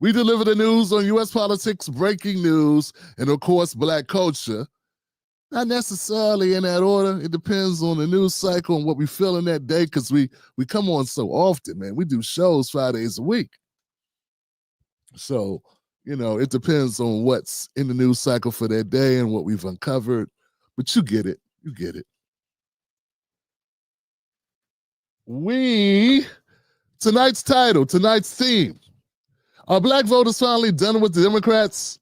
We deliver the news on U.S. politics, breaking news, and of course, black culture. Not necessarily in that order. It depends on the news cycle and what we feel in that day, because we come on so often, man. We do shows 5 days a week. So, it depends on what's in the news cycle for that day and what we've uncovered. But you get it. You get it. Tonight's title, tonight's theme. Are black voters finally done with the Democrats?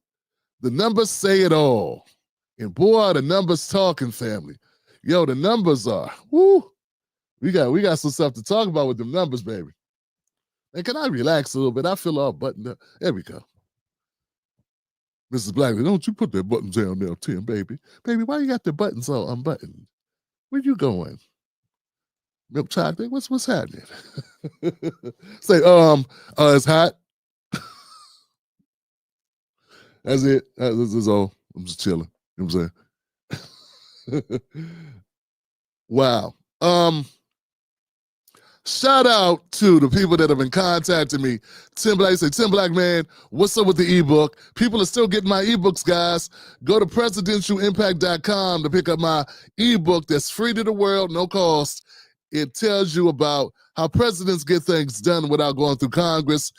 The numbers say it all. And boy, are the numbers talking, family. Yo, the numbers are. Woo. We got some stuff to talk about with them numbers, baby. And can I relax a little bit? I feel all buttoned up. There we go. Mrs. Blackley, don't you put that button down there, Tim, baby. Baby, why you got the buttons all unbuttoned? Where you going? Milk chocolate? What's happening? Say, it's hot. That's it. This is all. I'm just chilling. You know what I'm saying? Wow. Shout out to the people that have been contacting me. Tim Black, say, Tim Black, man, what's up with the ebook? People are still getting my ebooks, guys. Go to presidentialimpact.com to pick up my ebook that's free to the world, no cost. It tells you about how presidents get things done without going through Congress.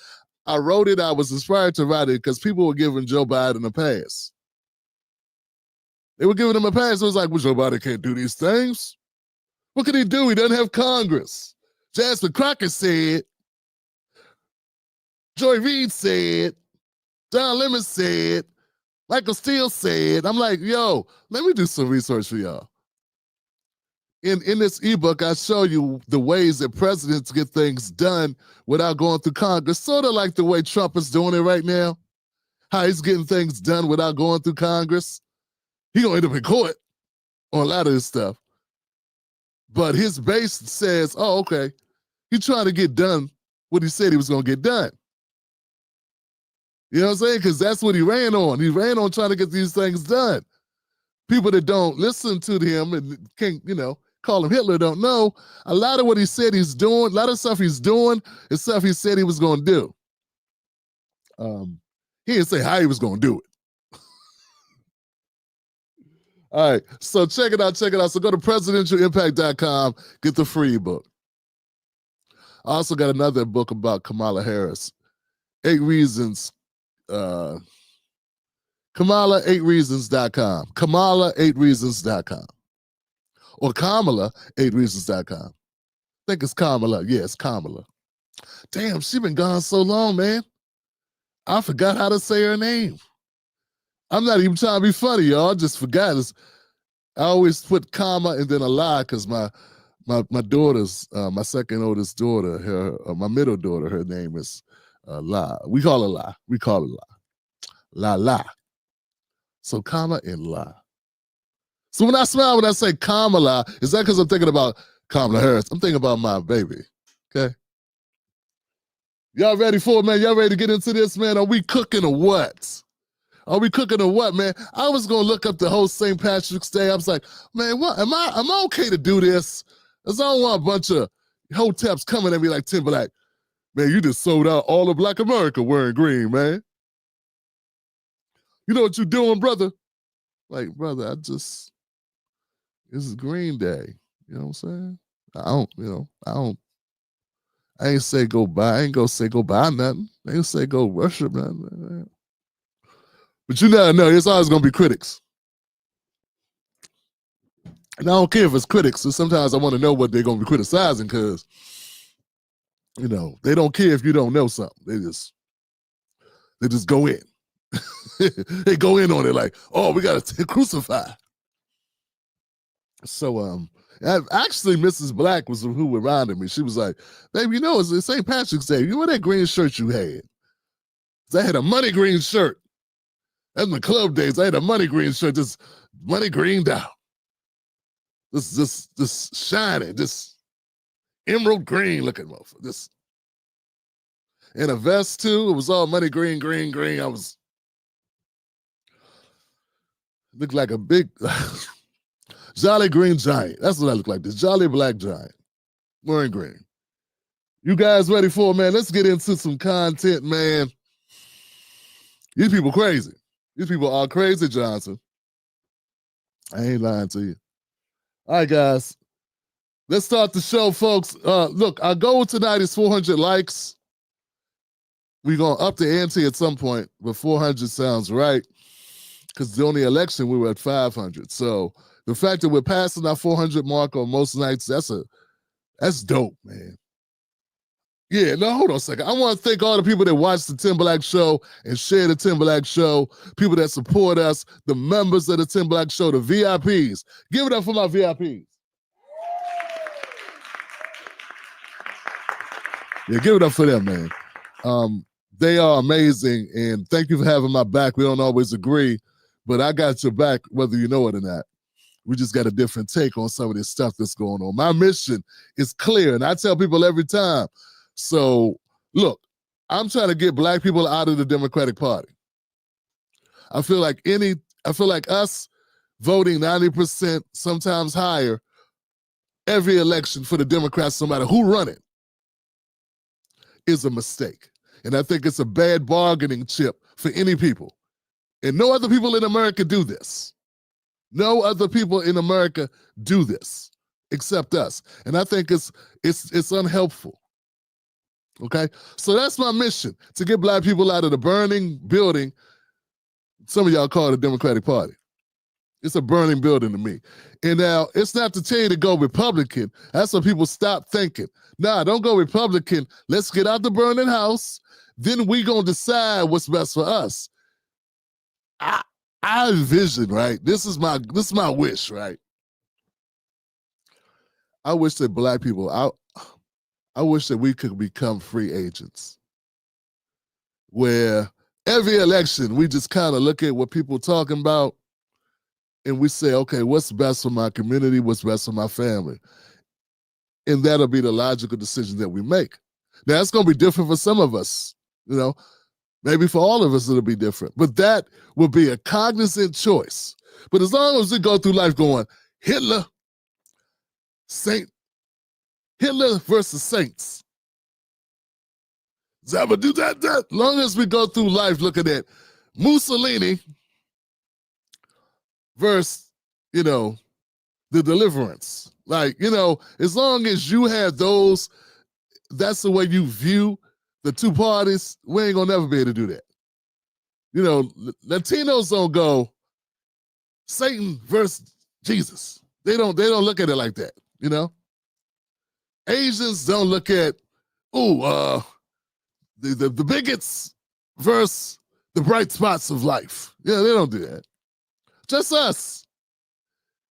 I wrote it. I was inspired to write it because people were giving Joe Biden a pass. They were giving him a pass. It was like, well, Joe Biden can't do these things. What can he do? He doesn't have Congress. Jasmine Crockett said, Joy Reid said, Don Lemon said, Michael Steele said. I'm like, yo, let me do some research for y'all. In this ebook, I show you the ways that presidents get things done without going through Congress, sort of like the way Trump is doing it right now, how he's getting things done without going through Congress. He's going to end up in court on a lot of this stuff. But his base says, oh, okay, he's trying to get done what he said he was going to get done. You know what I'm saying? Because that's what he ran on. He ran on trying to get these things done. People that don't listen to him and can't, call him Hitler don't know. A lot of what he said he's doing, a lot of stuff he's doing is stuff he said he was going to do. He didn't say how he was going to do it. All right, so check it out. So go to presidentialimpact.com, get the free book. I also got another book about Kamala Harris. 8 Reasons. Kamala8reasons.com. Kamala8reasons.com. Or Kamala8reasons.com. I think it's Kamala. Yeah, it's Kamala. Damn, she been gone so long, man. I forgot how to say her name. I'm not even trying to be funny, y'all. I just forgot. I always put comma and then a lie because my daughter's, my second oldest daughter, my middle daughter, her name is La. We call her La. La. So comma and La. So when I smile, when I say Kamala, is that because I'm thinking about Kamala Harris? I'm thinking about my baby, okay? Y'all ready for it, man? Y'all ready to get into this, man? Are we cooking or what? Man? I was gonna look up the whole St. Patrick's Day. I was like, man, what? Am I okay to do this? Because I don't want a bunch of hoteps coming at me like Tim Black. Man, you just sold out all of Black America wearing green, man. You know what you're doing, brother? Like, brother, this is Green Day. You know what I'm saying? I ain't say go buy. I ain't gonna say go buy nothing. I ain't say go worship nothing. But you never know. It's always gonna be critics. And I don't care if it's critics. So sometimes I want to know what they're gonna be criticizing because, they don't care if you don't know something. They just go in. They go in on it like, oh, we gotta crucify. So actually Mrs. Black was who reminded me. She was like, baby, it's St. Patrick's Day. You know that green shirt you had? I had a money green shirt. That's my club days. I had a money green shirt, just money greened out. This shiny, this emerald green looking motherfucker. This and a vest too. It was all money green. I was looked like a big jolly green giant. That's what I look like. This jolly black giant wearing green. You guys ready for it, man? Let's get into some content, man. These people crazy. These people are crazy, Johnson. I ain't lying to you. All right, guys. Let's start the show, folks. Look, our goal tonight is 400 likes. We're going to up the ante at some point, but 400 sounds right because the only election we were at 500. So the fact that we're passing our 400 mark on most nights, that's dope, man. Yeah, no, hold on a second. I want to thank all the people that watch the Tim Black Show and share the Tim Black Show, people that support us, the members of the Tim Black Show, the VIPs. Give it up for my VIPs. Yeah, give it up for them, man. They are amazing, and thank you for having my back. We don't always agree, but I got your back whether you know it or not. We just got a different take on some of this stuff that's going on. My mission is clear, and I tell people every time. So, look, I'm trying to get black people out of the Democratic Party. I feel like us voting 90%, sometimes higher, every election for the Democrats, no matter who run it, is a mistake. And I think it's a bad bargaining chip for any people. And no other people in America do this. No other people in America do this except us. And I think it's unhelpful. Okay? So that's my mission, to get black people out of the burning building. Some of y'all call it a Democratic Party. It's a burning building to me. And now, it's not to tell you to go Republican. That's when people stop thinking. Nah, don't go Republican. Let's get out the burning house. Then we gonna decide what's best for us. I envision, right? This is my wish, right? I wish that black people, I wish that we could become free agents, where every election we just kind of look at what people are talking about and we say, okay, what's best for my community? What's best for my family? And that'll be the logical decision that we make. Now, it's going to be different for some of us, you know. Maybe for all of us, it'll be different. But that will be a cognizant choice. But as long as we go through life going, Hitler versus saints. As long as we go through life looking at Mussolini versus, the deliverance. Like, as long as you have those, that's the way you view the two parties, we ain't gonna never be able to do that. Latinos don't go Satan versus Jesus. They don't look at it like that, Asians don't look at, the bigots versus the bright spots of life. Yeah, they don't do that. Just us.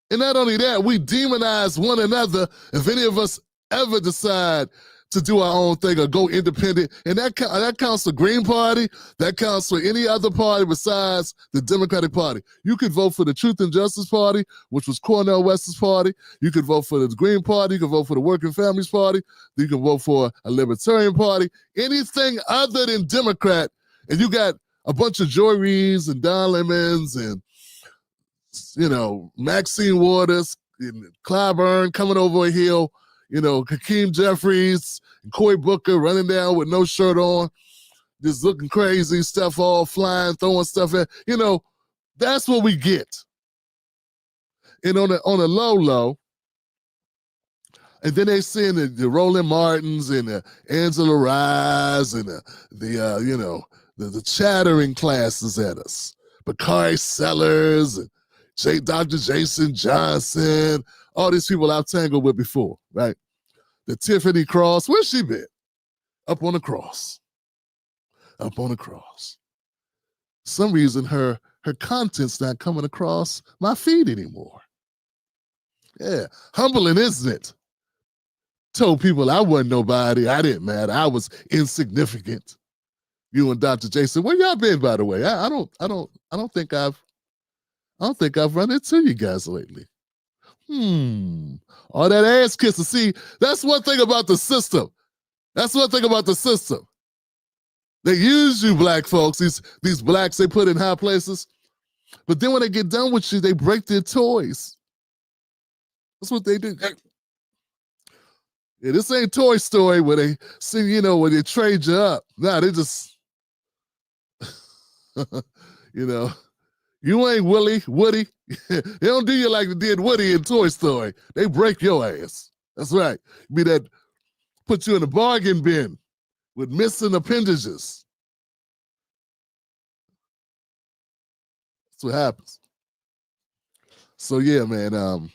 And not only that, we demonize one another if any of us ever decide to do our own thing or go independent. And that counts for Green Party. That counts for any other party besides the Democratic Party. You could vote for the Truth and Justice Party, which was Cornel West's party. You could vote for the Green Party. You could vote for the Working Families Party. You can vote for a Libertarian Party. Anything other than Democrat, and you got a bunch of Joy Reids and Don Lemons and, Maxine Waters and Clyburn coming over a hill, Hakeem Jeffries and Cory Booker running down with no shirt on, just looking crazy, stuff all flying, throwing stuff at, that's what we get. And on a low, and then they send the Roland Martins and the Angela Rye's and the chattering classes at us. Bakari Sellers and Dr. Jason Johnson, all these people I've tangled with before, right? The Tiffany Cross, where's she been? Up on the cross. Up on the cross. Some reason her content's not coming across my feed anymore. Yeah, humbling, isn't it? Told people I wasn't nobody, I didn't matter, I was insignificant. You and Dr. Jason, where y'all been, by the way? I don't think I've run into you guys lately. All that ass kissing. See, that's one thing about the system. They use you, black folks, these blacks they put in high places. But then when they get done with you, they break their toys. That's what they do. Yeah, this ain't Toy Story where they see, where they trade you up. Nah, they just You know, you ain't Woody. They don't do you like they did Woody in Toy Story. They break your ass. That's right. Be that, put you in a bargain bin with missing appendages. That's what happens. So yeah, man.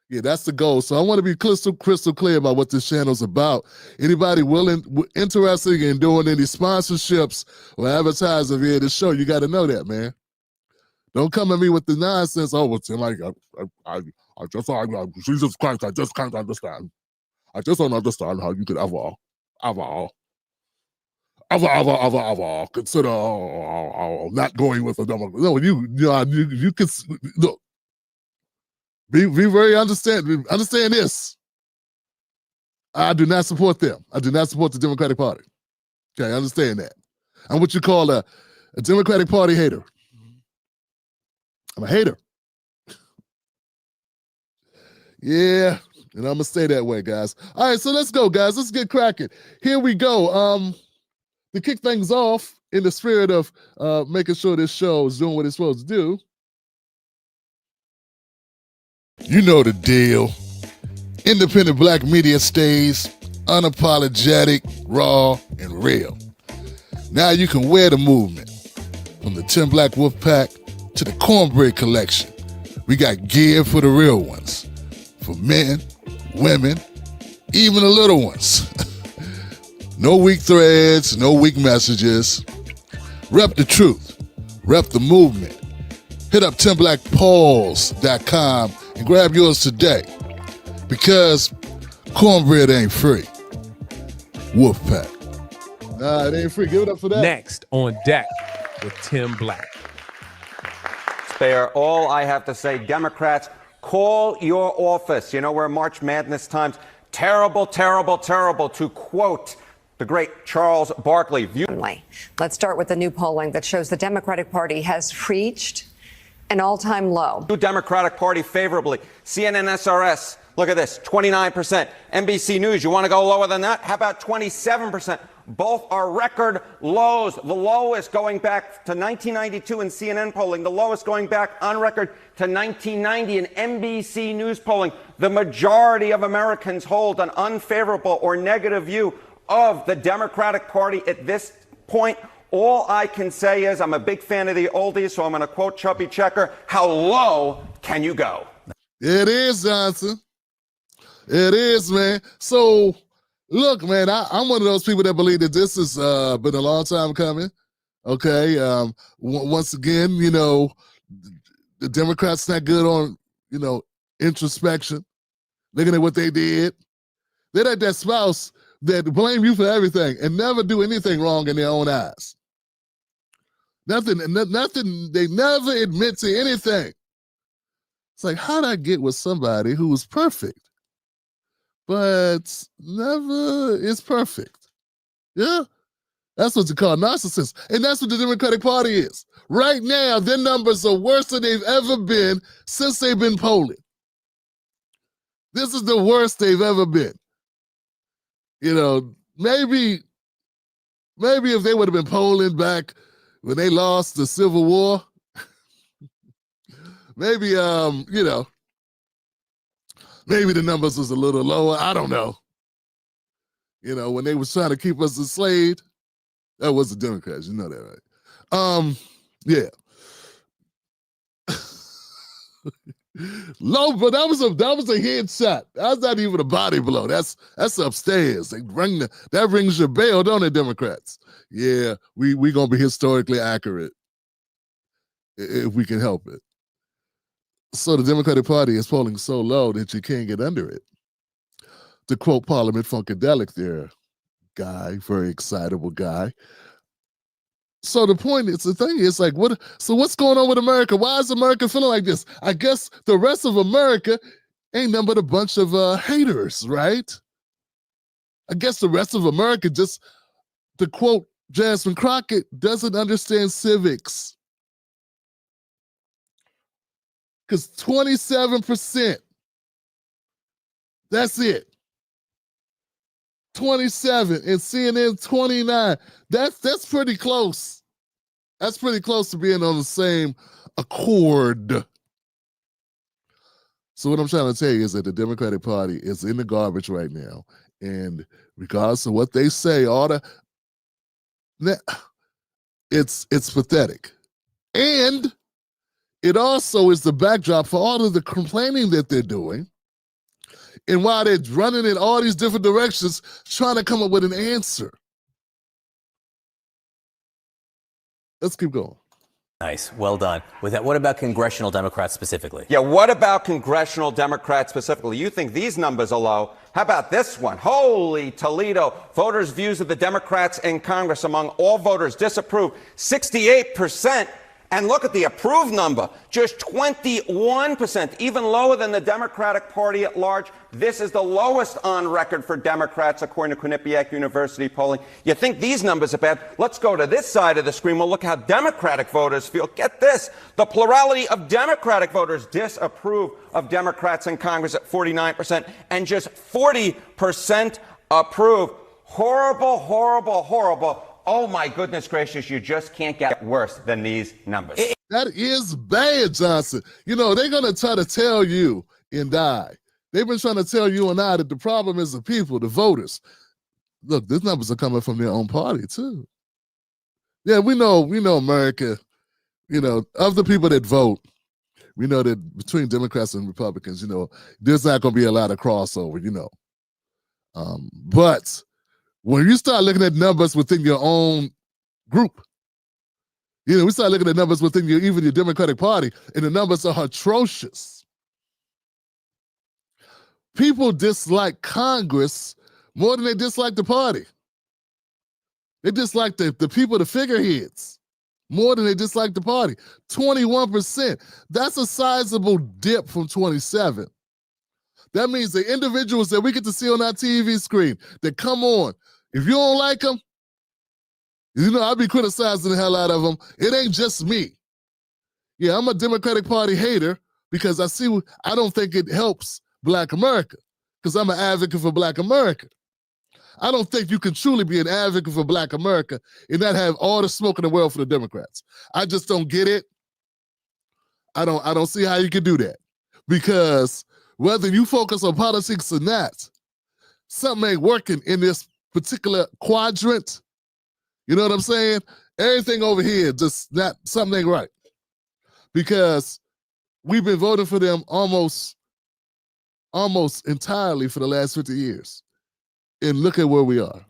Yeah, that's the goal. So I want to be crystal clear about what this channel's about. Anybody interested in doing any sponsorships or advertising via the show, you got to know that, man. Don't come at me with the nonsense. Oh, what's like Jesus Christ, I just can't understand. I just don't understand how you could ever consider not going with a Democrat. No, you can look. Be very understand this. I do not support them. I do not support the Democratic Party. Okay, understand that. I'm what you call a Democratic Party hater. I'm a hater. Yeah, and I'm gonna stay that way, guys. All right, so let's go, guys. Let's get cracking. Here we go. To kick things off in the spirit of making sure this show is doing what it's supposed to do. You know the deal. Independent black media stays unapologetic, raw, and real. Now you can wear the movement. From the 10 Black Wolf Pack to the Cornbread Collection. We got gear for the real ones. For men, women, even the little ones. No weak threads, no weak messages. Rep the truth. Rep the movement. Hit up 10blackpauls.com and grab yours today. Because cornbread ain't free. Wolfpack. Nah, it ain't free. Give it up for that. Next on deck with Tim Black. Spare, all I have to say, Democrats, call your office. You know, we're March Madness times. Terrible, terrible, terrible, to quote the great Charles Barkley. Let's start with the new polling that shows the Democratic Party has reached an all-time low. Democratic Party favorably. CNN SRS, look at this, 29%. NBC News, you want to go lower than that? How about 27%? Both are record lows. The lowest going back to 1992 in CNN polling, the lowest going back on record to 1990 in NBC News polling. The majority of Americans hold an unfavorable or negative view of the Democratic Party at this point. All I can say is I'm a big fan of the oldies, so I'm going to quote Chubby Checker. How low can you go? It is, Johnson. It is, man. So, look, man, I'm one of those people that believe that this has been a long time coming. Okay. Once again, you know, the Democrats not good on, you know, introspection, looking at what they did. They're like that spouse that blame you for everything and never do anything wrong in their own eyes. Nothing, they never admit to anything. It's like, how'd I get with somebody who was perfect, but never is perfect? Yeah? That's what you call narcissists. And that's what the Democratic Party is. Right now, their numbers are worse than they've ever been since they've been polling. This is the worst they've ever been. You know, maybe if they would have been polling back when they lost the Civil War, maybe, you know, maybe the numbers was a little lower. I don't know. You know, when they was trying to keep us enslaved, that was the Democrats. You know that, right? Yeah. Low, but that was a headshot. That's not even a body blow. That's upstairs. That rings your bell, don't it, Democrats? Yeah, we gonna be historically accurate if we can help it. So the Democratic Party is polling so low that you can't get under it. To quote Parliament Funkadelic there, guy, very excitable guy. So the point is, the thing is like, what's going on with America? Why is America feeling like this? I guess the rest of America ain't nothing but a bunch of haters, right? I guess the rest of America, just to quote Jasmine Crockett, doesn't understand civics. Because 27%, that's it. 27 and CNN 29. That's pretty close. That's pretty close to being on the same accord. So what I'm trying to tell you is that the Democratic Party is in the garbage right now. And regardless of what they say, it's pathetic. And it also is the backdrop for all of the complaining that they're doing. And while they're running in all these different directions, trying to come up with an answer. Let's keep going. Nice. Well done. With that, what about congressional Democrats specifically? Yeah, what about congressional Democrats specifically? You think these numbers are low? How about this one? Holy Toledo. Voters' views of the Democrats in Congress among all voters disapprove, 68%. And look at the approved number, just 21%, even lower than the Democratic Party at large. This is the lowest on record for Democrats, according to Quinnipiac University polling. You think these numbers are bad? Let's go to this side of the screen. We'll look how Democratic voters feel. Get this. The plurality of Democratic voters disapprove of Democrats in Congress at 49%, and just 40% approve. Horrible, horrible, horrible. Oh, my goodness gracious, you just can't get worse than these numbers. That is bad, Johnson. You know, they're going to try to tell you and I. They've been trying to tell you and I that the problem is the people, the voters. Look, these numbers are coming from their own party, too. Yeah, we know America, you know, of the people that vote, we know that between Democrats and Republicans, you know, there's not going to be a lot of crossover, you know. But when you start looking at numbers within your own group, you know, we start looking at numbers within even your Democratic Party, and the numbers are atrocious. People dislike Congress more than they dislike the party. They dislike the people, the figureheads, more than they dislike the party. 21%. That's a sizable dip from 27. That means the individuals that we get to see on our TV screen that come on, if you don't like them, you know, I'll be criticizing the hell out of them. It ain't just me. Yeah, I'm a Democratic Party hater because I don't think it helps Black America because I'm an advocate for Black America. I don't think you can truly be an advocate for Black America and not have all the smoke in the world for the Democrats. I just don't get it. I don't see how you can do that because whether you focus on politics or not, something ain't working in this particular quadrant. You know what I'm saying? Everything over here just not, something ain't right. Because we've been voting for them almost entirely for the last 50 years. And look at where we are.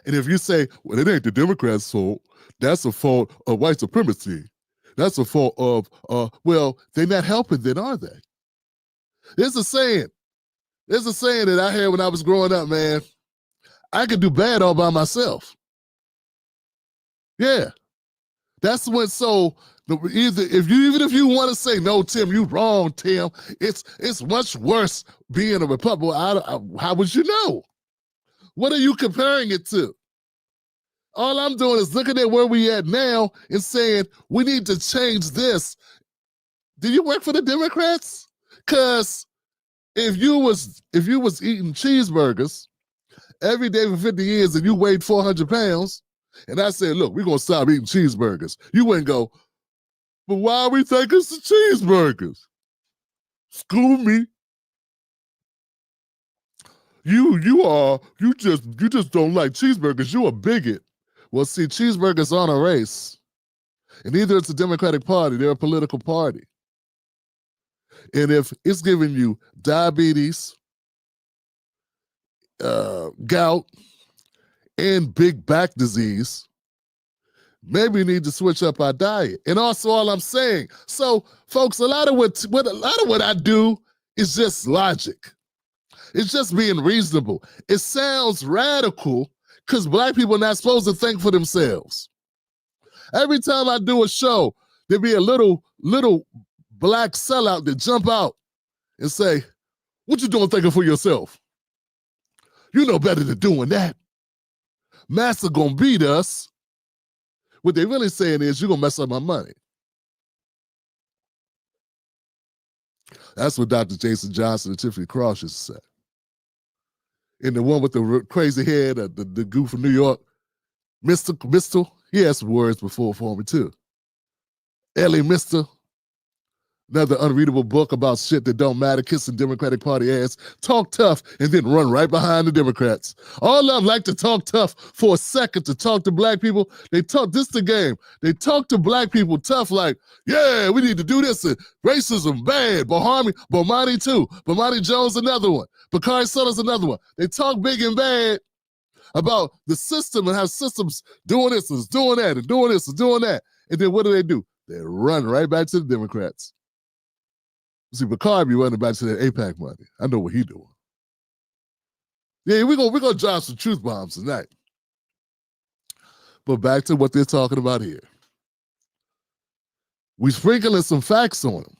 And if you say, well, it ain't the Democrats' fault, that's a fault of white supremacy. That's a fault of, well, they're not helping then, are they? There's a saying that I heard when I was growing up, man. I could do bad all by myself. Yeah. That's when, so even if you want to say, no, Tim, you wrong, Tim, it's much worse being a Republican. How would you know? What are you comparing it to? All I'm doing is looking at where we at now and saying, we need to change this. Did you work for the Democrats? Because if you was eating cheeseburgers every day for 50 years and you weighed 400 pounds, and I said, look, we're going to stop eating cheeseburgers, you wouldn't go, but why are we taking the cheeseburgers? School me. You just don't like cheeseburgers. You a bigot. Well, see, cheeseburgers aren't a race. And neither is the Democratic Party. They're a political party. And if it's giving you diabetes, gout, and big back disease, maybe we need to switch up our diet. And also, all I'm saying, so folks, a lot of what I do is just logic. It's just being reasonable. It sounds radical because Black people are not supposed to think for themselves. Every time I do a show, there'll be a little Black sellout that jump out and say, what you doing thinking for yourself? You know better than doing that. Master gonna beat us. What they really saying is, you're gonna mess up my money. That's what Dr. Jason Johnson and Tiffany Cross used to say. And the one with the crazy head, the goo from New York, Mr. He has some words before for me too. Ellie Mister, another unreadable book about shit that don't matter, kissing Democratic Party ass, talk tough, and then run right behind the Democrats. All of them like to talk tough for a second to talk to black people. They talk, this the game. They talk to black people tough like, yeah, we need to do this, and racism, bad, Bomani too. Bomani Jones, another one. Bakari Sutter's another one. They talk big and bad about the system and how systems doing this is doing that and doing this and doing that. And then what do? They run right back to the Democrats. See, Bakari be running back to that AIPAC money. I know what he doing. Yeah, we're gonna drop some truth bombs tonight. But back to what they're talking about here. We sprinkling some facts on them.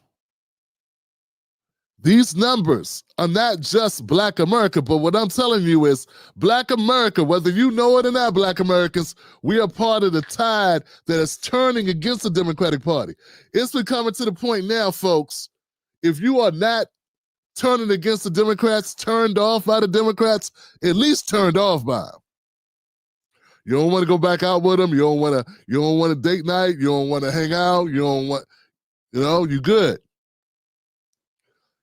These numbers are not just Black America, but what I'm telling you is Black America, whether you know it or not, Black Americans, we are part of the tide that is turning against the Democratic Party. It's becoming to the point now, folks, if you are not turning against the Democrats, turned off by the Democrats, at least turned off by them. You don't want to go back out with them. You don't want to date night. You don't want to hang out. You good.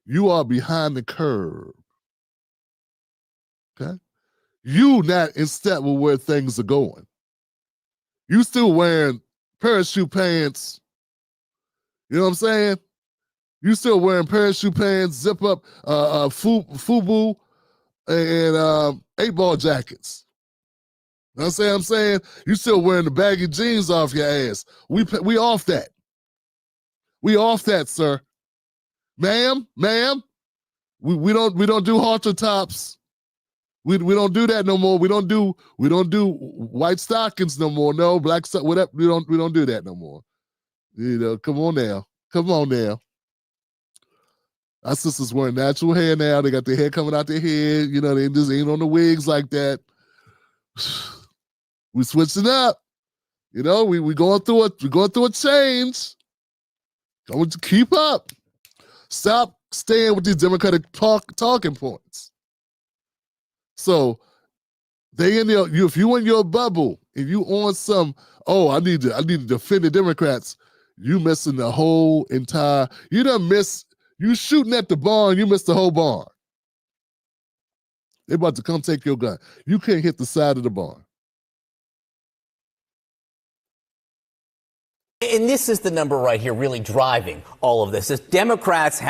You are behind the curve. Okay? You not in step with where things are going. You still wearing parachute pants. You know what I'm saying? You still wearing parachute pants, zip up, FUBU, and 8-ball jackets. You know what I'm saying? You still wearing the baggy jeans off your ass. We off that. We off that, sir. Ma'am, we don't do halter tops. We don't do that no more. We don't do white stockings no more. No, black stuff, whatever. We don't do that no more. You know, come on now. Our sisters wearing natural hair now. They got their hair coming out their head. You know, they just ain't on the wigs like that. We switching up. You know, we going through a change. Going to keep up. Stop staying with these Democratic talking points. So they in there. If you in your bubble, if you on some, I need to defend the Democrats. You missing the whole entire. You done miss. You shooting at the barn. You missed the whole barn. They about to come take your gun. You can't hit the side of the barn. And this is the number right here really driving all of this. If Democratic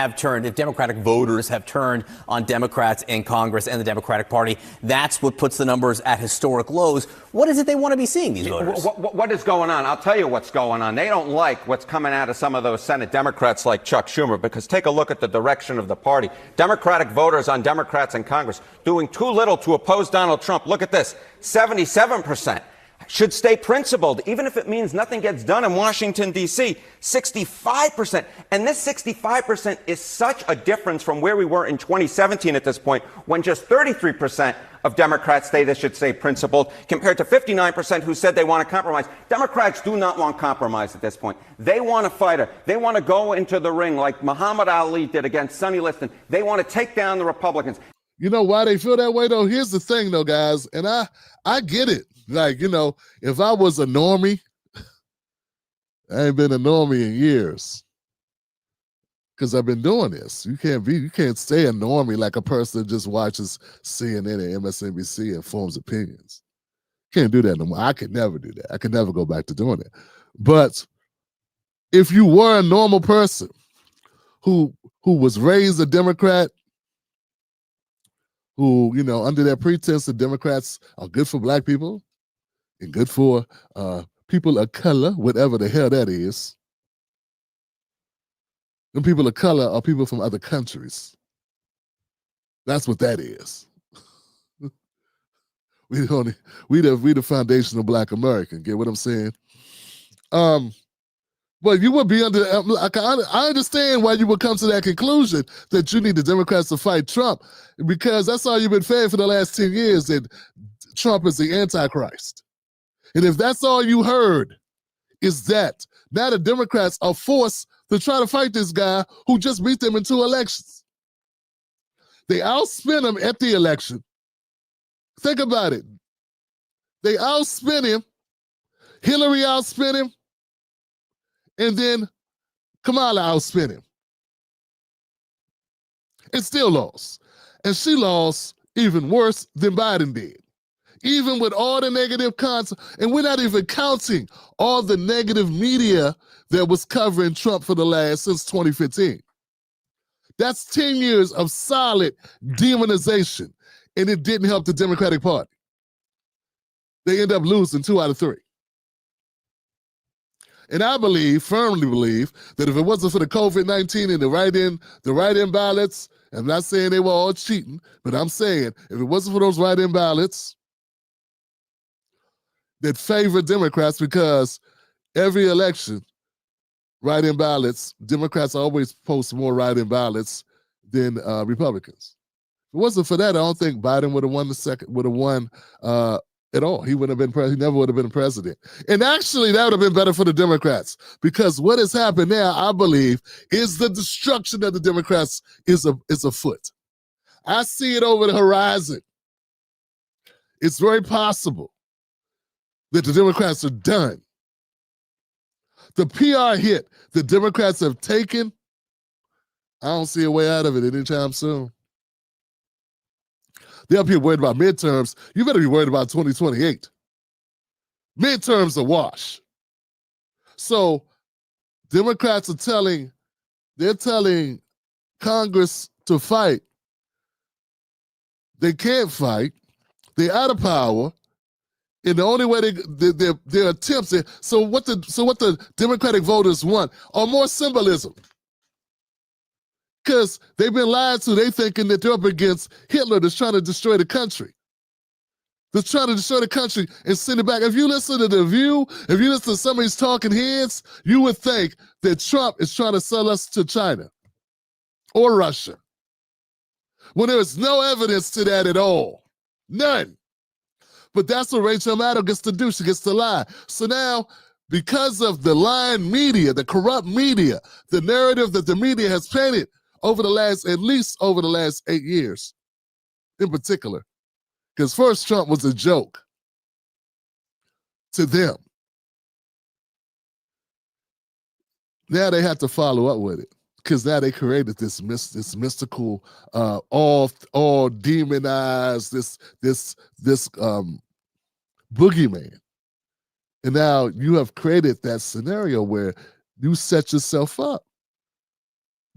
voters have turned on Democrats in Congress and the Democratic Party, that's what puts the numbers at historic lows. What is it they want to be seeing, these voters? What is going on? I'll tell you what's going on. They don't like what's coming out of some of those Senate Democrats like Chuck Schumer, because take a look at the direction of the party. Democratic voters on Democrats in Congress doing too little to oppose Donald Trump. Look at this, 77%. Should stay principled, even if it means nothing gets done in Washington, D.C., 65%. And this 65% is such a difference from where we were in 2017 at this point, when just 33% of Democrats say they should stay principled, compared to 59% who said they want to compromise. Democrats do not want compromise at this point. They want a fighter. They want to go into the ring like Muhammad Ali did against Sonny Liston. They want to take down the Republicans. You know why they feel that way, though? Here's the thing, though, guys, and I get it. Like, you know, if I was a normie, I ain't been a normie in years because I've been doing this. You can't stay a normie like a person that just watches CNN and MSNBC and forms opinions. Can't do that no more. I could never do that. I could never go back to doing it. But if you were a normal person who was raised a Democrat, who, you know, under that pretense that Democrats are good for black people and good for people of color, whatever the hell that is. And people of color are people from other countries. That's what that is. we the foundational Black American. Get what I'm saying? But you would be under. I understand why you would come to that conclusion that you need the Democrats to fight Trump, because that's all you've been fed for the last 10 years, that Trump is the Antichrist. And if that's all you heard, is that now the Democrats are forced to try to fight this guy who just beat them in 2 elections. They outspent him at the election. Think about it. They outspent him. Hillary outspent him, and then Kamala outspent him. And still lost. And she lost even worse than Biden did. Even with all the negative content, and we're not even counting all the negative media that was covering Trump since 2015. That's 10 years of solid demonization, and it didn't help the Democratic Party. They end up losing 2 out of 3. And I firmly believe, that if it wasn't for the COVID-19 and the write-in ballots, I'm not saying they were all cheating, but I'm saying if it wasn't for those write-in ballots that favor Democrats, because every election, write-in ballots, Democrats always post more write-in ballots than Republicans. If it wasn't for that, I don't think Biden would have won at all. He wouldn't have been he never would have been president. And actually, that would have been better for the Democrats, because what has happened now, I believe, is the destruction of the Democrats is afoot. I see it over the horizon. It's very possible that the Democrats are done. The PR hit the Democrats have taken, I don't see a way out of it anytime soon. They're up here worried about midterms. You better be worried about 2028. Midterms are wash. So Democrats are telling Congress to fight. They can't fight. They're out of power. And the only way their attempts. So what the Democratic voters want are more symbolism. Because they've been lied to. They thinking that they're up against Hitler that's trying to destroy the country. That's trying to destroy the country and send it back. If you listen to The View, if you listen to some of these talking heads, you would think that Trump is trying to sell us to China or Russia. When there is no evidence to that at all. None. But that's what Rachel Maddow gets to do. She gets to lie. So now, because of the lying media, the corrupt media, the narrative that the media has painted at least over the last 8 years, in particular, because first Trump was a joke to them. Now they have to follow up with it, because now they created this mystical, all demonized, this boogeyman. And now you have created that scenario where you set yourself up.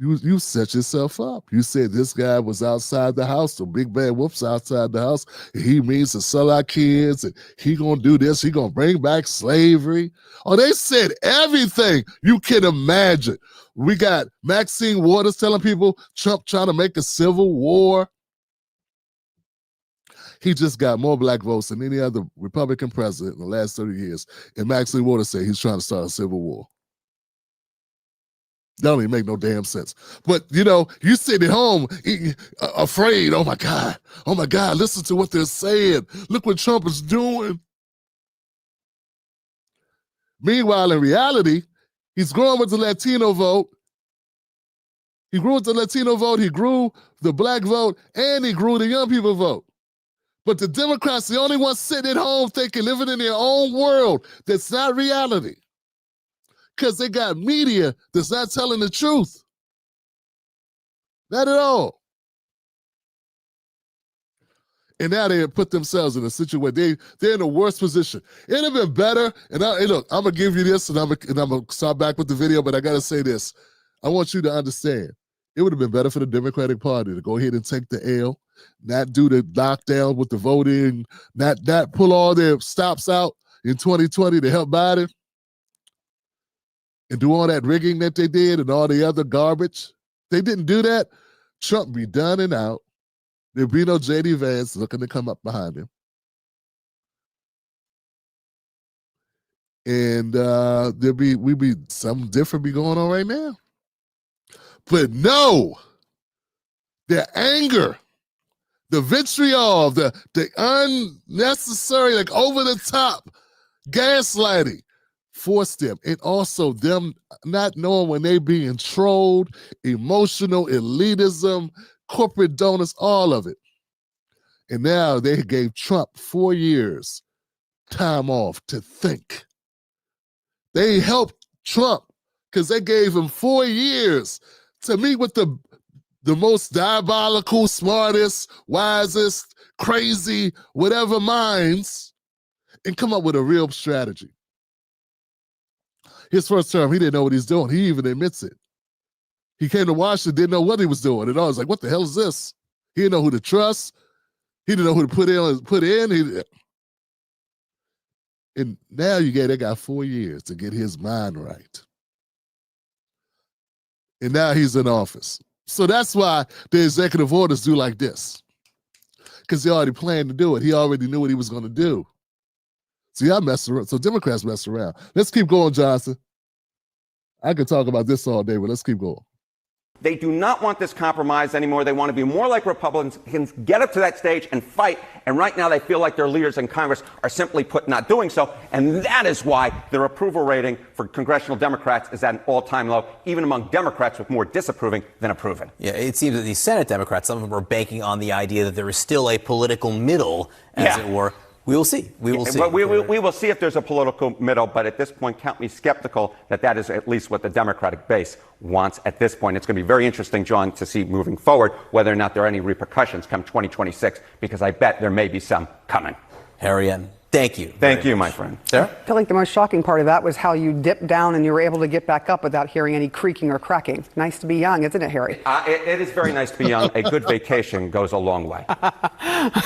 You set yourself up. You said this guy was outside the house, so Big Bad Wolf's outside the house, and he means to sell our kids, and he gonna do this, he gonna bring back slavery. Oh, they said everything you can imagine. We got Maxine Waters telling people Trump trying to make a civil war. He just got more black votes than any other Republican president in the last 30 years. And Maxine Waters said he's trying to start a civil war. That don't even make no damn sense. But, you sit at home afraid. Oh, my God, listen to what they're saying. Look what Trump is doing. Meanwhile, in reality, he's growing with the Latino vote. He grew with the Latino vote, he grew the black vote, and he grew the young people vote. But the Democrats, the only ones sitting at home thinking, living in their own world that's not reality. Because they got media that's not telling the truth. Not at all. And now they have put themselves in a situation, they're in a worse position. It'd have been better, and look, I'm going to give you this, and I'm going to start back with the video, but I got to say this. I want you to understand, it would have been better for the Democratic Party to go ahead and take the L, not do the lockdown with the voting, not pull all their stops out in 2020 to help Biden, and do all that rigging that they did and all the other garbage. They didn't do that. Trump be done and out. There'd be no J.D. Vance looking to come up behind him. And we'd be something different be going on right now. But no, the anger, the vitriol, the unnecessary, like over the top gaslighting forced them. And also them not knowing when they being trolled, emotional elitism, corporate donors, all of it. And now they gave Trump 4 years time off to think. They helped Trump because they gave him 4 years to meet with the most diabolical, smartest, wisest, crazy, whatever minds and come up with a real strategy. His first term, he didn't know what he's doing. He even admits it. He came to Washington, didn't know what he was doing. And I was like, what the hell is this? He didn't know who to trust. He didn't know who to put in. And now they got 4 years to get his mind right. And now he's in office. So that's why the executive orders do like this. Because he already planned to do it. He already knew what he was going to do. So y'all mess around. So Democrats mess around. Let's keep going, Johnson. I could talk about this all day, but let's keep going. They do not want this compromise anymore. They want to be more like Republicans, get up to that stage and fight. And right now they feel like their leaders in Congress are simply not doing so. And that is why their approval rating for congressional Democrats is at an all-time low, even among Democrats with more disapproving than approving. Yeah, it seems that these Senate Democrats, some of them are banking on the idea that there is still a political middle, as it were. We will see. We will see. We will see if there's a political middle, but at this point, count me skeptical that is at least what the Democratic base wants at this point. It's going to be very interesting, John, to see moving forward whether or not there are any repercussions come 2026, because I bet there may be some coming. Harry, thank you. Thank you, my friend. Sarah? I feel like the most shocking part of that was how you dipped down and you were able to get back up without hearing any creaking or cracking. Nice to be young, isn't it, Harry? It is very nice to be young. A good vacation goes a long way. All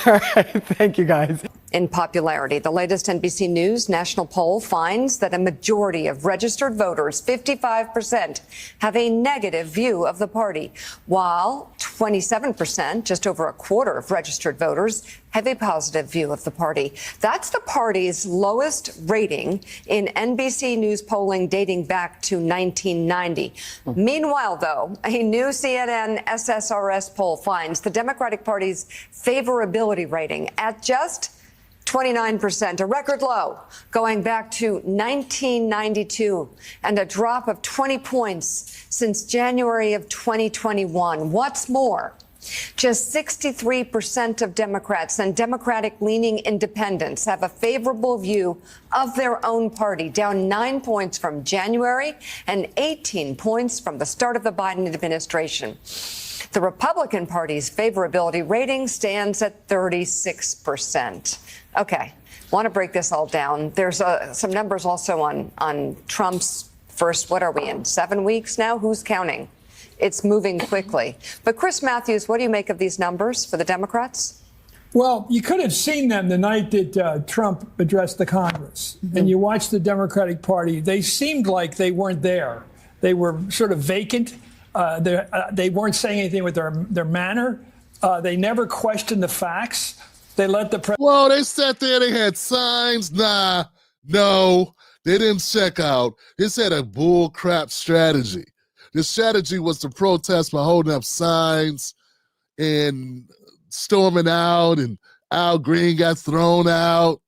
right. Thank you, guys. In popularity, the latest NBC News national poll finds that a majority of registered voters, 55%, have a negative view of the party, while 27%, just over a quarter of registered voters, have a positive view of the party. That's the party's lowest rating in NBC News polling dating back to 1990. Meanwhile, though, a new CNN SSRS poll finds the Democratic Party's favorability rating at just 29%, a record low going back to 1992, and a drop of 20 points since January of 2021. What's more, just 63% of Democrats and Democratic-leaning independents have a favorable view of their own party, down 9 points from January and 18 points from the start of the Biden administration. The Republican Party's favorability rating stands at 36%. Okay, want to break this all down. There's some numbers also on Trump's first, what are we in, 7 weeks now? Who's counting? It's moving quickly. But Chris Matthews, what do you make of these numbers for the Democrats? Well, you could have seen them the night that Trump addressed the Congress. And you watched the Democratic Party. They seemed like they weren't there. They were sort of vacant. They weren't saying anything with their manner. They never questioned the facts. They let the president. Well, they sat there, they had signs. Nah, no, they didn't check out. This had a bull crap strategy. The strategy was to protest by holding up signs and storming out, and Al Green got thrown out.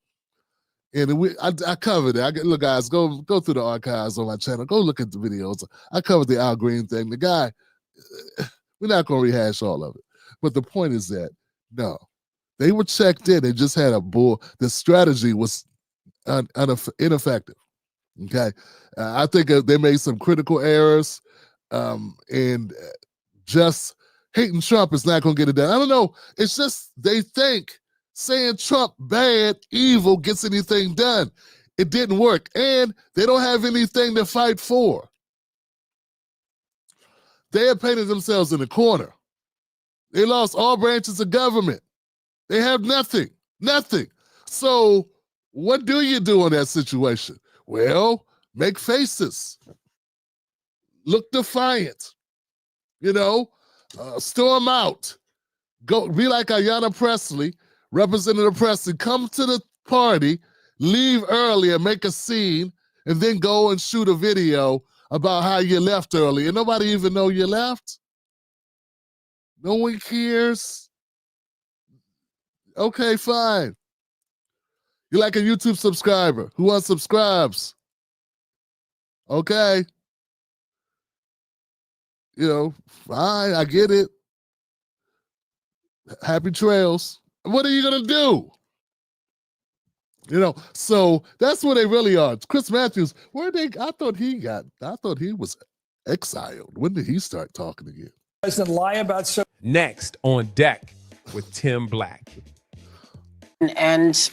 And I covered it. Look, guys, go through the archives on my channel. Go look at the videos. I covered the Al Green thing. The guy, we're not going to rehash all of it. But the point is that, no, they were checked in. They just had the strategy was ineffective. Okay. I think they made some critical errors. And just hating Trump is not going to get it done. I don't know. It's just they think saying Trump bad, evil gets anything done. It didn't work. And they don't have anything to fight for. They have painted themselves in a corner. They lost all branches of government. They have nothing. So what do you do in that situation? Well, make faces. Look defiant. Storm out. Go be like Ayanna Pressley, Representative Pressley. Come to the party, leave early and make a scene, and then go and shoot a video about how you left early. And nobody even know you left. No one cares. Okay, fine. You're like a YouTube subscriber who unsubscribes. Okay. Fine, I get it. Happy trails. What are you going to do? You know, so that's where they really are. Chris Matthews, where they? I thought he was exiled. When did he start talking again? Doesn't lie about so. Next on deck with Tim Black. And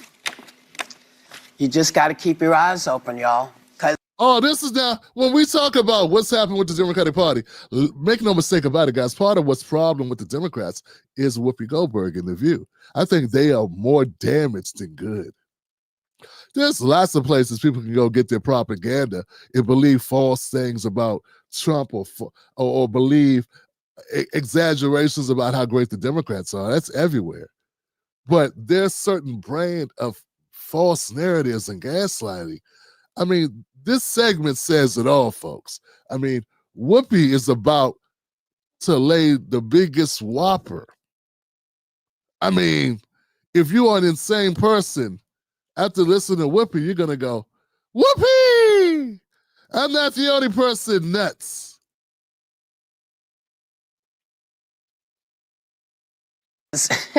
you just got to keep your eyes open, y'all. Oh, this is now, when we talk about what's happened with the Democratic Party, make no mistake about it, guys. Part of what's problem with the Democrats is Whoopi Goldberg in The View. I think they are more damaged than good. There's lots of places people can go get their propaganda and believe false things about Trump or believe exaggerations about how great the Democrats are. That's everywhere. But there's certain brand of false narratives and gaslighting. I mean, this segment says it all, folks. I mean, Whoopi is about to lay the biggest whopper. I mean, if you are an insane person, after listening to Whoopi, you're going to go, Whoopi! I'm not the only person nuts.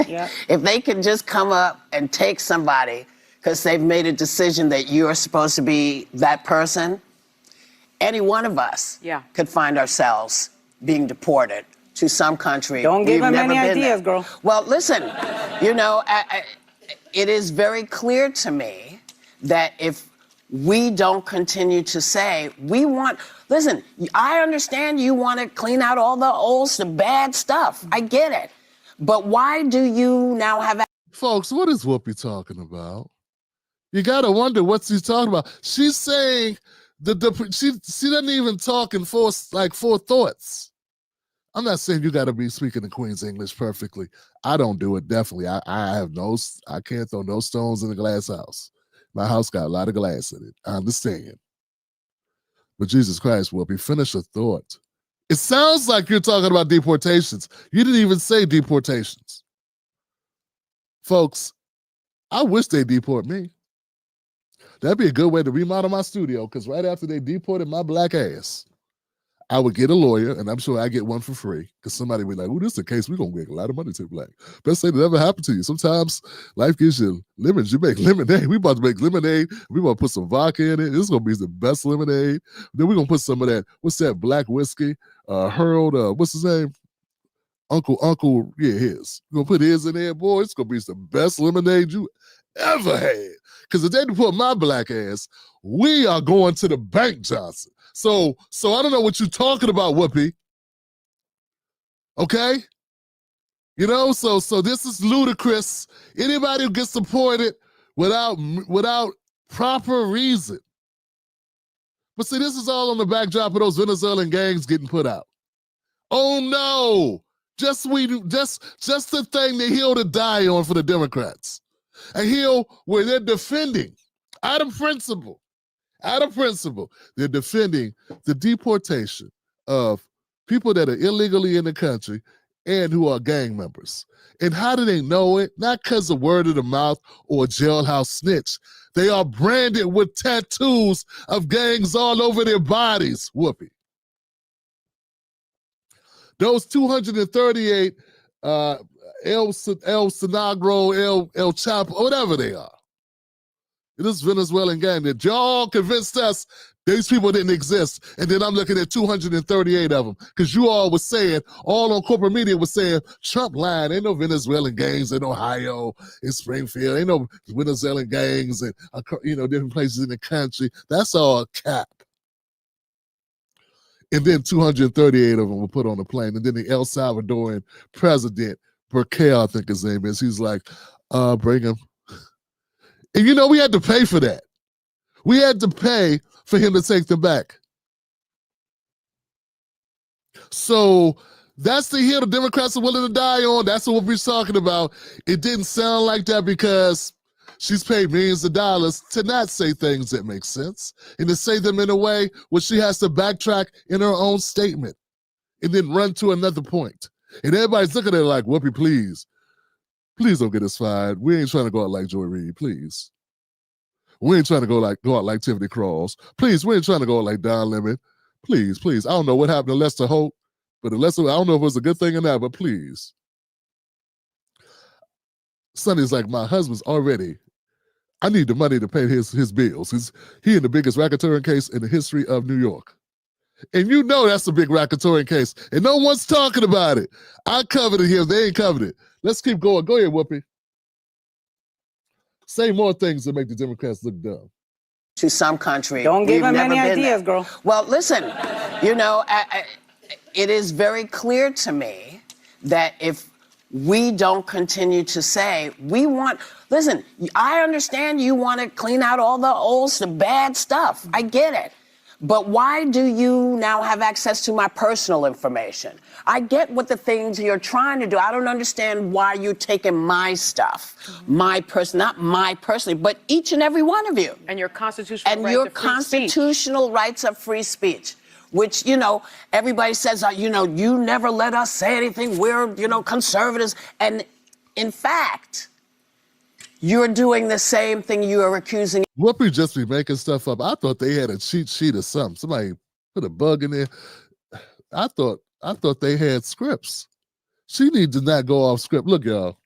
Yeah. If they can just come up and take somebody because they've made a decision that you're supposed to be that person, any one of us could find ourselves being deported to some country. Don't give them any ideas, girl. Well, listen, you know, it is very clear to me that if we don't continue to say, listen, I understand you want to clean out all the bad stuff. I get it. But why do you now have... Folks, what is Whoopi talking about? You got to wonder what she's talking about. She's saying she doesn't even talk in four thoughts. I'm not saying you got to be speaking the Queen's English perfectly. I don't do it, definitely. I can't throw no stones in a glass house. My house got a lot of glass in it. I understand. But Jesus Christ, Whoopi, finish a thought. It sounds like you're talking about deportations. You didn't even say deportations. Folks, I wish they deport me. That'd be a good way to remodel my studio, because right after they deported my black ass, I would get a lawyer, and I'm sure I get one for free, because somebody would be like, oh, this is the case. We're going to make a lot of money to Black. Best thing that ever happened to you. Sometimes life gives you lemons. You make lemonade. We about to make lemonade. We about to put some vodka in it. This is going to be the best lemonade. Then we're going to put some of that, what's that black whiskey? Harold, what's his name? Uncle, yeah, his. We're going to put his in there, boy. It's going to be the best lemonade you ever had. Because if they deport my black ass, we are going to the bank, Johnson. So I don't know what you're talking about, Whoopi. Okay? You know, so this is ludicrous. Anybody who gets deported without proper reason. But see, this is all on the backdrop of those Venezuelan gangs getting put out. Oh no! Just the thing they hill to die on for the Democrats. A hill where they're defending, out of principle, they're defending the deportation of people that are illegally in the country and who are gang members. And how do they know it? Not because of word of the mouth or jailhouse snitch. They are branded with tattoos of gangs all over their bodies, Whoopi. Those 238 El Sinagro, El Chapo, whatever they are. This Venezuelan gang that y'all convinced us these people didn't exist. And then I'm looking at 238 of them. Because you all was saying, all on corporate media was saying, Trump lying. Ain't no Venezuelan gangs in Ohio, in Springfield. Ain't no Venezuelan gangs in, different places in the country. That's all cap. And then 238 of them were put on a plane. And then the El Salvadorian president, Burkell, I think his name is, he's like, bring him. And we had to pay for that. We had to pay for him to take them back. So that's the hill the Democrats are willing to die on. That's what we're talking about. It didn't sound like that because she's paid millions of dollars to not say things that make sense and to say them in a way where she has to backtrack in her own statement and then run to another point. And everybody's looking at her like, Whoopi, please don't get us fired. We ain't trying to go out like Joy Reid, please. We ain't trying to go out like Tiffany Cross. Please, we ain't trying to go out like Don Lemon. Please. I don't know what happened to Lester Holt, but I don't know if it was a good thing or not, but please. Sonny's like, my husband's already I need the money to pay his bills. He in the biggest racketeering case in the history of New York. And you know that's a big racketeering case. And no one's talking about it. I covered it here. They ain't covered it. Let's keep going. Go ahead, Whoopi. Say more things that make the Democrats look dumb. To some country. Don't give them any ideas, there. girl. Well, listen, you know, it is very clear to me that if we don't continue to say, listen, I understand you want to clean out all the bad stuff. I get it. But why do you now have access to my personal information? I get what the things you're trying to do. I don't understand why you're taking my stuff, not my personally, but each and every one of you. And your constitutional rights of free speech. Which, you know, everybody says, you never let us say anything. We're, conservatives. And in fact, you're doing the same thing you are accusing. Whoopi just be making stuff up. I thought they had a cheat sheet or something. Somebody put a bug in there. I thought they had scripts. She needs to not go off script. Look, y'all,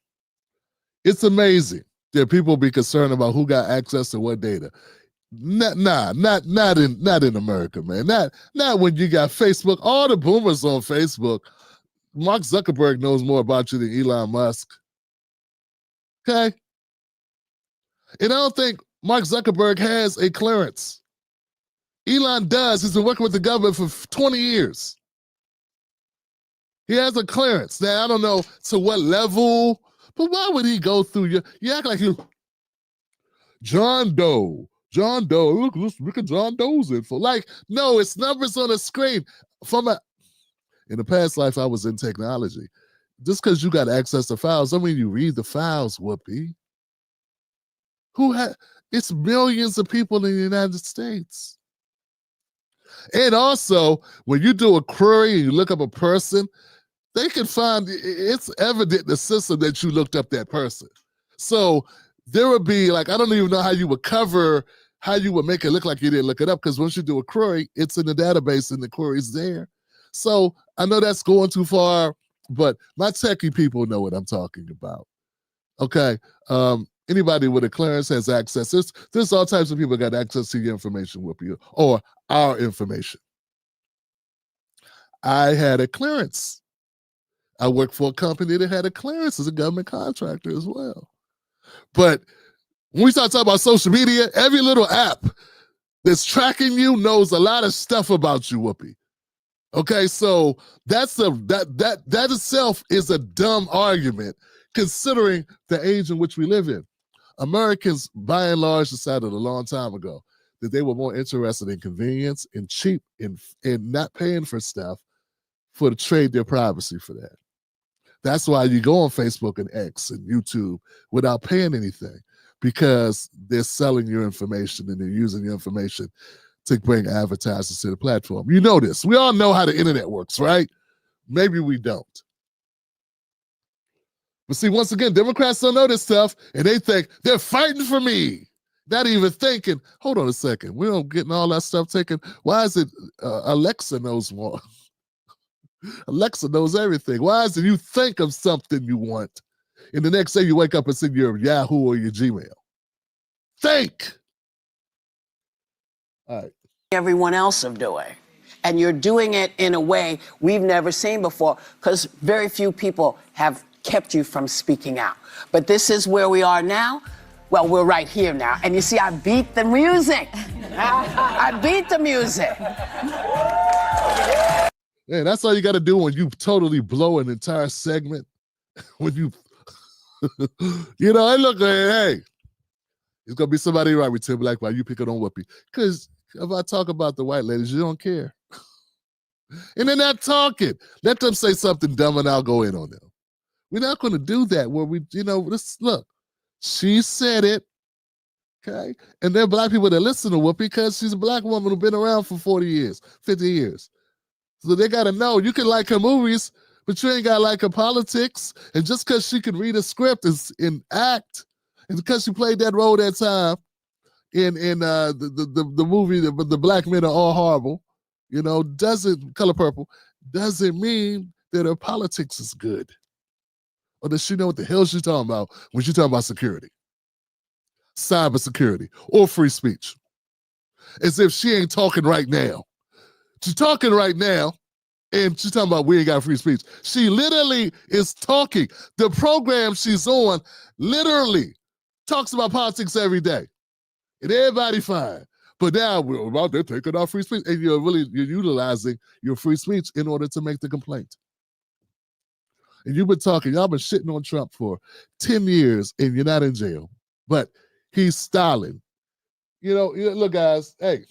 it's amazing that people be concerned about who got access to what data. Not in America, man. Not when you got Facebook. All the boomers on Facebook. Mark Zuckerberg knows more about you than Elon Musk. Okay? And I don't think Mark Zuckerberg has a clearance. Elon does. He's been working with the government for 20 years. He has a clearance. Now, I don't know to what level, but why would he go through you act like you John Doe. Look at John Doe's info. Like, no, it's numbers on a screen. In the past life, I was in technology. Just because you got access to files, I mean you read the files, Whoopi. It's millions of people in the United States. And also, when you do a query and you look up a person, they can find, it's evident in the system that you looked up that person. So there would be, like, I don't even know how you would make it look like you didn't look it up, because once you do a query, it's in the database and the query's there. So I know that's going too far, but my techie people know what I'm talking about. Okay. Anybody with a clearance has access. There's all types of people got access to your information, Whoopi, or our information. I had a clearance. I worked for a company that had a clearance as a government contractor as well. But when we start talking about social media, every little app that's tracking you knows a lot of stuff about you, Whoopi. Okay, so that itself is a dumb argument, considering the age in which we live in. Americans, by and large, decided a long time ago that they were more interested in convenience and cheap and not paying for stuff to trade their privacy for that. That's why you go on Facebook and X and YouTube without paying anything, because they're selling your information and they're using your information to bring advertisers to the platform. You know this. We all know how the internet works, right? Maybe we don't. But see, once again, Democrats don't know this stuff, and they think they're fighting for me. Not even thinking, hold on a second, we don't getting all that stuff taken. Why is it Alexa knows more? Alexa knows everything. Why is it you think of something you want, and the next day you wake up and see your Yahoo or your Gmail? Think. All right. Everyone else of doing. And you're doing it in a way we've never seen before, because very few people have kept you from speaking out. But this is where we are now. Well, we're right here now. And you see, I beat the music. I beat the music. Yeah, that's all you got to do when you totally blow an entire segment. When you, hey, look, hey, it's going to be somebody right with Tim Black while you pick it on Whoopi. Because if I talk about the white ladies, you don't care. And they're not talking. Let them say something dumb and I'll go in on them. We're not going to do that where look, she said it, okay? And there are black people that listen to Whoopi because she's a black woman who's been around for 40 years, 50 years. So they got to know, you can like her movies, but you ain't got to like her politics. And just because she can read a script and act, and because she played that role that time in the movie, the black men are all horrible, Color Purple, doesn't mean that her politics is good. Or does she know what the hell she's talking about when she's talking about security? cybersecurity or free speech. As if she ain't talking right now. She's talking right now, and she's talking about we ain't got free speech. She literally is talking. The program she's on literally talks about politics every day. And everybody fine. But now they're taking our free speech. And you're utilizing your free speech in order to make the complaint. And y'all been shitting on Trump for 10 years and you're not in jail. But he's styling. Look, guys, hey,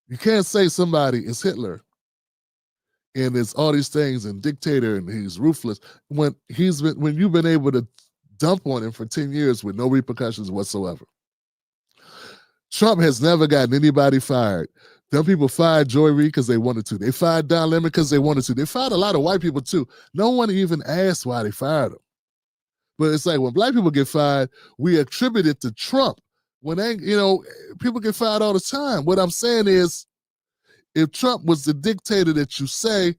you can't say somebody is Hitler and it's all these things and dictator and he's ruthless when you've been able to dump on him for 10 years with no repercussions whatsoever. Trump has never gotten anybody fired. Them people fired Joy Reid because they wanted to. They fired Don Lemon because they wanted to. They fired a lot of white people too. No one even asked why they fired them. But it's like when black people get fired, we attribute it to Trump. When people get fired all the time. What I'm saying is, if Trump was the dictator that you say,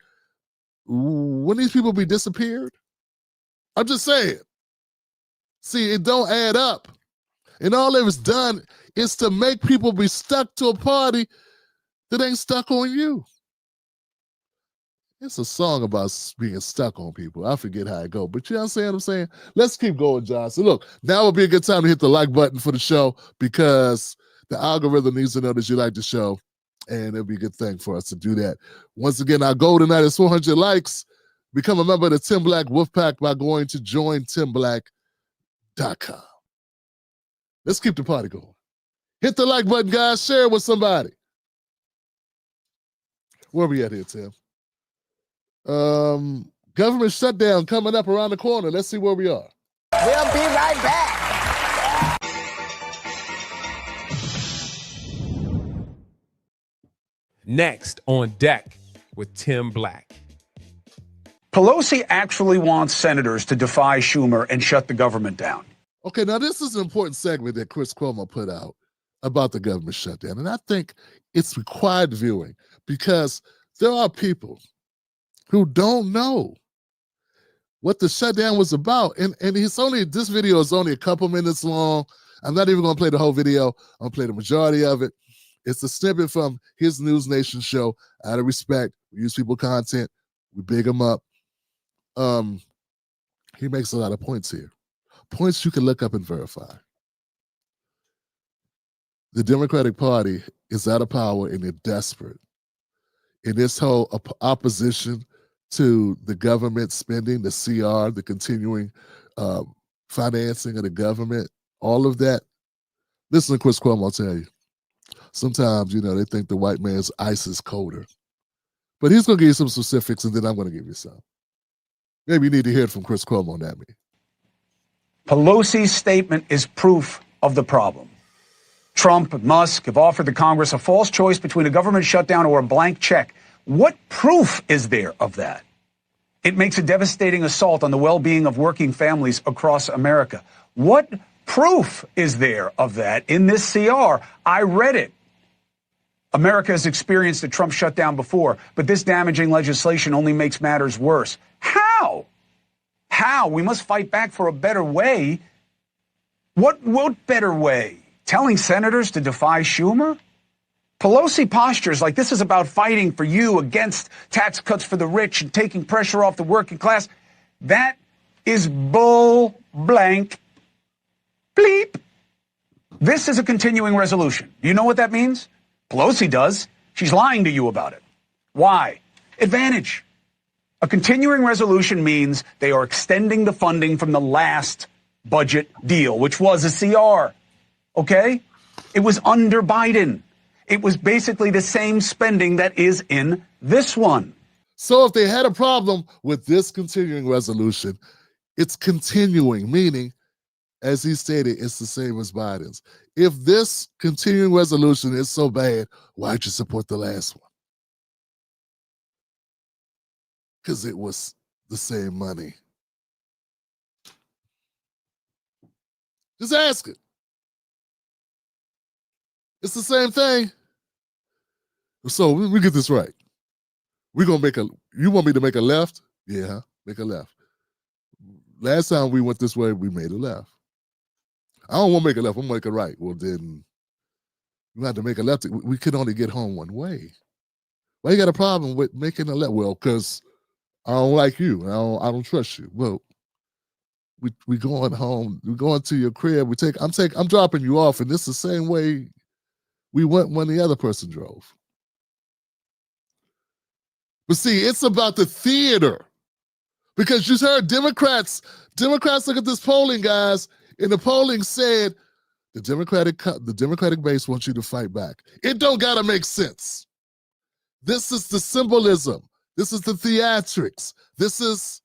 wouldn't these people be disappeared? I'm just saying. See, it don't add up. And all it was done is to make people be stuck to a party that ain't stuck on you. It's a song about being stuck on people. I forget how it goes, but you understand what I'm saying? Let's keep going, John. So look, now would be a good time to hit the like button for the show because the algorithm needs to know that you like the show, and it'll be a good thing for us to do that. Once again, our goal tonight is 400 likes. Become a member of the Tim Black Wolfpack by going to jointimblack.com. Let's keep the party going. Hit the like button, guys. Share it with somebody. Where are we at here, Tim? Government shutdown coming up around the corner. Let's see where we are. We'll be right back. Next on deck with Tim Black. Pelosi actually wants senators to defy Schumer and shut the government down. Okay, now this is an important segment that Chris Cuomo put out about the government shutdown. And I think it's required viewing because there are people who don't know what the shutdown was about. And this video is only a couple minutes long. I'm not even going to play the whole video. I'm going to play the majority of it. It's a snippet from his News Nation show. Out of respect, we use people content. We big him up. He makes a lot of points here. Points you can look up and verify. The Democratic Party is out of power and they're desperate. In this whole opposition to the government spending, the CR, the continuing financing of the government, all of that. Listen to Chris Cuomo tell you. Sometimes, they think the white man's ice is colder. But he's going to give you some specifics, and then I'm going to give you some. Maybe you need to hear it from Chris Cuomo, not me. Pelosi's statement is proof of the problem. Trump and Musk have offered the Congress a false choice between a government shutdown or a blank check. What proof is there of that? It makes a devastating assault on the well-being of working families across America. What proof is there of that in this CR? I read it. America has experienced a Trump shutdown before, but this damaging legislation only makes matters worse. How? How? We must fight back for a better way. What better way? Telling senators to defy Schumer? Pelosi postures like this is about fighting for you against tax cuts for the rich and taking pressure off the working class. That is bull blank bleep. This is a continuing resolution. Do you know what that means? Pelosi does. She's lying to you about it. Why? Advantage. A continuing resolution means they are extending the funding from the last budget deal, which was a CR. Okay? It was under Biden. It was basically the same spending that is in this one. So if they had a problem with this continuing resolution, it's continuing, meaning, as he stated, it's the same as Biden's. If this continuing resolution is so bad, why'd you support the last one? Because it was the same money. Just ask it. It's the same thing. So we get this right. We're going to you want me to make a left? Yeah, make a left. Last time we went this way, we made a left. I don't want to make a left. I'm going to make a right. Well, then you have to make a left. We can only get home one way. Why you got a problem with making a left? Well, because I don't like you. I don't trust you. Well, we going home. We going to your crib. I'm dropping you off, and this is the same way we went when the other person drove. But see, it's about the theater. Because you heard Democrats look at this polling, guys, and the polling said the Democratic base wants you to fight back. It don't gotta make sense. This is the symbolism. This is the theatrics. This is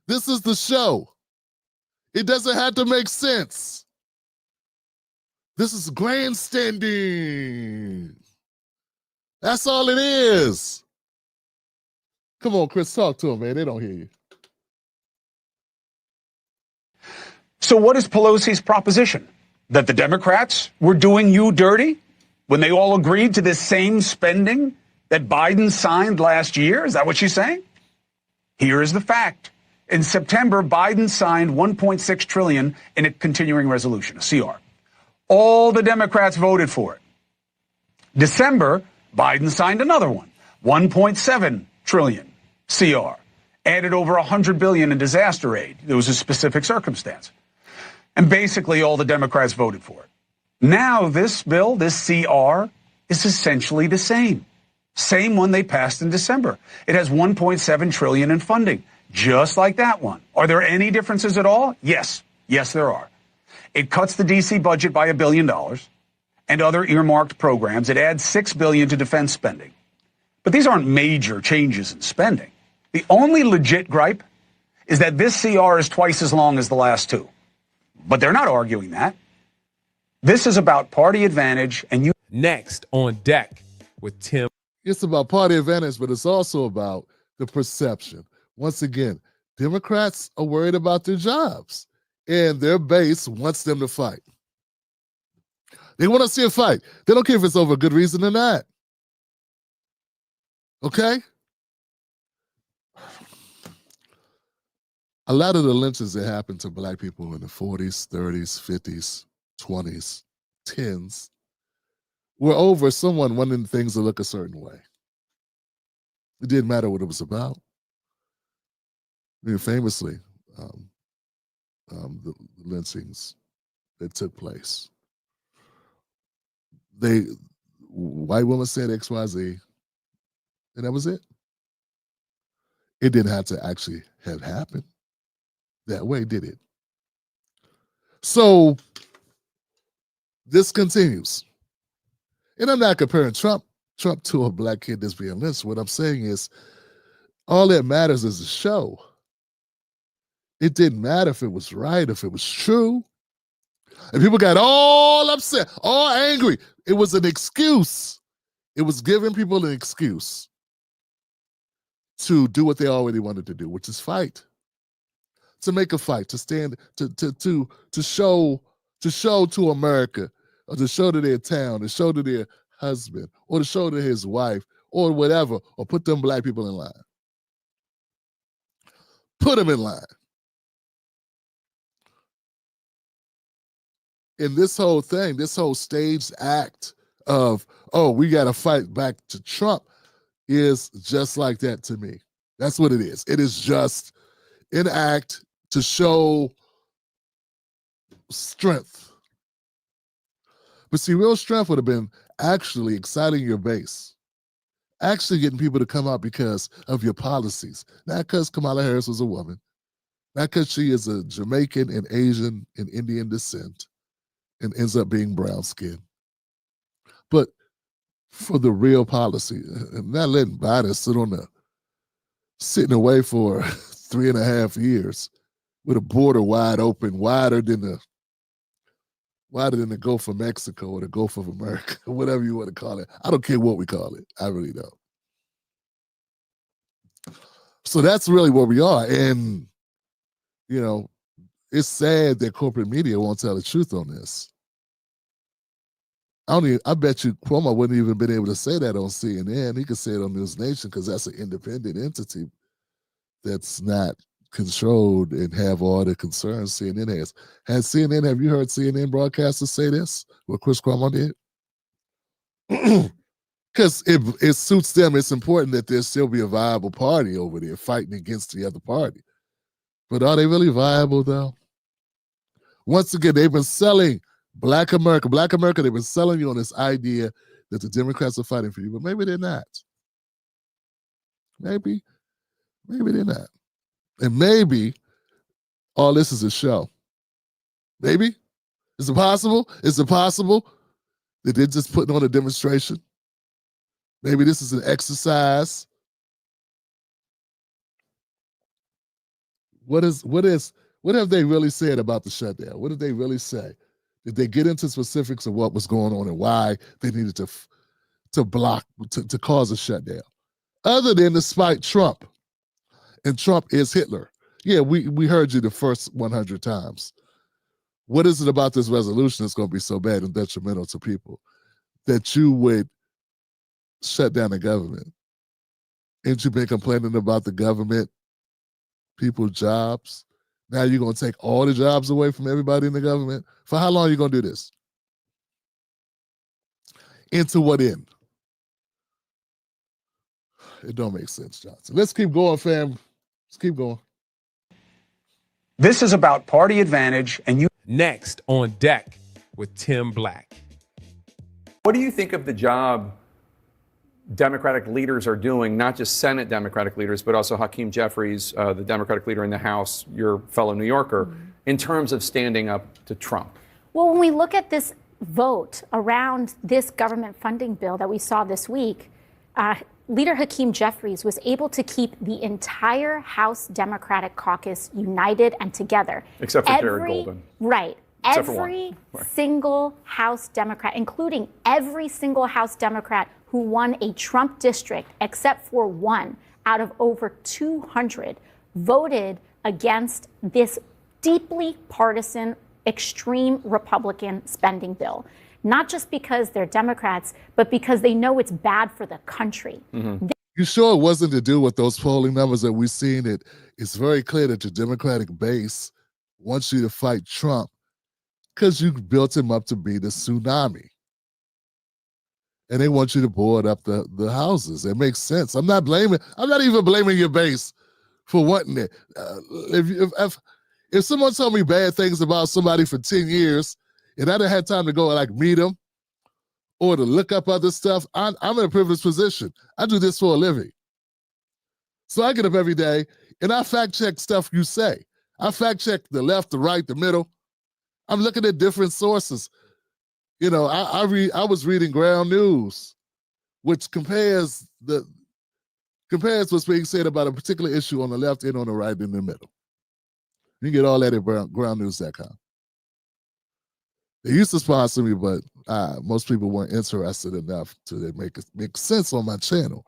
the show. It doesn't have to make sense. This is grandstanding. That's all it is. Come on, Chris, talk to them, man. They don't hear you. So what is Pelosi's proposition? That the Democrats were doing you dirty when they all agreed to this same spending that Biden signed last year? Is that what she's saying? Here is the fact. In September, Biden signed $1.6 trillion in a continuing resolution, a CR. All the Democrats voted for it. December, Biden signed another one, $1.7 trillion. CR, added over $100 billion in disaster aid. There was a specific circumstance. And basically all the Democrats voted for it. Now this bill, this CR, is essentially the same. Same one they passed in December. It has $1.7 trillion in funding, just like that one. Are there any differences at all? Yes. Yes, there are. It cuts the DC budget by $1 billion and other earmarked programs. It adds $6 billion to defense spending. But these aren't major changes in spending. The only legit gripe is that this CR is twice as long as the last two. But they're not arguing that. This is about party advantage, and you... Next on deck with Tim. It's about party advantage, but it's also about the perception. Once again, Democrats are worried about their jobs, and their base wants them to fight. They want to see a fight. They don't care if it's over a good reason or not. Okay? A lot of the lynchings that happened to black people in the 40s, 30s, 50s, 20s, 10s were over someone wanting things to look a certain way. It didn't matter what it was about. I mean, famously, the lynchings that took place. White women said XYZ, and that was it. It didn't have to actually have happened that way, did it? So this continues. And I'm not comparing Trump to a black kid that's being lynched. What I'm saying is all that matters is the show. It didn't matter if it was right, if it was true. And people got all upset, all angry. It was an excuse. It was giving people an excuse to do what they already wanted to do, which is fight. To make a fight, to stand, to show to America, or to show to their town, to show to their husband, or to show to his wife, or whatever, or put them black people in line. Put them in line. And this whole thing, this whole staged act of, oh, we got to fight back to Trump is just like that to me. That's what it is. It is just an act to show strength. But see, real strength would have been actually exciting your base, actually getting people to come out because of your policies, not because Kamala Harris was a woman, not because she is a Jamaican and Asian and Indian descent and ends up being brown skinned, but for the real policy, and not letting Biden sitting away for 3.5 years with a border wide open, wider than the Gulf of Mexico or the Gulf of America, whatever you want to call it. I don't care what we call it. I really don't. So that's really where we are. And, you know, it's sad that corporate media won't tell the truth on this. I bet you Cuomo wouldn't even been able to say that on CNN. He could say it on News Nation because that's an independent entity that's not controlled and have all the concerns CNN has. Have you heard CNN broadcasters say this? What Chris Cuomo did? Because it suits them. It's important that there still be a viable party over there fighting against the other party. But are they really viable, though? Once again, they've been selling Black America. Black America, they've been selling you on this idea that the Democrats are fighting for you, but maybe they're not. Maybe they're not. And maybe all this is a show. Maybe. Is it possible? Is it possible that they're just putting on a demonstration? Maybe this is an exercise. What have they really said about the shutdown? What did they really say? Did they get into specifics of what was going on and why they needed to cause a shutdown? Other than to spite Trump. And Trump is Hitler. Yeah, we heard you the first 100 times. What is it about this resolution that's going to be so bad and detrimental to people that you would shut down the government? Ain't you been complaining about the government, people's jobs? Now you're going to take all the jobs away from everybody in the government? For how long are you going to do this? Into what end? It don't make sense, Johnson. Let's keep going, fam. Let's keep going. This is about party advantage, and you. Next on deck with Tim Black. What do you think of the job Democratic leaders are doing, not just Senate Democratic leaders, but also Hakeem Jeffries, the Democratic leader in the House, your fellow New Yorker, in terms of standing up to Trump? Well, when we look at this vote around this government funding bill that we saw this week, Leader Hakeem Jeffries was able to keep the entire House Democratic caucus united and together. Except for Jared Golden. Right. Except Every single House Democrat, including every single House Democrat who won a Trump district, except for one out of over 200, voted against this deeply partisan, extreme Republican spending bill. Not just because they're Democrats, but because they know it's bad for the country. Mm-hmm. You sure it wasn't to do with those polling numbers that we've seen? It's very clear that your Democratic base wants you to fight Trump because you built him up to be the tsunami. And they want you to board up the houses. It makes sense. I'm not even blaming your base for wanting it. If someone told me bad things about somebody for 10 years, and I didn't have time to go like meet them or to look up other stuff, I'm in a privileged position. I do this for a living. So I get up every day and I fact check stuff you say. I fact check the left, the right, the middle. I'm looking at different sources. You know, I was reading Ground News, which compares what's being said about a particular issue on the left and on the right in the middle. You can get all that at groundnews.com. They used to sponsor me, but most people weren't interested enough to make sense on my channel.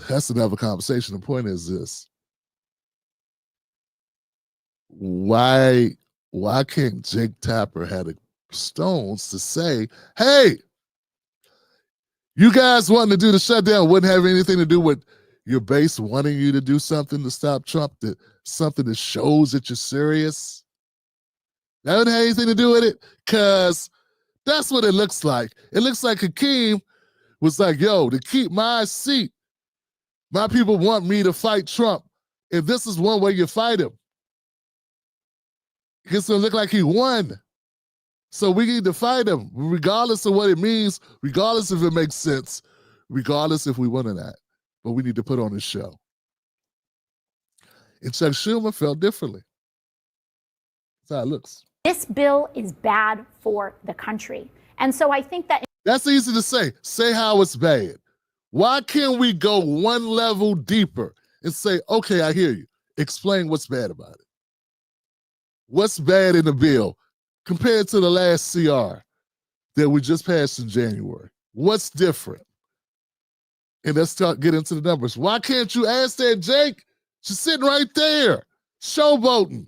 That's another conversation. The point is this. Why can't Jake Tapper have the stones to say, hey, you guys wanting to do the shutdown wouldn't have anything to do with your base wanting you to do something to stop Trump, something that shows that you're serious? That wouldn't have anything to do with it, because that's what it looks like. It looks like Hakeem was like, yo, to keep my seat, my people want me to fight Trump. If this is one way you fight him, it's going to look like he won. So we need to fight him, regardless of what it means, regardless if it makes sense, regardless if we win or not. But we need to put on a show. And Chuck Schumer felt differently. That's how it looks. This bill is bad for the country. And so I think that... That's easy to say. Say how it's bad. Why can't we go one level deeper and say, okay, I hear you. Explain what's bad about it. What's bad in the bill compared to the last CR that we just passed in January? What's different? And let's get into the numbers. Why can't you ask that, Jake? She's sitting right there, showboating.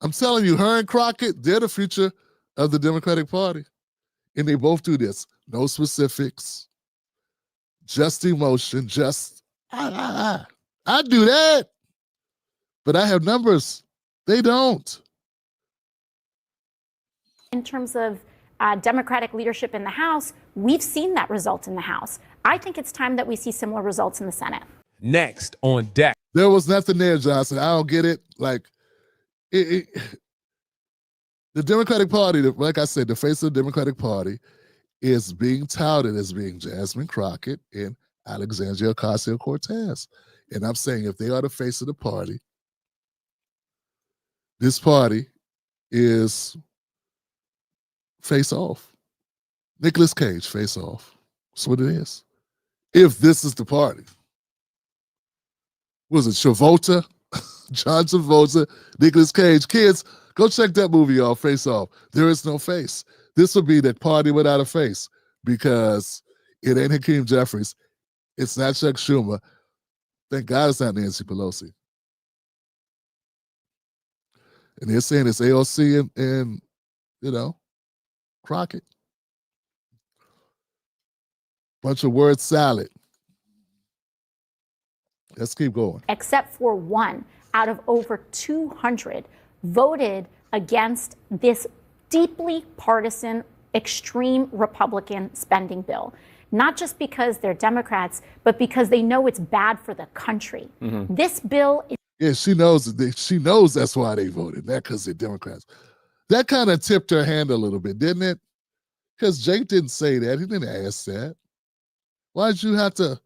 I'm telling you, her and Crockett, they're the future of the Democratic Party. And they both do this. No specifics. Just emotion. Just, I do that. But I have numbers. They don't. In terms of Democratic leadership in the House, we've seen that result in the House. I think it's time that we see similar results in the Senate. Next on deck. There was nothing there, Johnson. I don't get it. Like, the Democratic Party, like I said, the face of the Democratic Party is being touted as being Jasmine Crockett and Alexandria Ocasio-Cortez. And I'm saying if they are the face of the party, this party is face off. Nicolas Cage, face off. That's what it is. If this is the party. Was it Travolta? John Travolta, Nicolas Cage. Kids, go check that movie off, Face Off. There is no face. This would be the party without a face because it ain't Hakeem Jeffries. It's not Chuck Schumer. Thank God it's not Nancy Pelosi. And they're saying it's AOC and Crockett. Bunch of word salad. Let's keep going. Except for one out of over 200 voted against this deeply partisan, extreme Republican spending bill. Not just because they're Democrats, but because they know it's bad for the country. Mm-hmm. This bill is... Yeah, she knows that's why they voted, not because they're Democrats. That kind of tipped her hand a little bit, didn't it? Because Jake didn't say that. He didn't ask that. Why'd you have to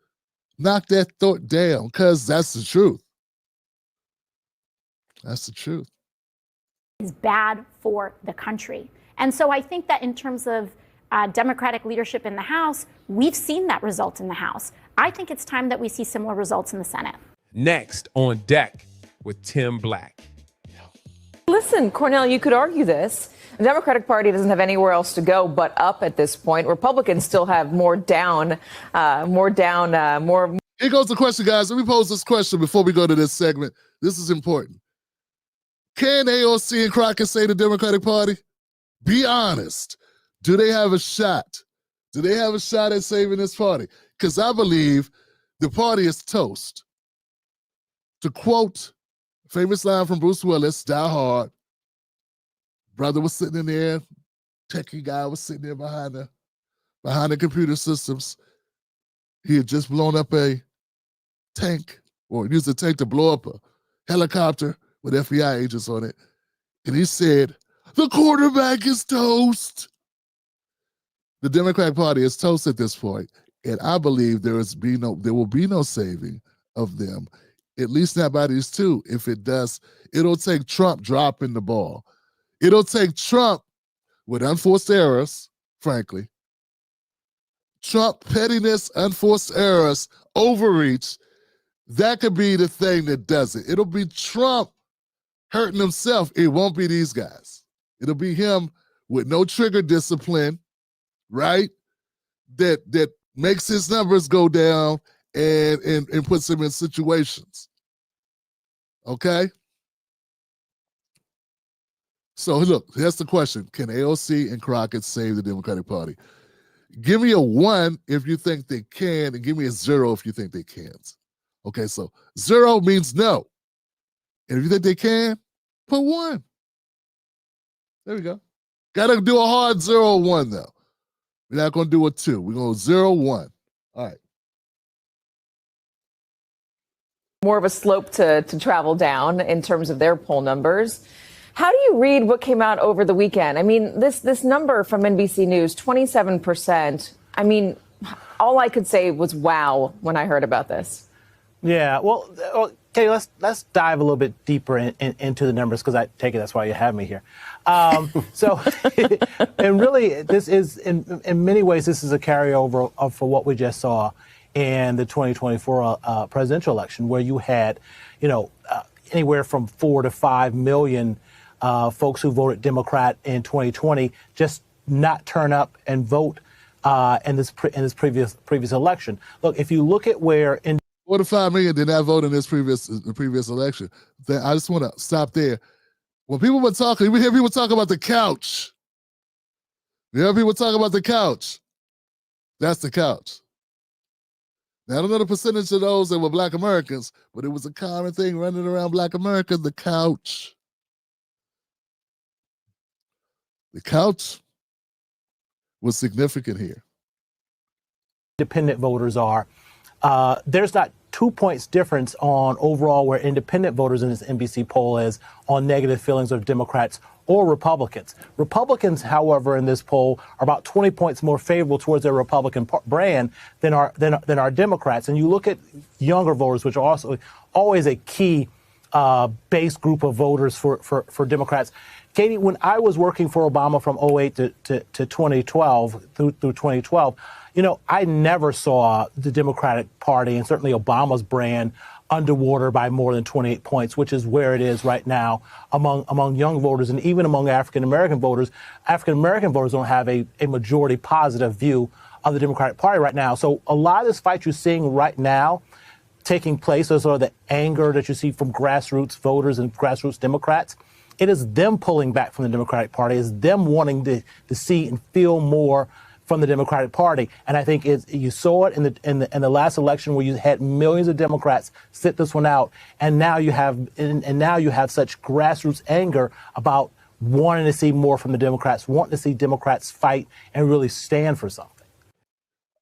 knock that thought down? Because that's the truth. That's the truth. Is bad for the country. And so I think that in terms of Democratic leadership in the House, we've seen that result in the House. I think it's time that we see similar results in the Senate. Next on deck with Tim Black. Listen, Cornell, you could argue this. The Democratic Party doesn't have anywhere else to go but up at this point. Republicans still have more down. Here goes the question, guys. Let me pose this question before we go to this segment. This is important. Can AOC and Crockett say the Democratic Party? Be honest. Do they have a shot? Do they have a shot at saving this party? Because I believe the party is toast. To quote a famous line from Bruce Willis, Die Hard, brother was sitting in there, techie guy was sitting there behind the computer systems. He had just blown up a tank, or used a tank to blow up a helicopter with FBI agents on it. And he said, the quarterback is toast. The Democratic Party is toast at this point, and I believe there will be no saving of them, at least not by these two. If it does, it'll take Trump dropping the ball. It'll take Trump with unforced errors, frankly. Trump pettiness, unforced errors, overreach. That could be the thing that does it. It'll be Trump hurting himself. It won't be these guys. It'll be him with no trigger discipline, right? That makes his numbers go down and puts him in situations. Okay? So look, here's the question. Can AOC and Crockett save the Democratic Party? Give me a 1 if you think they can, and give me a 0 if you think they can't. Okay, so 0 means no. And if you think they can, put 1. There we go. Got to do a hard 0-1, though. We're not going to do a 2. We're going to 0-1. All right. More of a slope to travel down in terms of their poll numbers. How do you read what came out over the weekend? I mean, this number from NBC News, 27%. I mean, all I could say was wow when I heard about this. Yeah, well, okay, let's dive a little bit deeper into the numbers, because I take it that's why you have me here. And really, this is in many ways this is a carryover for what we just saw in the 2024 presidential election, where you had, anywhere from 4 to 5 million folks who voted Democrat in 2020 just not turn up and vote in this previous election. Look, if you look at where 4 to 5 million did not vote in the previous election. Then I just want to stop there. When people were talking, we hear people talk about the couch. You hear people talk about the couch. That's the couch. Now, I don't know the percentage of those that were Black Americans, but it was a common thing running around Black America, the couch. The couch was significant here. Independent voters are. There's not 2 points difference on overall where independent voters in this NBC poll is on negative feelings of Democrats or Republicans. Republicans, however, in this poll are about 20 points more favorable towards their Republican brand than our Democrats. And you look at younger voters, which are also always a key base group of voters for Democrats. Katie, when I was working for Obama from 2008 to 2012, through 2012, I never saw the Democratic Party and certainly Obama's brand underwater by more than 28 points, which is where it is right now among young voters and even among African-American voters. African-American voters don't have a majority positive view of the Democratic Party right now. So a lot of this fight you're seeing right now taking place, or sort of the anger that you see from grassroots voters and grassroots Democrats, it is them pulling back from the Democratic Party. It's them wanting to see and feel more from the Democratic Party. And I think you saw it in the last election where you had millions of Democrats sit this one out, and now you have such grassroots anger about wanting to see more from the Democrats, wanting to see Democrats fight and really stand for something.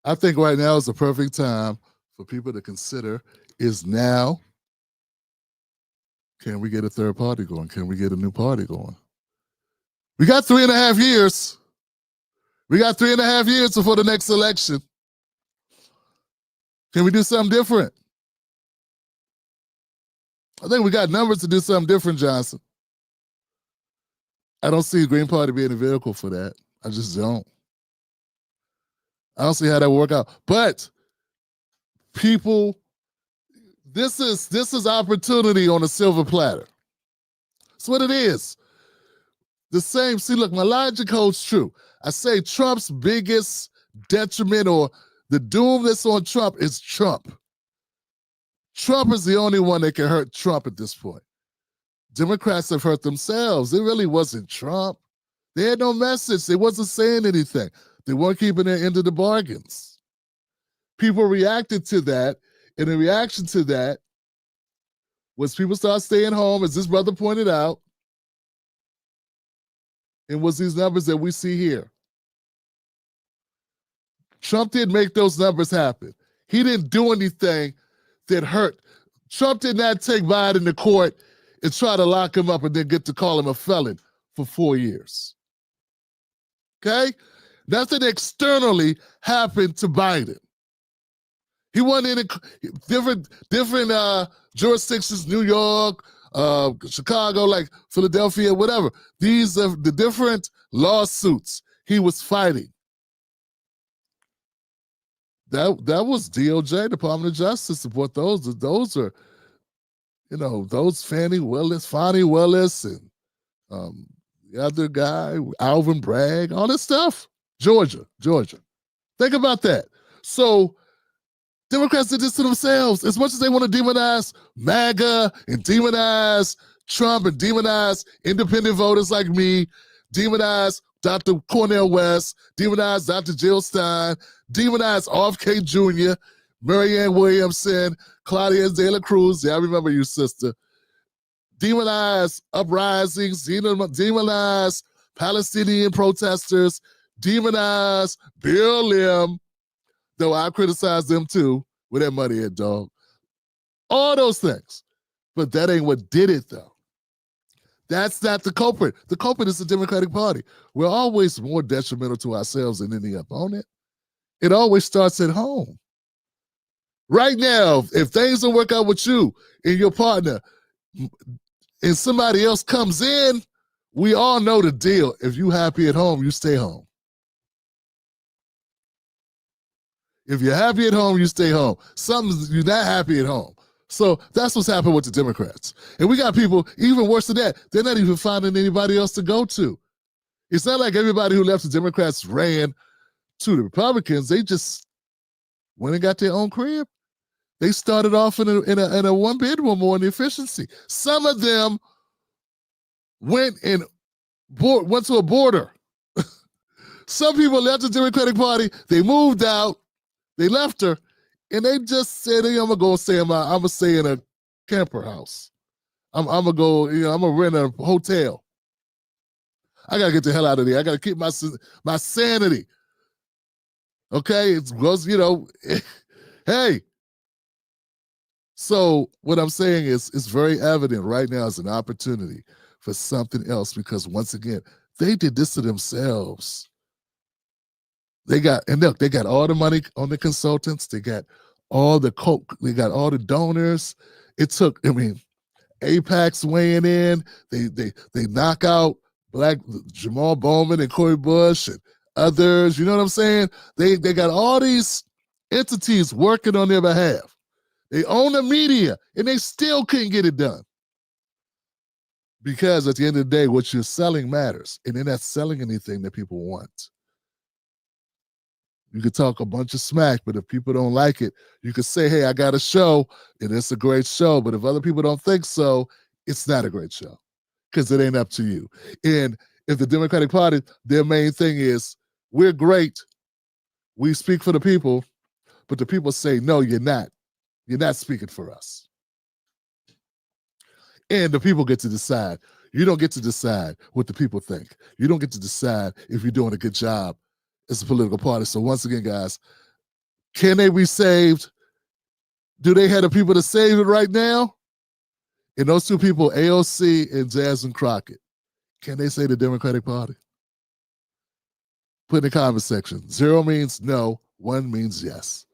I think right now is the perfect time for people to consider is now. Can we get a third party going? Can we get a new party going? We got 3.5 years. We got 3.5 years before the next election. Can we do something different? I think we got numbers to do something different, Johnson. I don't see the Green Party being a vehicle for that. I just don't. I don't see how that will work out. But people, this is opportunity on a silver platter. That's what it is. The same, see, look, my logic holds true. I say Trump's biggest detriment or the doom that's on Trump is Trump. Trump is the only one that can hurt Trump at this point. Democrats have hurt themselves. It really wasn't Trump. They had no message. They wasn't saying anything. They weren't keeping their end of the bargains. People reacted to that, and the reaction to that was people start staying home, as this brother pointed out, and was these numbers that we see here. Trump didn't make those numbers happen. He didn't do anything that hurt. Trump did not take Biden to court and try to lock him up and then get to call him a felon for 4 years. Okay? Nothing externally happened to Biden. He went in different jurisdictions, New York, Chicago, like Philadelphia, whatever. These are the different lawsuits he was fighting. That was DOJ, Department of Justice support. Those are, those Fani Willis, and the other guy, Alvin Bragg, all this stuff. Georgia. Think about that. So Democrats did this to themselves. As much as they want to demonize MAGA and demonize Trump and demonize independent voters like me, demonize Dr. Cornel West, demonize Dr. Jill Stein, demonize RFK Jr., Marianne Williamson, Claudia De La Cruz, yeah, I remember you, sister. Demonize uprisings, demonize Palestinian protesters, demonize Bill Lim, though I criticize them too, with that money head dog. All those things. But that ain't what did it, though. That's not the culprit. The culprit is the Democratic Party. We're always more detrimental to ourselves than any opponent. It always starts at home. Right now, if things don't work out with you and your partner and somebody else comes in, we all know the deal. If you happy at home, you stay home. If you're happy at home, you stay home. You're not happy at home. So that's what's happened with the Democrats. And we got people, even worse than that, they're not even finding anybody else to go to. It's not like everybody who left the Democrats ran to the Republicans. They just went and got their own crib. They started off in a one-bedroom or in efficiency. Some of them went to a border. Some people left the Democratic Party. They moved out. They left her, And they just said, I'm gonna go stay I'm gonna stay in a camper house. I'm gonna go, I'm gonna rent a hotel. I gotta get the hell out of there. I gotta keep my sanity. Okay, it's because hey. So what I'm saying is, it's very evident right now is an opportunity for something else, because once again, they did this to themselves. They got all the money on the consultants. They got all the coke. They got all the donors. It took, AIPAC's weighing in. They knock out Jamal Bowman and Cory Bush and others. You know what I'm saying? They got all these entities working on their behalf. They own the media, and they still couldn't get it done. Because at the end of the day, what you're selling matters, and they're not selling anything that people want. You could talk a bunch of smack, but if people don't like it, you could say, hey, I got a show, and it's a great show. But if other people don't think so, it's not a great show, because it ain't up to you. And if the Democratic Party, their main thing is, we're great, we speak for the people, but the people say, no, you're not. You're not speaking for us. And the people get to decide. You don't get to decide what the people think. You don't get to decide if you're doing a good job as a political party. So once again, guys, can they be saved? Do they have the people to save it right now? And those two people, AOC and Jasmine Crockett, can they save the Democratic Party? Put in the comment section. 0 means no, 1 means yes.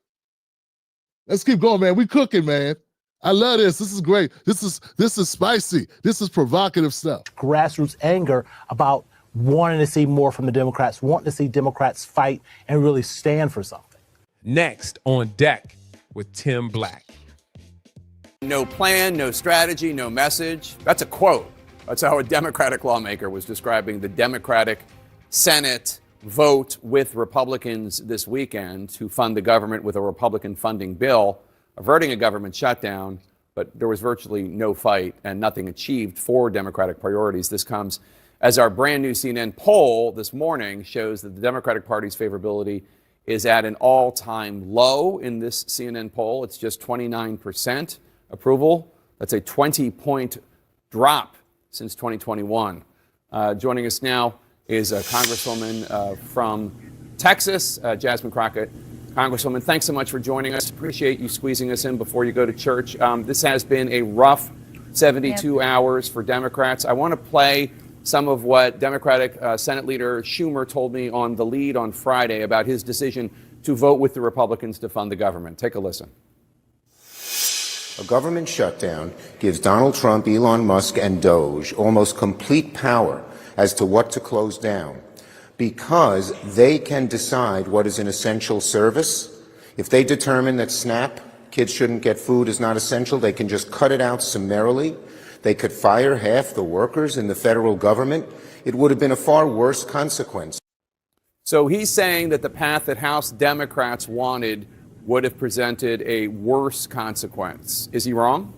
Let's keep going, man. We cooking, man. I love this. This is great. This is spicy. This is provocative stuff. Grassroots anger about wanting to see more from the Democrats, wanting to see Democrats fight and really stand for something. Next on deck with Tim Black. No plan, no strategy, no message. That's a quote. That's how a Democratic lawmaker was describing the Democratic Senate vote with Republicans this weekend to fund the government with a Republican funding bill, averting a government shutdown, but there was virtually no fight and nothing achieved for Democratic priorities. This comes as our brand new CNN poll this morning shows that the Democratic Party's favorability is at an all-time low in this CNN poll. It's just 29% approval. That's a 20-point drop since 2021. Joining us now is a Congresswoman from Texas, Jasmine Crockett. Congresswoman, thanks so much for joining us. Appreciate you squeezing us in before you go to church. This has been a rough 72 hours for Democrats. I want to play some of what Democratic Senate Leader Schumer told me on The Lead on Friday about his decision to vote with the Republicans to fund the government. Take a listen. A government shutdown gives Donald Trump, Elon Musk, and Doge almost complete power as to what to close down, because they can decide what is an essential service. If they determine that SNAP, kids shouldn't get food, is not essential, they can just cut it out summarily. They could fire half the workers in the federal government. It would have been a far worse consequence. So he's saying that the path that House Democrats wanted would have presented a worse consequence. Is he wrong?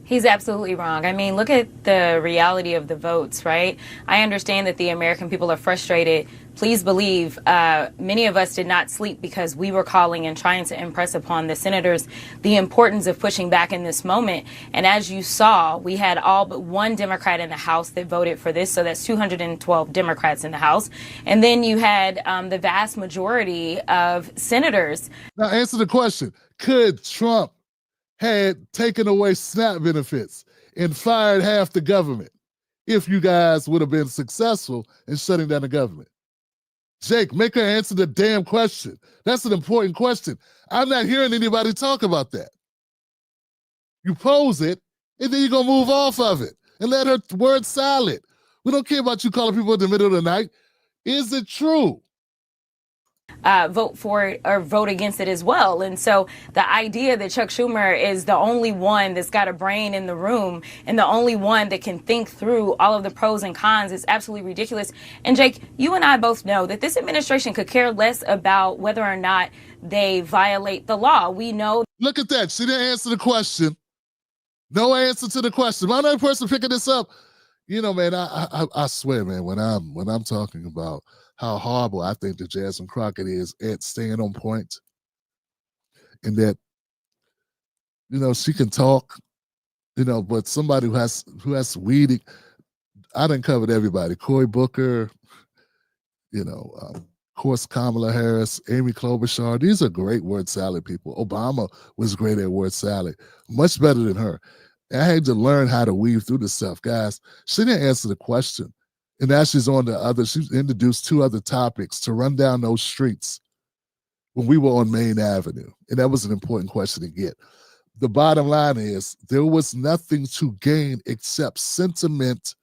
He's absolutely wrong. I mean, look at the reality of the votes, right? I understand that the American people are frustrated. Please believe many of us did not sleep because we were calling and trying to impress upon the senators the importance of pushing back in this moment. And as you saw, we had all but one Democrat in the House that voted for this. So that's 212 Democrats in the House. And then you had the vast majority of senators. Now, answer the question. Could Trump had taken away SNAP benefits and fired half the government if you guys would have been successful in shutting down the government? Jake, make her answer the damn question. That's an important question. I'm not hearing anybody talk about that. You pose it, and then you're going to move off of it and let her word solid. We don't care about you calling people in the middle of the night. Is it true? Vote for it or vote against it as well. And so the idea that Chuck Schumer is the only one that's got a brain in the room and the only one that can think through all of the pros and cons is absolutely ridiculous. And Jake, you and I both know that this administration could care less about whether or not they violate the law. We know. Look at that. She didn't answer the question. No answer to the question. My other person picking this up. You know, man, I swear, man, when I'm talking about how horrible I think that Jasmine Crockett is at staying on point, and that, she can talk, but somebody who has weeding. I done covered everybody. Cory Booker, of course, Kamala Harris, Amy Klobuchar. These are great word salad people. Obama was great at word salad, much better than her. I had to learn how to weave through this stuff, guys. She didn't answer the question. And now she's she's introduced 2 other topics to run down those streets when we were on Main Avenue. And that was an important question to get. The bottom line is there was nothing to gain except sentiment,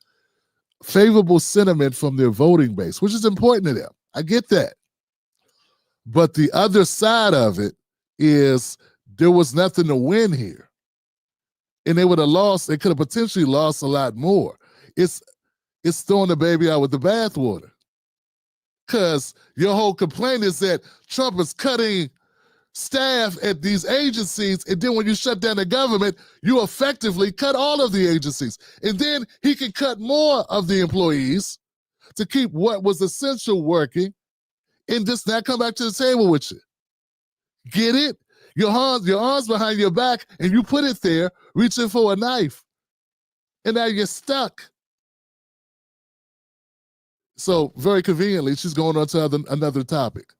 favorable sentiment from their voting base, which is important to them. I get that. But the other side of it is there was nothing to win here. And they would have lost, they could have potentially lost a lot more. It's throwing the baby out with the bathwater. Because your whole complaint is that Trump is cutting staff at these agencies, and then when you shut down the government, you effectively cut all of the agencies. And then he can cut more of the employees to keep what was essential working and just not come back to the table with you. Get it? Your arms behind your back, and you put it there, reaching for a knife. And now you're stuck. So very conveniently, she's going on to another topic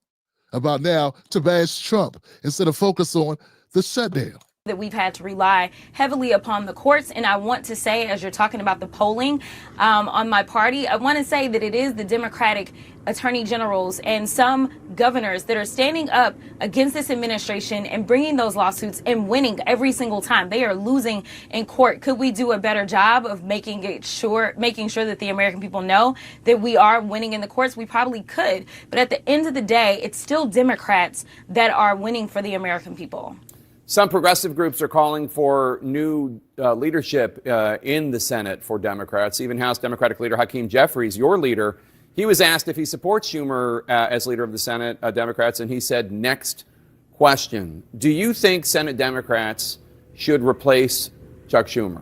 about now to bash Trump instead of focus on the shutdown. That we've had to rely heavily upon the courts. And I want to say, as you're talking about the polling on my party, I want to say that it is the Democratic attorney generals and some governors that are standing up against this administration and bringing those lawsuits and winning every single time. They are losing in court. Could we do a better job of making sure that the American people know that we are winning in the courts? We probably could. But at the end of the day, it's still Democrats that are winning for the American people. Some progressive groups are calling for new leadership in the Senate for Democrats. Even House Democratic leader Hakeem Jeffries, your leader, he was asked if he supports Schumer as leader of the Senate Democrats, and he said, next question. Do you think Senate Democrats should replace Chuck Schumer?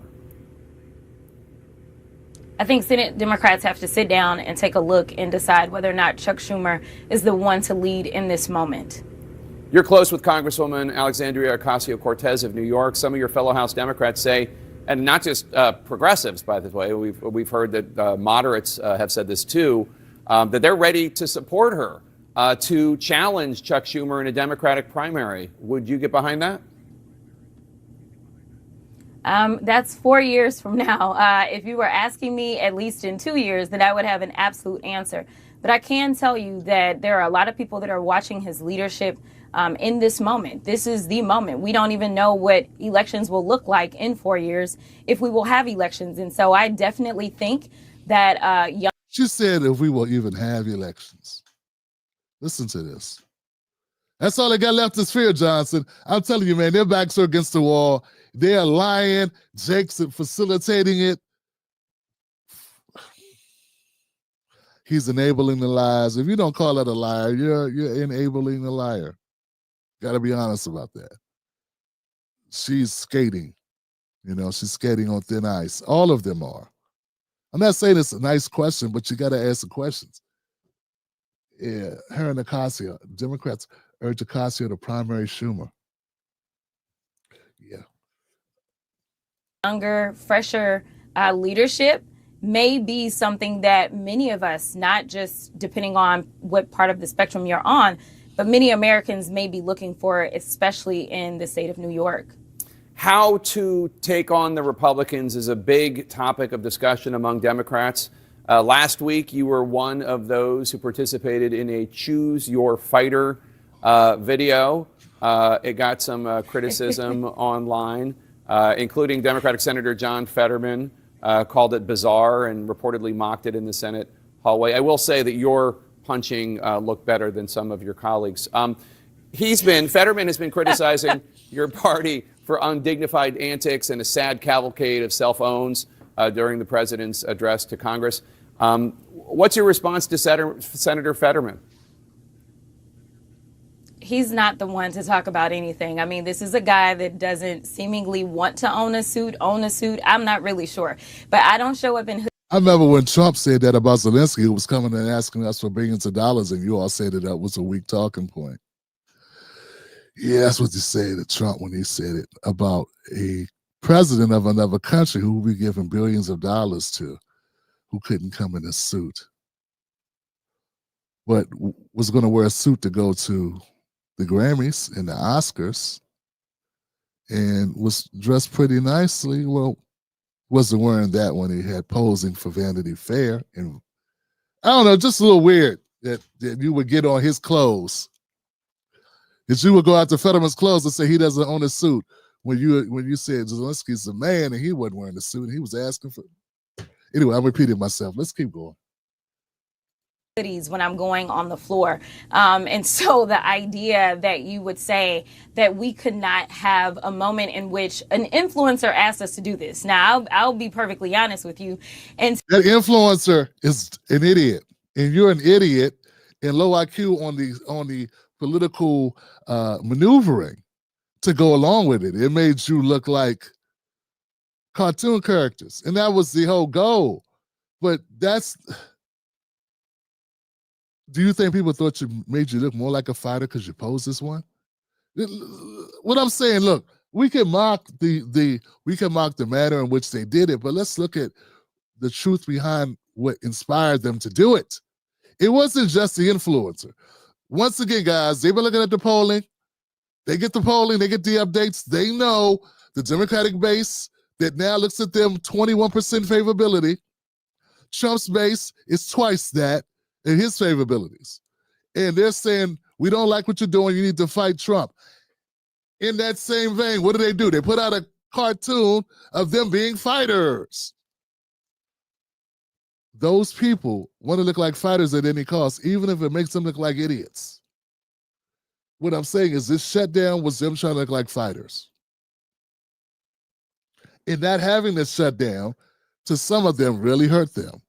I think Senate Democrats have to sit down and take a look and decide whether or not Chuck Schumer is the one to lead in this moment. You're close with Congresswoman Alexandria Ocasio-Cortez of New York. Some of your fellow House Democrats say, and not just progressives, by the way, we've heard that moderates have said this too, that they're ready to support her to challenge Chuck Schumer in a Democratic primary. Would you get behind that? That's 4 years from now. If you were asking me at least in 2 years, then I would have an absolute answer. But I can tell you that there are a lot of people that are watching his leadership in this moment. This is the moment. We don't even know what elections will look like in 4 years, if we will have elections. And so I definitely think that She said if we will even have elections. Listen to this. That's all they got left is fear, Johnson. I'm telling you, man, their backs are against the wall. They're lying. Jake's facilitating it. He's enabling the lies. If you don't call that a liar, you're enabling the liar. Got to be honest about that. She's skating. She's skating on thin ice. All of them are. I'm not saying it's a nice question, but you got to ask the questions. Yeah, her and Ocasio, Democrats urge Ocasio to primary Schumer. Yeah. younger, fresher leadership may be something that many of us, not just depending on what part of the spectrum you're on, but many Americans may be looking for, especially in the state of New York. How to take on the Republicans is a big topic of discussion among Democrats. Last week, you were one of those who participated in a Choose Your Fighter video. It got some criticism online, including Democratic Senator John Fetterman called it bizarre and reportedly mocked it in the Senate hallway. I will say that your punching looked better than some of your colleagues. Fetterman has been criticizing your party for undignified antics and a sad cavalcade of self-owns during the president's address to Congress. What's your response to Senator Fetterman? He's not the one to talk about anything. I mean, this is a guy that doesn't seemingly want to own a suit. I'm not really sure. But I don't show up in... I remember when Trump said that about Zelensky, who was coming and asking us for billions of dollars, and you all said that was a weak talking point. Yeah, that's what he said to Trump when he said it about a president of another country who we giving billions of dollars to, who couldn't come in a suit, but was going to wear a suit to go to the Grammys and the Oscars, and was dressed pretty nicely. Well, wasn't wearing that when he had posing for Vanity Fair. And I don't know, just a little weird that you would get on his clothes. That you would go out to Fetterman's clothes and say he doesn't own a suit when you said Zelensky's a man and he wasn't wearing a suit and he was asking for. Anyway, I'm repeating myself. Let's keep going. When I'm going on the floor. And so the idea that you would say that we could not have a moment in which an influencer asked us to do this. Now, I'll be perfectly honest with you. And that influencer is an idiot, and you're an idiot and low IQ on the political maneuvering to go along with it. It made you look like cartoon characters, and that was the whole goal. But that's. Do you think people thought made you look more like a fighter because you posed this one? What I'm saying, look, we can mock the manner in which they did it, but let's look at the truth behind what inspired them to do it. It wasn't just the influencer. Once again, guys, they've been looking at the polling. They get the polling, they get the updates. They know the Democratic base that now looks at them 21% favorability. Trump's base is twice that in his favorabilities. And they're saying, we don't like what you're doing, you need to fight Trump. In that same vein, what do? They put out a cartoon of them being fighters. Those people want to look like fighters at any cost, even if it makes them look like idiots. What I'm saying is this shutdown was them trying to look like fighters. And not having this shutdown, to some of them, really hurt them.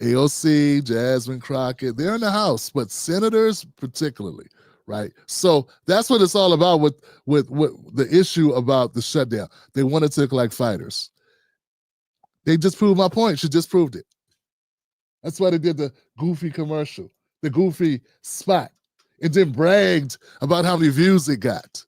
AOC, Jasmine Crockett, they're in the House, but senators particularly, right? So that's what it's all about with the issue about the shutdown. They wanted to look like fighters. They just proved my point. She just proved it. That's why they did the goofy commercial, the goofy spot, and then bragged about how many views it got.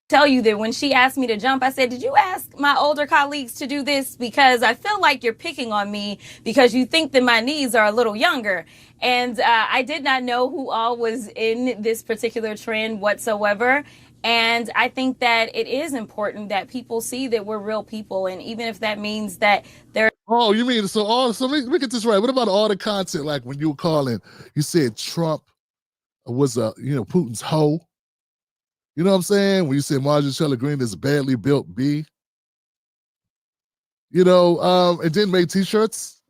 Tell you that when she asked me to jump, I said, did you ask my older colleagues to do this? Because I feel like you're picking on me because you think that my knees are a little younger. And I did not know who all was in this particular trend whatsoever. And I think that it is important that people see that we're real people. And even if that means that they're... Oh, you mean, so let me get this right. What about all the content, like when you were calling, you said Trump was Putin's hoe? You know what I'm saying? When you say Marjorie Taylor Greene is a badly built bee, and didn't make T-shirts.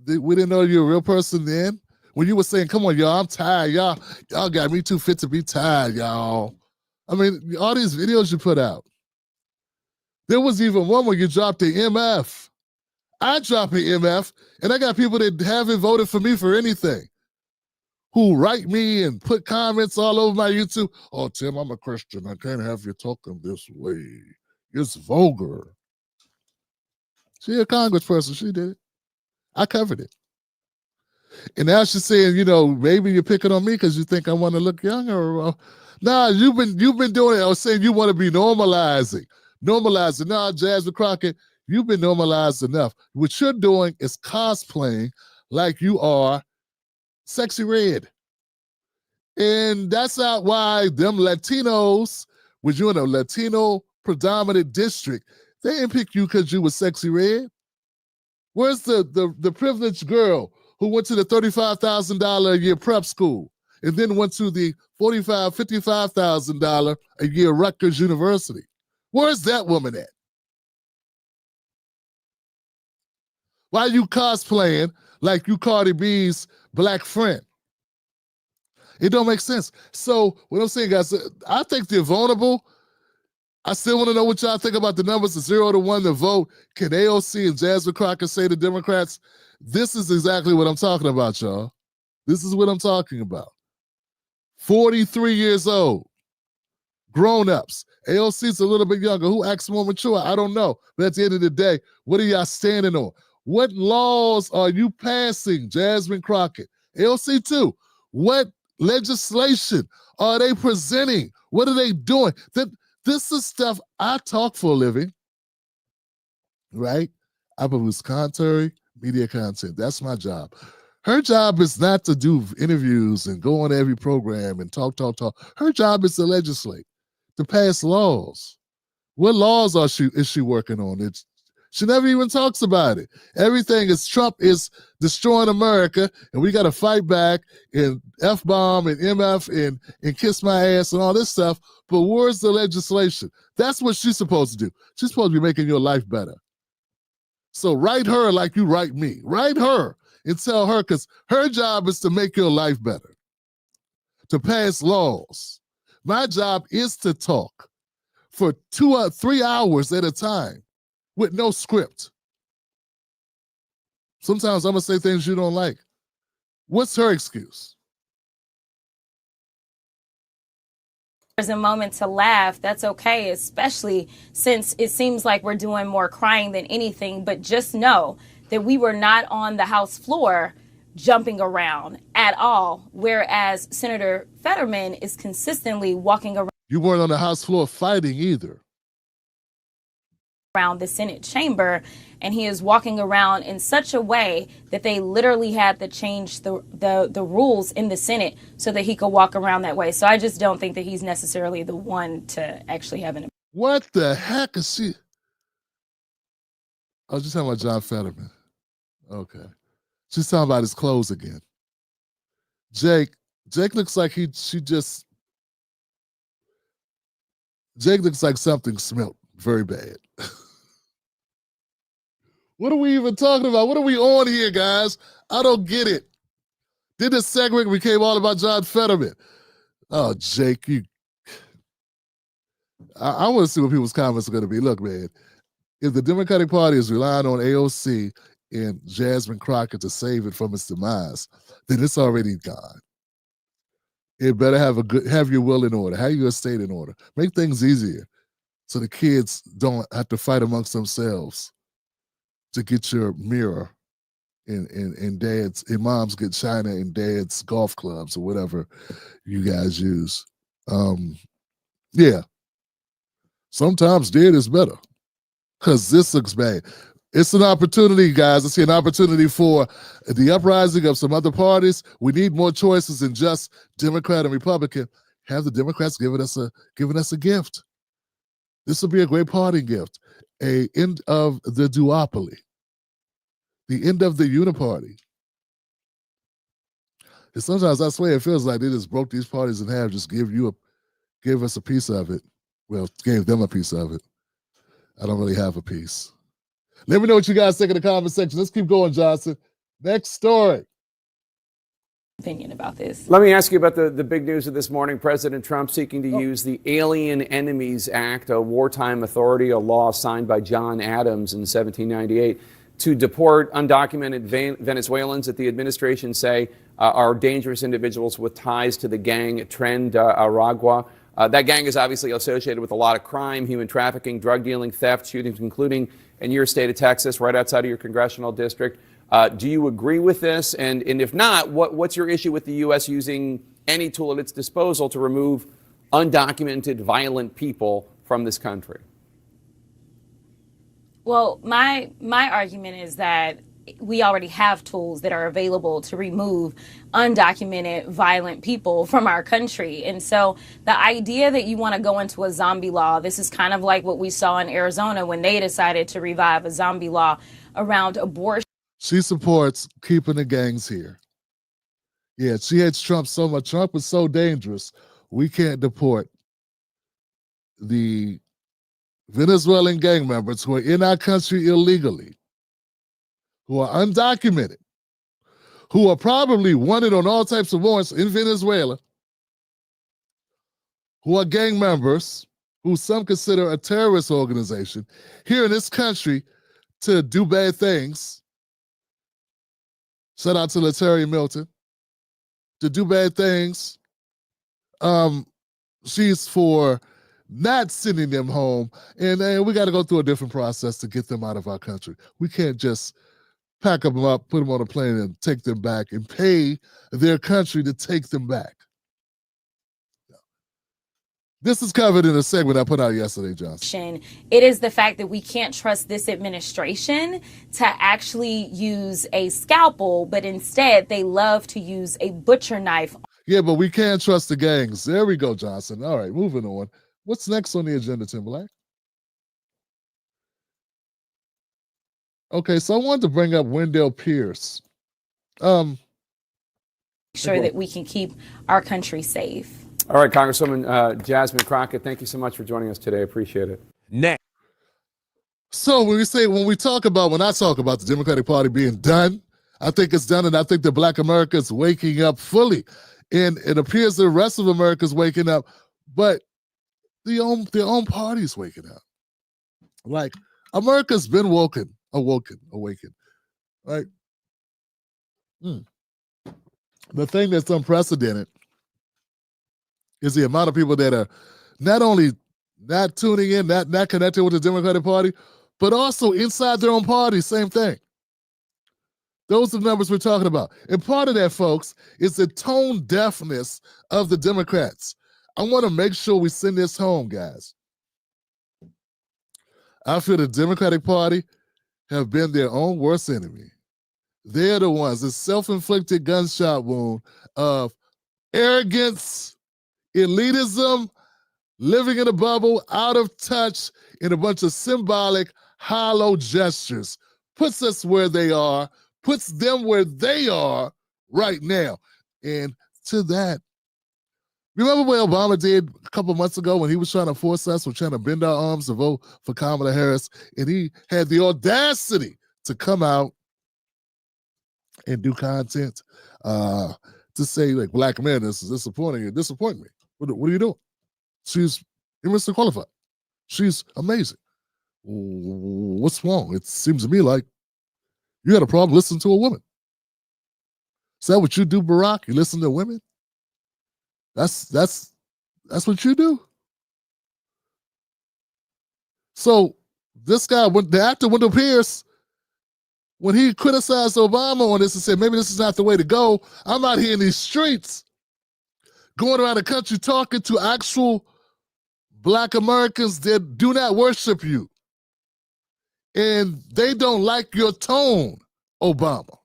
We didn't know you were a real person then. When you were saying, "Come on, y'all, I'm tired, y'all got me too fit to be tired, y'all." I mean, all these videos you put out. There was even one where you dropped the MF. I dropped the MF, and I got people that haven't voted for me for anything, who write me and put comments all over my YouTube. Oh, Tim, I'm a Christian. I can't have you talking this way. It's vulgar. She a congressperson. She did it. I covered it. And now she's saying, maybe you're picking on me because you think I want to look younger. Nah, you've been doing it. I was saying you want to be normalizing. Nah, Jasmine Crockett, you've been normalized enough. What you're doing is cosplaying like you are Sexy Red. And that's not why them Latinos, when you're in a Latino predominant district, they didn't pick you because you were Sexy Red. Where's the privileged girl who went to the $35,000 a year prep school and then went to the $55,000 a year Rutgers University? Where's that woman at? Why are you cosplaying like you Cardi B's black friend? It don't make sense. So what I'm saying, guys, I think they're vulnerable. I still want to know what y'all think about the numbers of 0 to 1 to vote. Can AOC and Jasmine Crockett say to Democrats, this is exactly what I'm talking about, y'all. This is what I'm talking about. 43 years old, grown-ups. AOC's a little bit younger. Who acts more mature? I don't know. But at the end of the day, what are y'all standing on? What laws are you passing, Jasmine Crockett? AOC too. What legislation are they presenting? What are they doing? This is stuff I talk for a living, right? I produce commentary, media content. That's my job. Her job is not to do interviews and go on every program and talk. Her job is to legislate, to pass laws. What laws is she working on? She never even talks about it. Everything is Trump is destroying America, and we got to fight back and F-bomb and MF and kiss my ass and all this stuff. But where's the legislation? That's what she's supposed to do. She's supposed to be making your life better. So write her like you write me. Write her and tell her, because her job is to make your life better, to pass laws. My job is to talk for 2 or 3 hours at a time with no script. Sometimes I'm going to say things you don't like. What's her excuse? There's a moment to laugh. That's okay, especially since it seems like we're doing more crying than anything. But just know that we were not on the House floor jumping around at all, whereas Senator Fetterman is consistently walking You weren't on the House floor fighting either. around the Senate chamber, and he is walking around in such a way that they literally had to change the rules in the Senate so that he could walk around that way. So I just don't think that he's necessarily the one to actually have an. What the heck is she? I was just talking about John Fetterman. Okay. She's talking about his clothes again. Jake looks like Jake looks like something smelled very bad. What are we even talking about? What are we on here, guys? I don't get it. Then this segment became all about John Fetterman. Oh, Jake, I want to see what people's comments are going to be. Look, man, if the Democratic Party is relying on AOC and Jasmine Crockett to save it from its demise, then it's already gone. It better have your will in order, have your estate in order. Make things easier so the kids don't have to fight amongst themselves to get your mirror and moms get china and dad's golf clubs or whatever you guys use. Yeah. Sometimes dead is better because this looks bad. It's an opportunity, guys. I see an opportunity for the uprising of some other parties. We need more choices than just Democrat and Republican. Have the Democrats giving us a gift. This will be a great party gift. A end of the duopoly. The end of the uniparty. And sometimes I swear it feels like they just broke these parties in half, just give us a piece of it. Well, gave them a piece of it. I don't really have a piece. Let me know what you guys think in the comment section. Let's keep going, Johnson. Next story. Opinion about this. Let me ask you about the big news of this morning. President Trump seeking to use the Alien Enemies Act, a wartime authority, a law signed by John Adams in 1798, to deport undocumented Venezuelans that the administration say are dangerous individuals with ties to the gang Tren Aragua. That gang is obviously associated with a lot of crime, human trafficking, drug dealing, theft, shootings, including in your state of Texas, right outside of your congressional district. Do you agree with this? And if not, what's your issue with the U.S. using any tool at its disposal to remove undocumented violent people from this country? Well, my argument is that we already have tools that are available to remove undocumented violent people from our country. And so the idea that you want to go into a zombie law, this is kind of like what we saw in Arizona when they decided to revive a zombie law around abortion. She supports keeping the gangs here. Yeah, she hates Trump so much. Trump is so dangerous. We can't deport the Venezuelan gang members who are in our country illegally, who are undocumented, who are probably wanted on all types of warrants in Venezuela, who are gang members, who some consider a terrorist organization, here in this country to do bad things. Shout out to Latari Milton. To do bad things. She's for not sending them home, and we got to go through a different process to get them out of our country. We can't just pack them up, put them on a plane, and take them back and pay their country to take them back. This is covered in a segment I put out yesterday, Johnson. It is the fact that we can't trust this administration to actually use a scalpel, but instead they love to use a butcher knife. Yeah, but we can't trust the gangs. There we go, Johnson. All right, moving on. What's next on the agenda, Timberlake? Okay, so I wanted to bring up Wendell Pierce. Sure that we can keep our country safe. All right, Congresswoman Jasmine Crockett, thank you so much for joining us today. Appreciate it. Next. So when I talk about the Democratic Party being done, I think it's done, and I think that Black America is waking up fully. And it appears the rest of America is waking up, but their own party's waking up. Like, America's been awakened. Right? The thing that's unprecedented is the amount of people that are not only not tuning in, not connected with the Democratic Party, but also inside their own party, same thing. Those are the numbers we're talking about. And part of that, folks, is the tone deafness of the Democrats. I want to make sure we send this home, guys. I feel the Democratic Party have been their own worst enemy. They're the ones, the self-inflicted gunshot wound of arrogance, elitism, living in a bubble, out of touch, in a bunch of symbolic, hollow gestures. Puts us where they are, puts them where they are right now. And to that, remember what Obama did a couple months ago when he was trying to force us, trying to bend our arms to vote for Kamala Harris, and he had the audacity to come out and do content to say, like, Black men, this is disappointing. You disappoint me. What are you doing? She's immensely qualified. She's amazing. What's wrong? It seems to me like you had a problem listening to a woman. Is that what you do, Barack? You listen to women? That's what you do. So this guy, the actor Wendell Pierce, when he criticized Obama on this and said, maybe this is not the way to go, I'm out here in these streets, going around the country talking to actual Black Americans that do not worship you. And they don't like your tone, Obama.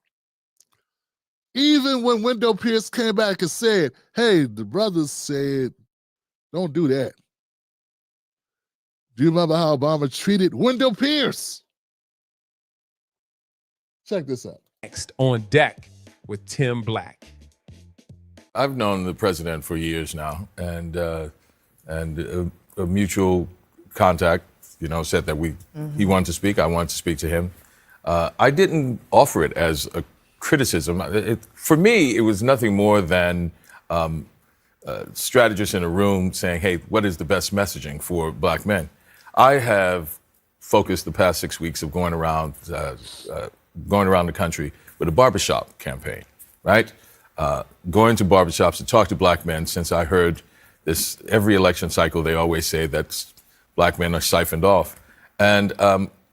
Even when Wendell Pierce came back and said, hey, the brothers said, don't do that. Do you remember how Obama treated Wendell Pierce? Check this out. Next on deck with Tim Black. I've known the president for years now, and a mutual contact, said that he wanted to speak. I wanted to speak to him. I didn't offer it as a criticism. For me, it was nothing more than strategists in a room saying, hey, what is the best messaging for Black men? I have focused the past 6 weeks of going around the country with a barbershop campaign, right? Going to barbershops to talk to Black men, since I heard this every election cycle, they always say that Black men are siphoned off. And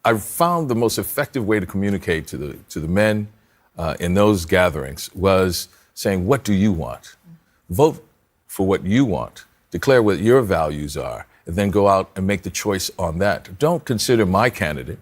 I found the most effective way to communicate to the men in those gatherings was saying, what do you want? Vote for what you want. Declare what your values are, and then go out and make the choice on that. Don't consider my candidate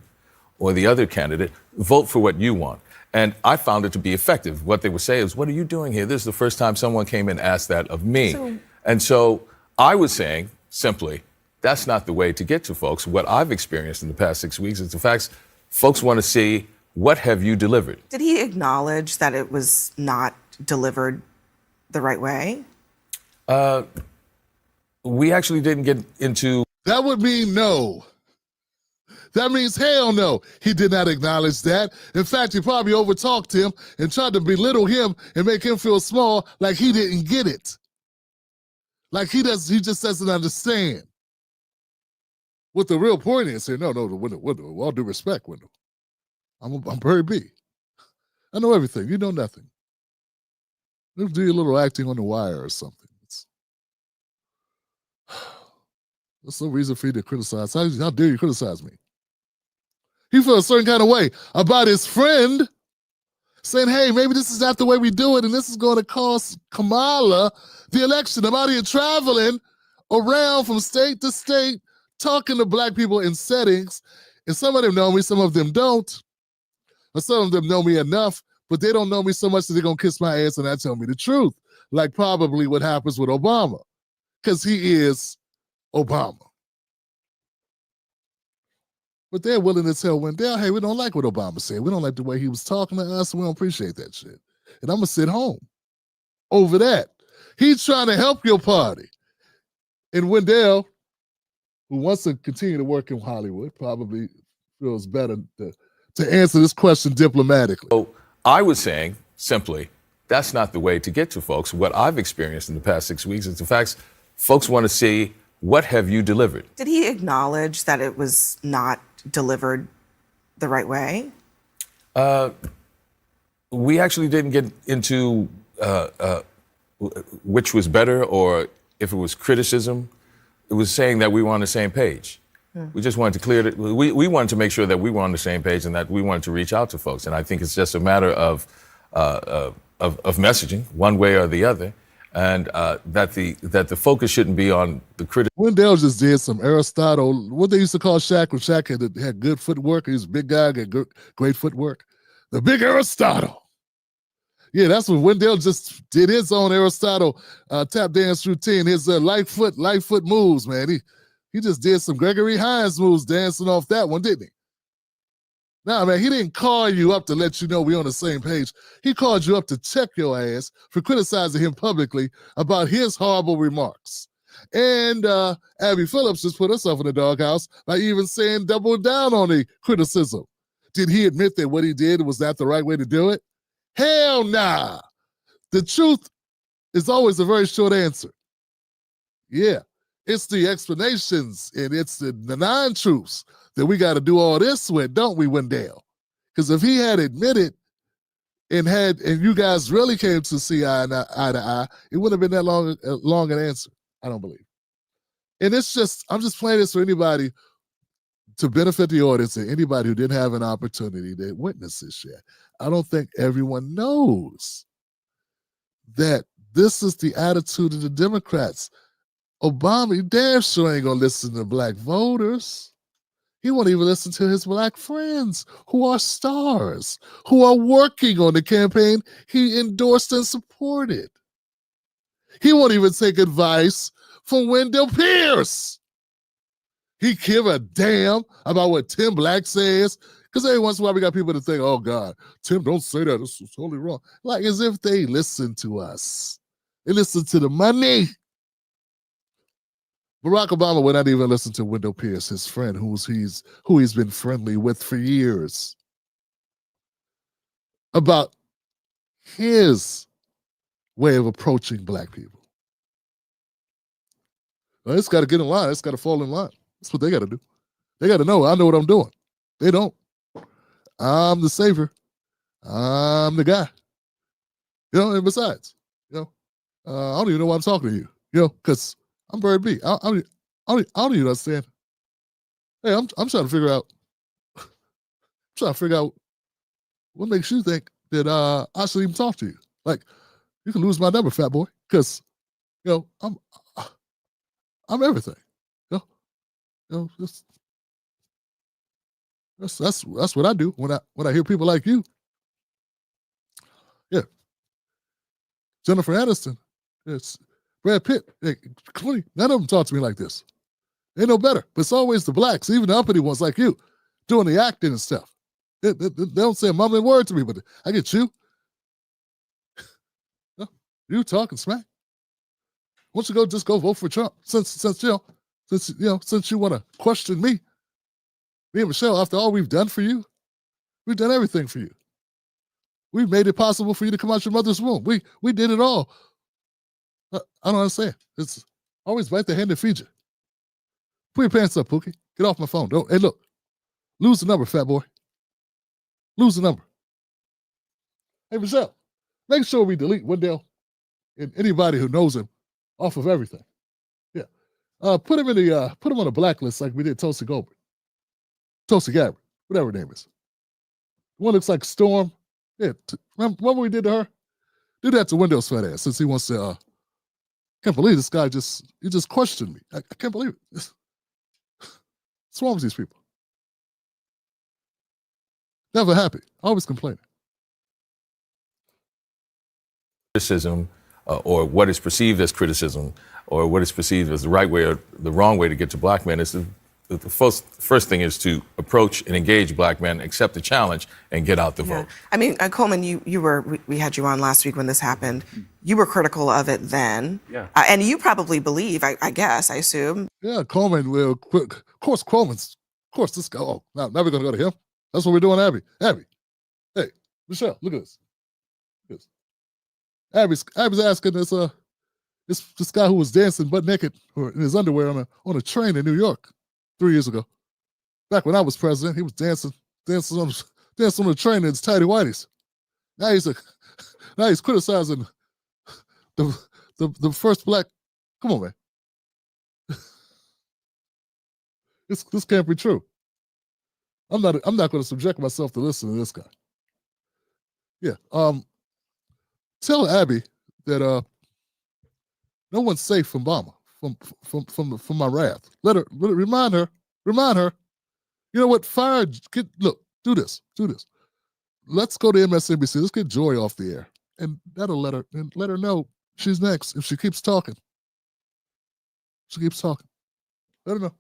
or the other candidate. Vote for what you want. And I found it to be effective. What they would say is, what are you doing here? This is the first time someone came and asked that of me. And so I was saying, simply, that's not the way to get to folks. What I've experienced in the past 6 weeks is the facts. Folks want to see, what have you delivered? Did he acknowledge that it was not delivered the right way? We actually didn't get into... That would mean no. That means hell no. He did not acknowledge that. In fact, he probably overtalked him and tried to belittle him and make him feel small, like he didn't get it. Like he just doesn't understand what the real point is here. No, Wendell, with all due respect, Wendell. I'm Barry B. I know everything. You know nothing. Let's do your little acting on the wire or something. There's no reason for you to criticize. How dare you criticize me? He felt a certain kind of way about his friend saying, hey, maybe this is not the way we do it, and this is going to cost Kamala the election. I'm out here traveling around from state to state, talking to black people in settings, and some of them know me, some of them don't. Or some of them know me enough, but they don't know me so much that they're going to kiss my ass and not tell me the truth, like probably what happens with Obama, because he is Obama. But they're willing to tell Wendell, hey, we don't like what Obama said. We don't like the way he was talking to us. We don't appreciate that shit. And I'm going to sit home over that. He's trying to help your party. And Wendell, who wants to continue to work in Hollywood, probably feels better to answer this question diplomatically. So I was saying, simply, that's not the way to get to folks. What I've experienced in the past 6 weeks is the fact folks want to see, what have you delivered? Did he acknowledge that it was not delivered the right way? We actually didn't get into which was better or if it was criticism. It was saying that we were on the same page. We just wanted to clear it. We wanted to make sure that we were on the same page and that we wanted to reach out to folks. And I think it's just a matter of messaging, one way or the other, and that the focus shouldn't be on the criticism. Wendell just did some Aristotle, what they used to call Shaq, when Shaq had good footwork. He was a big guy, had great footwork. The big Aristotle. Yeah, that's what Wendell just did, his own Aristotle tap dance routine, his light foot moves, man. He just did some Gregory Hines moves dancing off that one, didn't he? Nah, man, he didn't call you up to let you know we're on the same page. He called you up to check your ass for criticizing him publicly about his horrible remarks. And Abby Phillips just put herself in the doghouse by even saying double down on the criticism. Did he admit that what he did was not the right way to do it? Hell nah. The truth is always a very short answer. Yeah, it's the explanations and it's the non-truths that we got to do all this with, don't we, Wendell? Because if he had admitted and you guys really came to see eye to eye, it wouldn't have been that long an answer, I don't believe. And I'm just playing this for anybody to benefit the audience and anybody who didn't have an opportunity to witness this yet. I don't think everyone knows that this is the attitude of the Democrats. Obama, damn sure ain't gonna listen to black voters. He won't even listen to his black friends who are stars, who are working on the campaign he endorsed and supported. He won't even take advice from Wendell Pierce. He give a damn about what Tim Black says, because every once in a while we got people to think, oh God, Tim, don't say that, this is totally wrong. Like as if they listen to us. They listen to the money. Barack Obama would not even listen to Wendell Pierce, his friend, who he's been friendly with for years, about his way of approaching black people. Well, it's got to get in line. It's got to fall in line. That's what they got to do. They got to know, I know what I'm doing. They don't. I'm the savior. I'm the guy. And besides, I don't even know why I'm talking to you, because I'm Bird B. I don't even understand. Hey, I'm trying to figure out. What makes you think that I should even talk to you. Like, you can lose my number, fat boy, because I'm everything. That's what I do when I hear people like you. Yeah, Jennifer Aniston. It's Brad Pitt, none of them talk to me like this. They know better. But it's always the blacks, even the uppity ones like you, doing the acting and stuff. They don't say a mumbling word to me, but I get you. You talking smack. Why don't you just go vote for Trump? Since you want to question me and Michelle, after all we've done for you, we've done everything for you. We've made it possible for you to come out your mother's womb. We did it all. I don't understand. It's always bite the hand that feeds you. Put your pants up, Pookie. Get off my phone. Hey, look. Lose the number, fat boy. Lose the number. Hey, Michelle, make sure we delete Wendell and anybody who knows him off of everything. Yeah. Put him on a blacklist like we did Tulsi Goldberg. Tulsi Gabbard, whatever her name is. The one looks like Storm. Yeah, Remember what we did to her? Do that to Wendell's fat ass since he wants to. Can't believe this guy he just questioned me. I can't believe it. What's wrong with these people? Never happy. Always complaining. Criticism, or what is perceived as criticism, or what is perceived as the right way or the wrong way to get to black men is the first thing is to approach and engage black men, accept the challenge, and get out the vote. I mean, Coleman, we had you on last week when this happened. You were critical of it then. Yeah. And you probably believe, I assume. Yeah, Coleman will quit. Of course, this guy. Oh, now we're going to go to him. That's what we're doing, Abby. Abby. Hey, Michelle, look at this. Abby's asking this guy who was dancing butt naked or in his underwear on a train in New York 3 years ago. Back when I was president, he was dancing on the train in his tighty whities. Now he's criticizing the first black. Come on, man. This can't be true. I'm not going to subject myself to listening to this guy. Yeah. Tell Abby that no one's safe from Obama, from my wrath. Remind her. You know what? Do this. Let's go to MSNBC. Let's get Joy off the air, and that'll let her know she's next. If she keeps talking, let her know.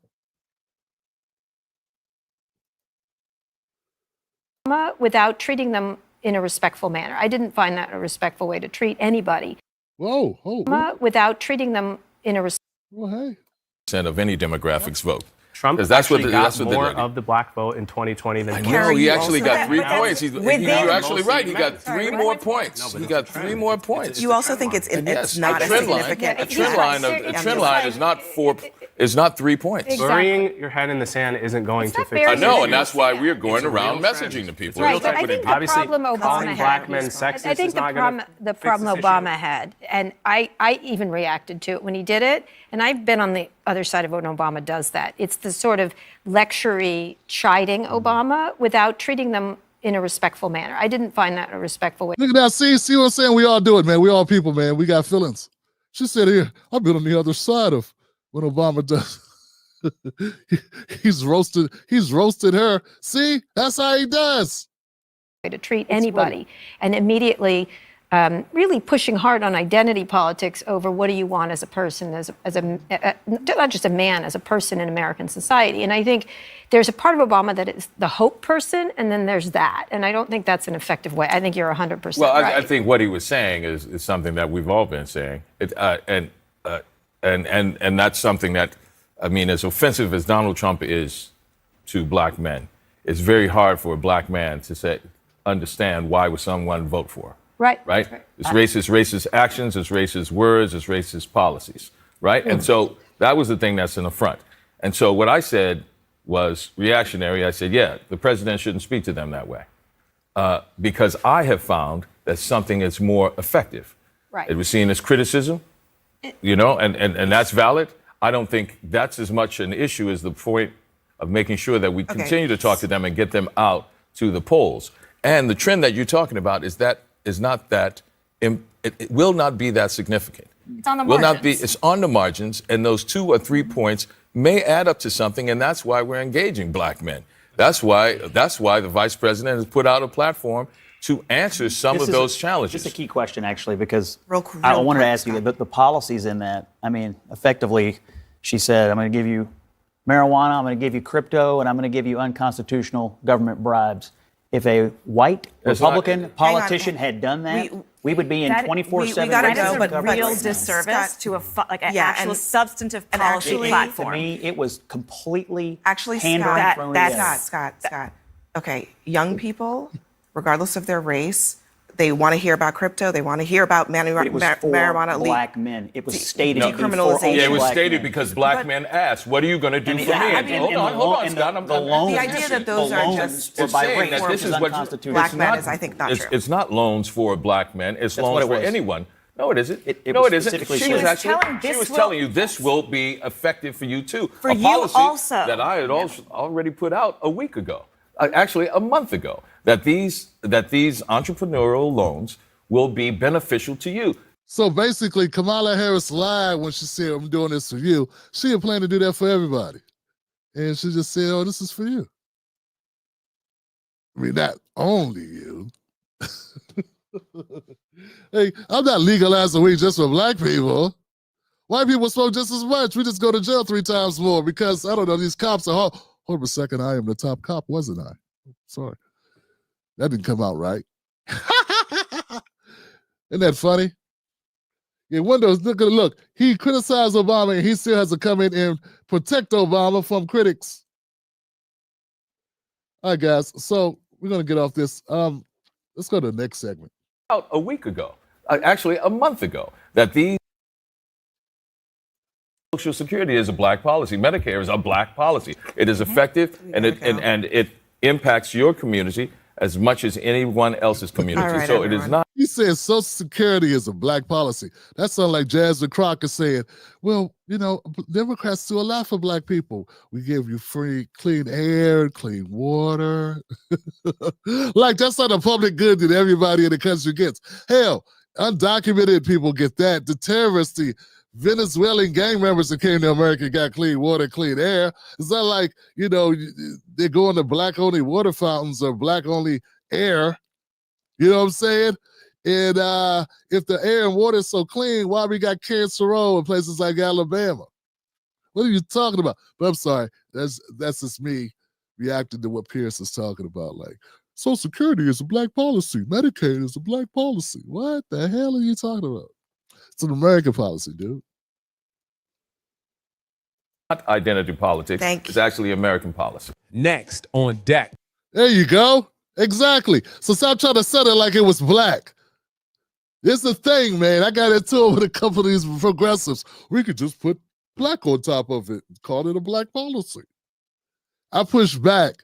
Without treating them in a respectful manner. I didn't find that a respectful way to treat anybody. Whoa. Without treating them in a Well, hey. Percent of any demographics vote. Trump actually got more of the black vote in 2020 than No, he actually got 3 points. You're actually right. He got 3 more points. He got 3 more points. You also think it's not as significant. A trend line is not 4. It's not 3 points. Burying your head in the sand isn't going to fix it. I know, and that's why we're going around messaging to people. Right, but I think the problem Obama had. Black men sexist I think the problem Obama had, and I even reacted to it when he did it, and I've been on the other side of when Obama does that. It's the sort of lectury chiding Obama without treating them in a respectful manner. I didn't find that a respectful way. Look at that. See what I'm saying? We all do it, man. We all people, man. We got feelings. She said here, I've been on the other side of when Obama does. he's roasted her. See, that's how he does. To treat anybody, and immediately really pushing hard on identity politics over what do you want as a person, as not just a man, as a person in American society. And I think there's a part of Obama that is the hope person, and then there's that. And I don't think that's an effective way. I think you're 100% right. I think what he was saying is something that we've all been saying. And that's something that, I mean, as offensive as Donald Trump is to black men, it's very hard for a black man to understand why would someone vote for. Right. It's racist actions, it's racist words, it's racist policies, right? Mm-hmm. And so that was the thing that's in the front. And so what I said was reactionary. I said, yeah, the president shouldn't speak to them that way. Because I have found that something is more effective. Right. It was seen as criticism, and that's valid. I don't think that's as much an issue as the point of making sure that we continue to talk to them and get them out to the polls. And the trend that you're talking about is not that, it will not be that significant. It's on the margins. It's on the margins, and those 2 or 3 points may add up to something, and that's why we're engaging black men. That's why the vice president has put out a platform to answer some of those challenges. Just a key question, actually, because I wanted to ask you that the policies in that, I mean, effectively, she said, I'm going to give you marijuana, I'm going to give you crypto, and I'm going to give you unconstitutional government bribes. If a white Republican politician had done that, we would be in 24/7. That is a real disservice to an actual substantive policy platform. To me, it was completely Scott. Okay, young people, regardless of their race, they want to hear about crypto. They want to hear about marijuana. Black men. It was stated. Decriminalization. Yeah, it was stated because black men asked, "What are you going to do for me?" Hold on, Scott. The idea that those are just saying that this is what black men is, I think, not true. It's not loans for black men. It's loans for anyone. No, it isn't. It isn't. She was telling you this will be effective for you too. For a you policy also. that I had already put out a week ago. Actually, a month ago. that these entrepreneurial loans will be beneficial to you. So basically, Kamala Harris lied when she said, I'm doing this for you. She had planned to do that for everybody. And she just said, oh, this is for you. I mean, not only you. Hey, I'm not legalizing weed just for black people. White people smoke just as much. We just go to jail 3 times more because, I don't know, these cops are hard. Hold on a second, I am the top cop, wasn't I? Sorry. That didn't come out right. Isn't that funny? Yeah, Wendell, look, he criticized Obama and he still has to come in and protect Obama from critics. All right, guys, so we're going to get off this. Let's go to the next segment. About a week ago, actually a month ago, that these Social Security is a black policy. Medicare is a black policy. It is effective and it impacts your community as much as anyone else's community. Right, so everyone. It is not. He says Social Security is a black policy. That sounds like Jasmine Crockett saying, well, you know, Democrats do a lot for black people. We give you free clean air, clean water. Like that's not a public good that everybody in the country gets. Hell, undocumented people get that. The terrorists, the Venezuelan gang members that came to America got clean water, clean air. It's not like, you know, they're going to black-only water fountains or black-only air. You know what I'm saying? And if the air and water is so clean, why we got Cancer Row in places like Alabama? What are you talking about? But I'm sorry, that's just me reacting to what Pierce is talking about. Like, Social Security is a black policy. Medicaid is a black policy. What the hell are you talking about? It's an American policy, dude. Not identity politics. It's actually American policy. Next on deck. There you go. Exactly. So stop trying to sell it like it was black. It's the thing, man. I got into it with a couple of these progressives. We could just put black on top of it, call it a black policy. I pushed back,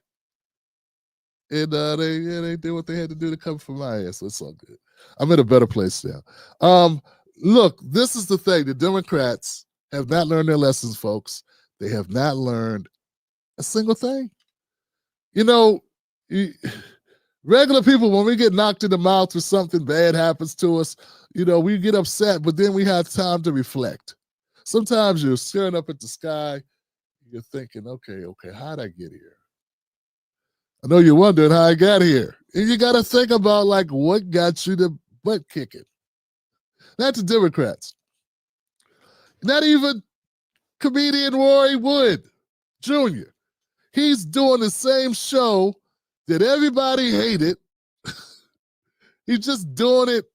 and they did what they had to do to come for my ass. So it's all good. I'm in a better place now. Look, this is the thing. The Democrats have not learned their lessons, folks. They have not learned a single thing. You know, regular people, when we get knocked in the mouth or something bad happens to us, you know, we get upset, but then we have time to reflect. Sometimes you're staring up at the sky, you're thinking, okay, how'd I get here? I know you're wondering how I got here. And you got to think about, like, what got you the butt kicking. Not the Democrats. Not even comedian Roy Wood Jr. He's doing the same show that everybody hated. He's just doing it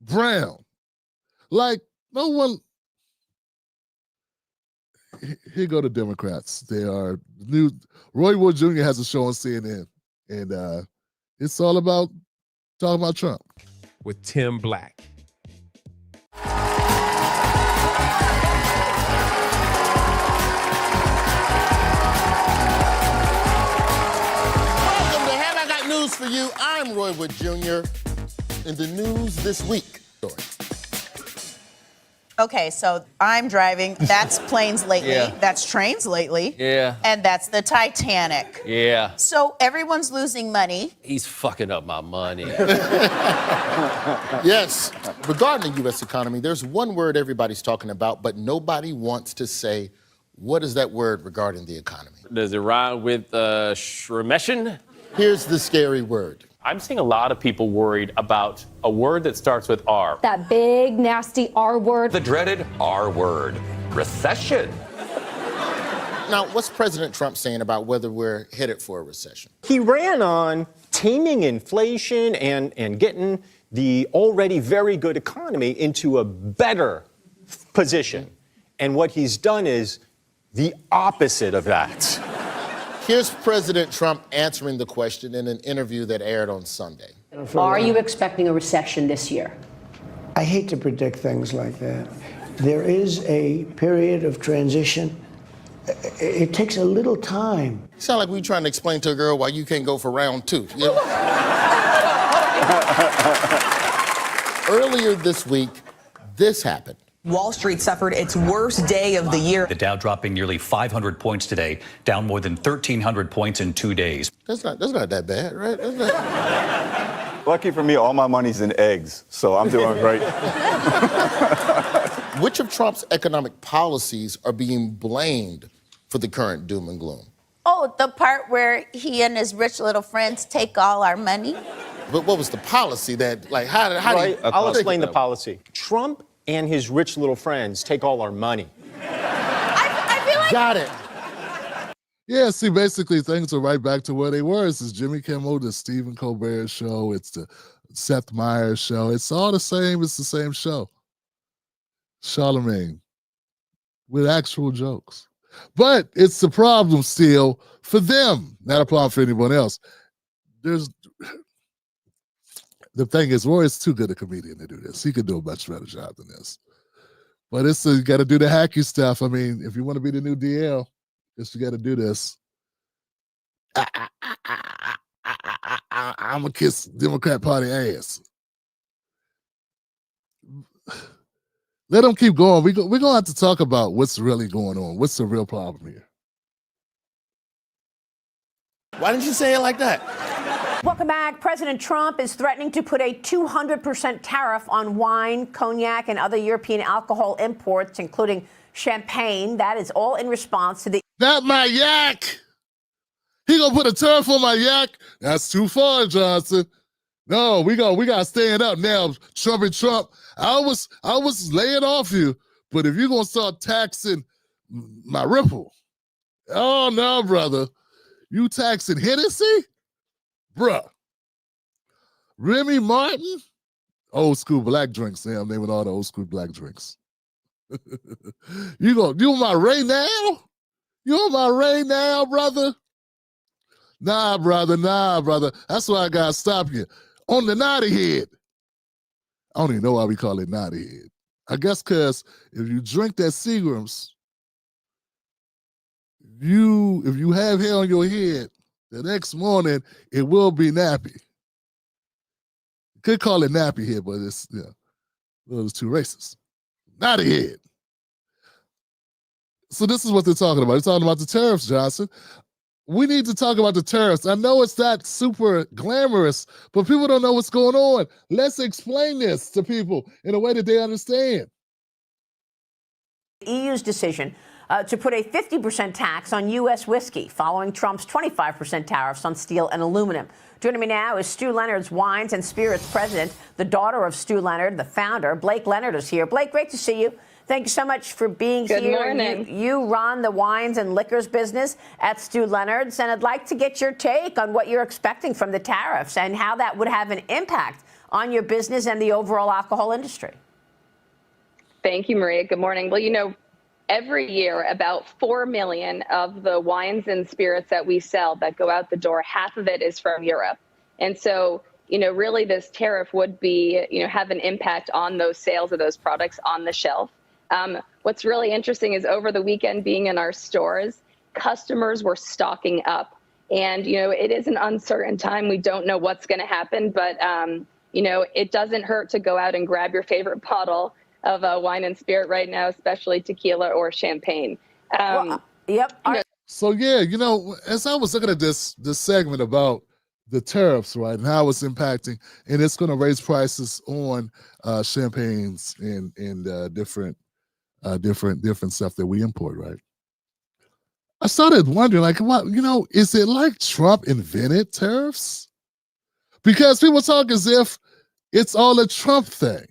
brown. Like, no one. Here go the Democrats. They are new. Roy Wood Jr. has a show on CNN, and it's all about talking about Trump. With Tim Black. For you, I'm Roy Wood Jr. In the news this week. Okay, so I'm driving. That's planes lately. Yeah. That's trains lately. Yeah. And that's the Titanic. Yeah. So everyone's losing money. He's fucking up my money. Yes. Regarding the U.S. economy, there's one word everybody's talking about, but nobody wants to say, what is that word regarding the economy? Does it rhyme with recession? Here's the scary word. I'm seeing a lot of people worried about a word that starts with R. That big, nasty R word. The dreaded R word, recession. Now, what's President Trump saying about whether we're headed for a recession? He ran on taming inflation and getting the already very good economy into a better position. And what he's done is the opposite of that. Here's President Trump answering the question in an interview that aired on Sunday. Are you expecting a recession this year? I hate to predict things like that. There is a period of transition. It takes a little time. Sound like we trying to explain to a girl why you can't go for round 2. You know? Earlier this week, this happened. Wall Street suffered its worst day of the year. The Dow dropping nearly 500 points today, down more than 1,300 points in 2 days. That's not that bad, right? That's not... Lucky for me, all my money's in eggs, so I'm doing great. Which of Trump's economic policies are being blamed for the current doom and gloom? Oh, the part where he and his rich little friends take all our money? But what was the policy that, like, how do you... I'll explain the policy. Trump and his rich little friends take all our money. I feel like... Got it. Yeah, see, basically things are right back to where they were. It's Jimmy Kimmel, the Stephen Colbert show, it's the Seth Meyers show. It's all the same. It's the same show. Charlemagne with actual jokes. But it's the problem still for them, not a problem for anyone else. The thing is, Roy is too good a comedian to do this. He could do a much better job than this. But you got to do the hacky stuff. I mean, if you want to be the new DL, you got to do this. I'm going to kiss Democrat Party ass. Let them keep going. We're going to have to talk about what's really going on. What's the real problem here? Why didn't you say it like that? Welcome back. President Trump is threatening to put a 200% tariff on wine, cognac, and other European alcohol imports, including champagne. That is all in response to the... Not my yak! He gonna put a tariff on my yak? That's too far, Johnson. No, we gotta stand up now, Trump and Trump. I was laying off you, but if you're gonna start taxing my Ripple, oh no, brother. You taxing Hennessy? Bruh. Remy Martin? Old school black drinks. I'm naming all the old school black drinks. You on my Ray now? You on my Ray now, brother? Nah, brother. That's why I gotta stop you. On the naughty head. I don't even know why we call it naughty head. I guess because if you drink that Seagram's, if you have hair on your head, the next morning it will be nappy. Could call it nappy head, but it's it's too racist. Naughty head. So this is what they're talking about. They're talking about the tariffs, Johnson. We need to talk about the tariffs. I know it's not super glamorous, but people don't know what's going on. Let's explain this to people in a way that they understand. The EU's decision to put a 50% tax on U.S. whiskey following Trump's 25% tariffs on steel and aluminum. Joining me now is Stu Leonard's Wines and Spirits president, the daughter of Stu Leonard, the founder. Blake Leonard is here. Blake, great to see you. Thank you so much for being here. Good morning. You run the wines and liquors business at Stu Leonard's, and I'd like to get your take on what you're expecting from the tariffs and how that would have an impact on your business and the overall alcohol industry. Thank you, Maria. Good morning. Well, every year, about 4 million of the wines and spirits that we sell that go out the door, half of it is from Europe. And so, really this tariff would be, have an impact on those sales of those products on the shelf. What's really interesting is over the weekend, being in our stores, customers were stocking up. And, it is an uncertain time. We don't know what's going to happen, but, it doesn't hurt to go out and grab your favorite bottle of wine and spirit right now, especially tequila or champagne. So as I was looking at this segment about the tariffs, right, and how it's impacting, and it's going to raise prices on champagnes and different stuff that we import, right? I started wondering, is it like Trump invented tariffs? Because people talk as if it's all a Trump thing.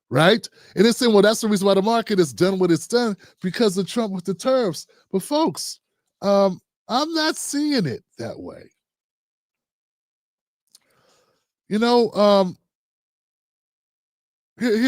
Right? And they're saying, well, that's the reason why the market has done what it's done because of Trump with the tariffs. But folks, I'm not seeing it that way. Here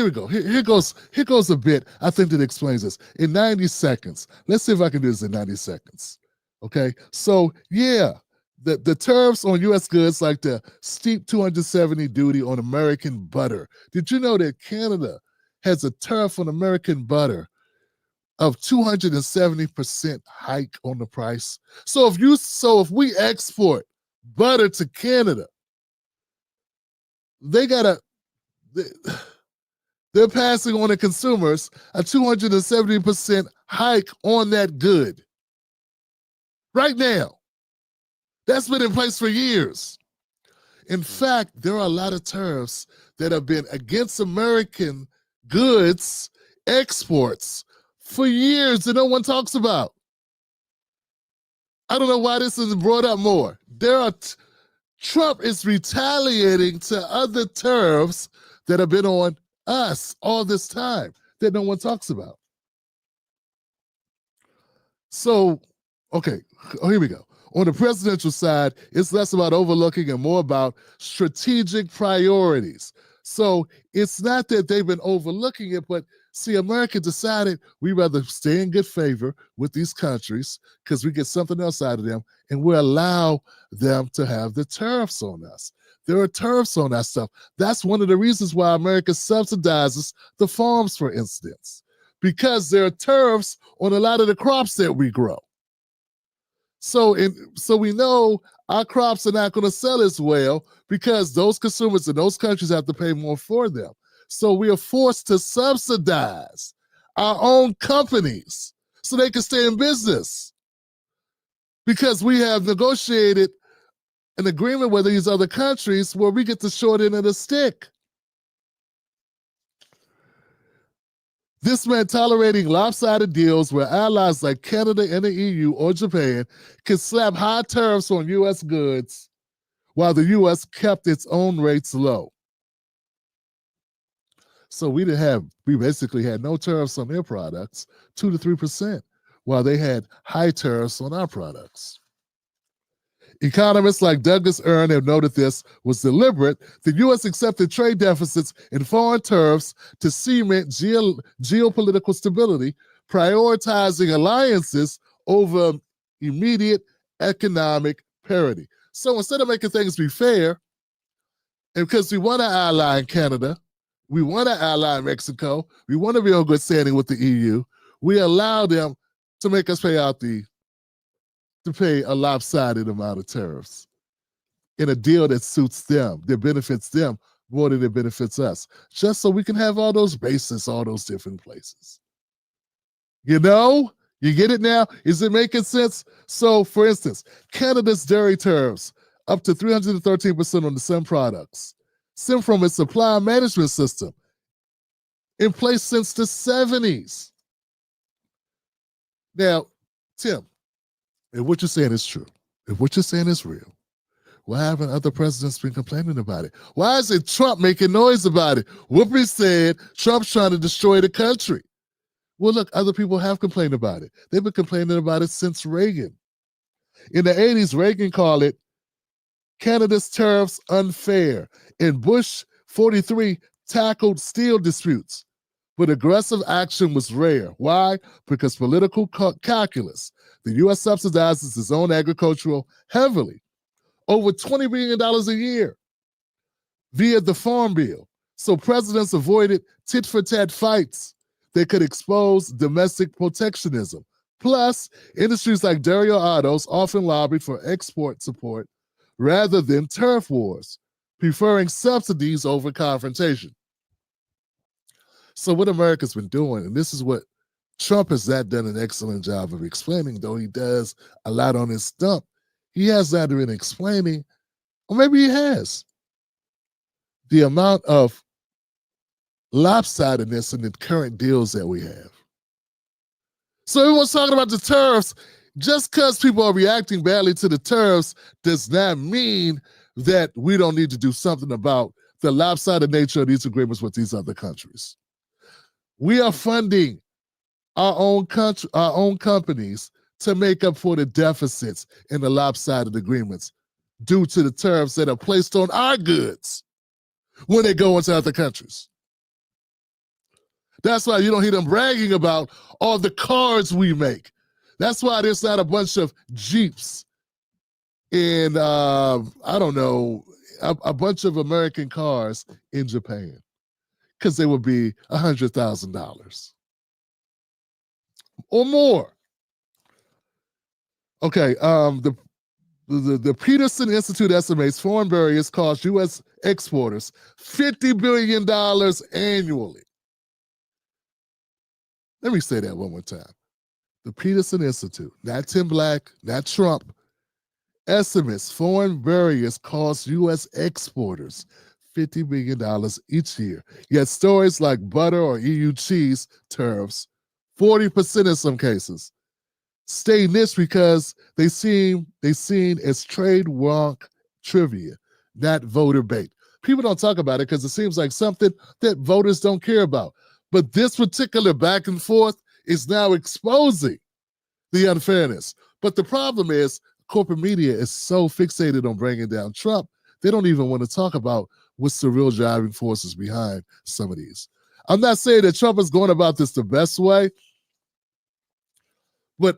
we go. Here goes a bit I think that explains this. In 90 seconds. Let's see if I can do this in 90 seconds. Okay? So, yeah. The tariffs on U.S. goods, like the steep 270 duty on American butter. Did you know that Canada has a tariff on American butter of 270% hike on the price? So if we export butter to Canada, they're passing on to consumers a 270% hike on that good. Right now. That's been in place for years. In fact, there are a lot of tariffs that have been against American goods exports for years that no one talks about. I don't know why this isn't brought up more. Trump is retaliating to other tariffs that have been on us all this time that no one talks about. So, okay, here we go. On the presidential side, it's less about overlooking and more about strategic priorities. So it's not that they've been overlooking it, but see, America decided we'd rather stay in good favor with these countries because we get something else out of them, and we allow them to have the tariffs on us. There are tariffs on that stuff. That's one of the reasons why America subsidizes the farms, for instance, because there are tariffs on a lot of the crops that we grow. So we know our crops are not going to sell as well because those consumers in those countries have to pay more for them. So we are forced to subsidize our own companies so they can stay in business because we have negotiated an agreement with these other countries where we get the short end of the stick. This meant tolerating lopsided deals where allies like Canada and the EU or Japan could slap high tariffs on U.S. goods while the U.S. kept its own rates low. So we basically had no tariffs on their products, 2 to 3%, while they had high tariffs on our products. Economists like Douglas Ern have noted this was deliberate. The U.S. accepted trade deficits and foreign tariffs to cement geopolitical stability, prioritizing alliances over immediate economic parity. So instead of making things be fair, and because we want to ally in Canada, we want to ally in Mexico, we want to be on good standing with the EU, we allow them to make us pay a lopsided amount of tariffs in a deal that suits them, that benefits them more than it benefits us, just so we can have all those bases, all those different places. You know? You get it now? Is it making sense? So, for instance, Canada's dairy tariffs up to 313% on some products stem from its supply management system in place since the 70s. Now, Tim, if what you're saying is true, if what you're saying is real, why haven't other presidents been complaining about it? Why isn't Trump making noise about it? Whoopi said Trump's trying to destroy the country. Well, look, other people have complained about it. They've been complaining about it since Reagan. In the 80s, Reagan called it Canada's tariffs unfair, and Bush 43 tackled steel disputes. But aggressive action was rare. Why? Because political calculus. The U.S. subsidizes its own agricultural heavily, over $20 billion a year via the Farm Bill. So presidents avoided tit-for-tat fights that could expose domestic protectionism. Plus, industries like dairy or autos often lobbied for export support rather than tariff wars, preferring subsidies over confrontation. So what America's been doing, and this is what Trump has not done an excellent job of explaining, though he does a lot on his stump. He has not been explaining, or maybe he has, the amount of lopsidedness in the current deals that we have. So everyone's talking about the tariffs. Just because people are reacting badly to the tariffs does not mean that we don't need to do something about the lopsided nature of these agreements with these other countries. We are funding our own companies to make up for the deficits in the lopsided agreements due to the tariffs that are placed on our goods when they go into other countries. That's why you don't hear them bragging about all the cars we make. That's why there's not a bunch of Jeeps and, I don't know, a bunch of American cars in Japan, because they would be $100,000 or more. Okay, the Peterson Institute estimates foreign barriers cost U.S. exporters $50 billion annually. Let me say that one more time. The Peterson Institute, not Tim Black, not Trump, estimates foreign barriers cost U.S. exporters $50 billion each year. Yet stories like butter or EU cheese tariffs, 40% in some cases, stay niche because they seen as trade wonk trivia, not voter bait. People don't talk about it because it seems like something that voters don't care about. But this particular back and forth is now exposing the unfairness. But the problem is corporate media is so fixated on bringing down Trump, they don't even want to talk about what's the real driving forces behind some of these. I'm not saying that Trump is going about this the best way, but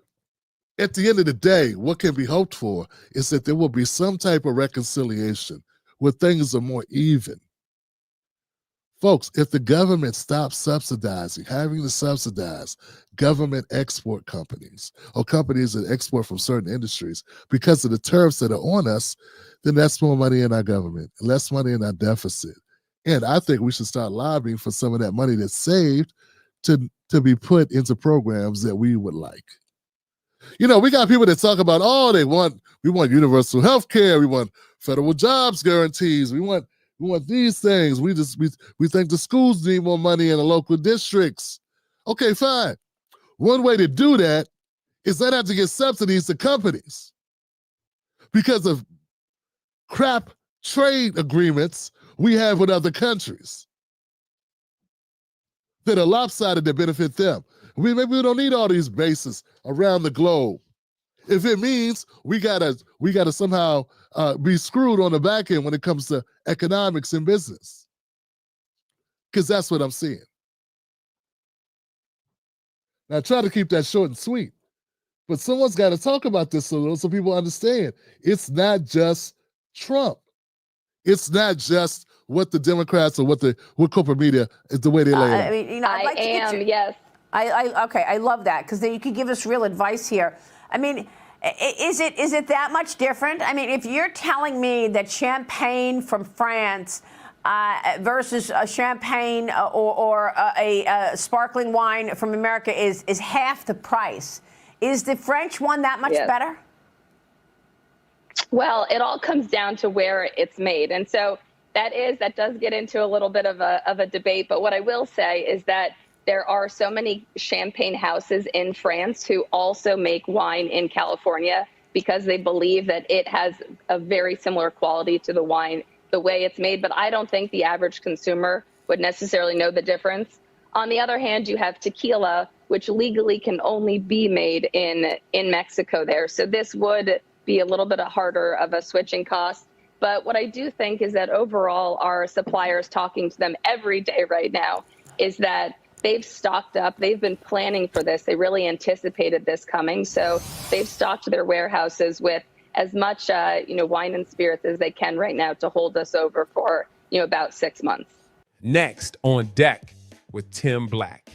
at the end of the day, what can be hoped for is that there will be some type of reconciliation where things are more even. Folks, if the government stops subsidizing, having to subsidize government export companies or companies that export from certain industries because of the tariffs that are on us, then that's more money in our government, less money in our deficit. And I think we should start lobbying for some of that money that's saved to be put into programs that we would like. You know, we got people that talk about, we want universal health care, we want federal jobs guarantees, we want these things. We think the schools need more money in the local districts. Okay, fine. One way to do that is not have to get subsidies to companies because of crap trade agreements we have with other countries that are lopsided that benefit them. Maybe we don't need all these bases around the globe. If it means we gotta somehow be screwed on the back end when it comes to economics and business, because that's what I'm seeing. Now, I try to keep that short and sweet, but someone's got to talk about this a little so people understand. It's not just Trump. It's not just what the Democrats or what corporate media is the way they lay it out. I mean, you know, I'd like to get you. Yes. Okay, I love that because then you could give us real advice here. I mean, is it that much different? I mean, if you're telling me that champagne from France versus a champagne or a sparkling wine from America is half the price, is the French one that much better? Well, it all comes down to where it's made, and so that does get into a little bit of a debate. But what I will say is that there are so many champagne houses in France who also make wine in California because they believe that it has a very similar quality to the wine, the way it's made. But I don't think the average consumer would necessarily know the difference. On the other hand, you have tequila, which legally can only be made in Mexico there. So this would be a little bit harder of a switching cost. But what I do think is that overall, our suppliers, talking to them every day right now, is that they've stocked up. They've been planning for this. They really anticipated this coming. So they've stocked their warehouses with as much, wine and spirits as they can right now to hold us over for, about 6 months. Next on deck with Tim Black.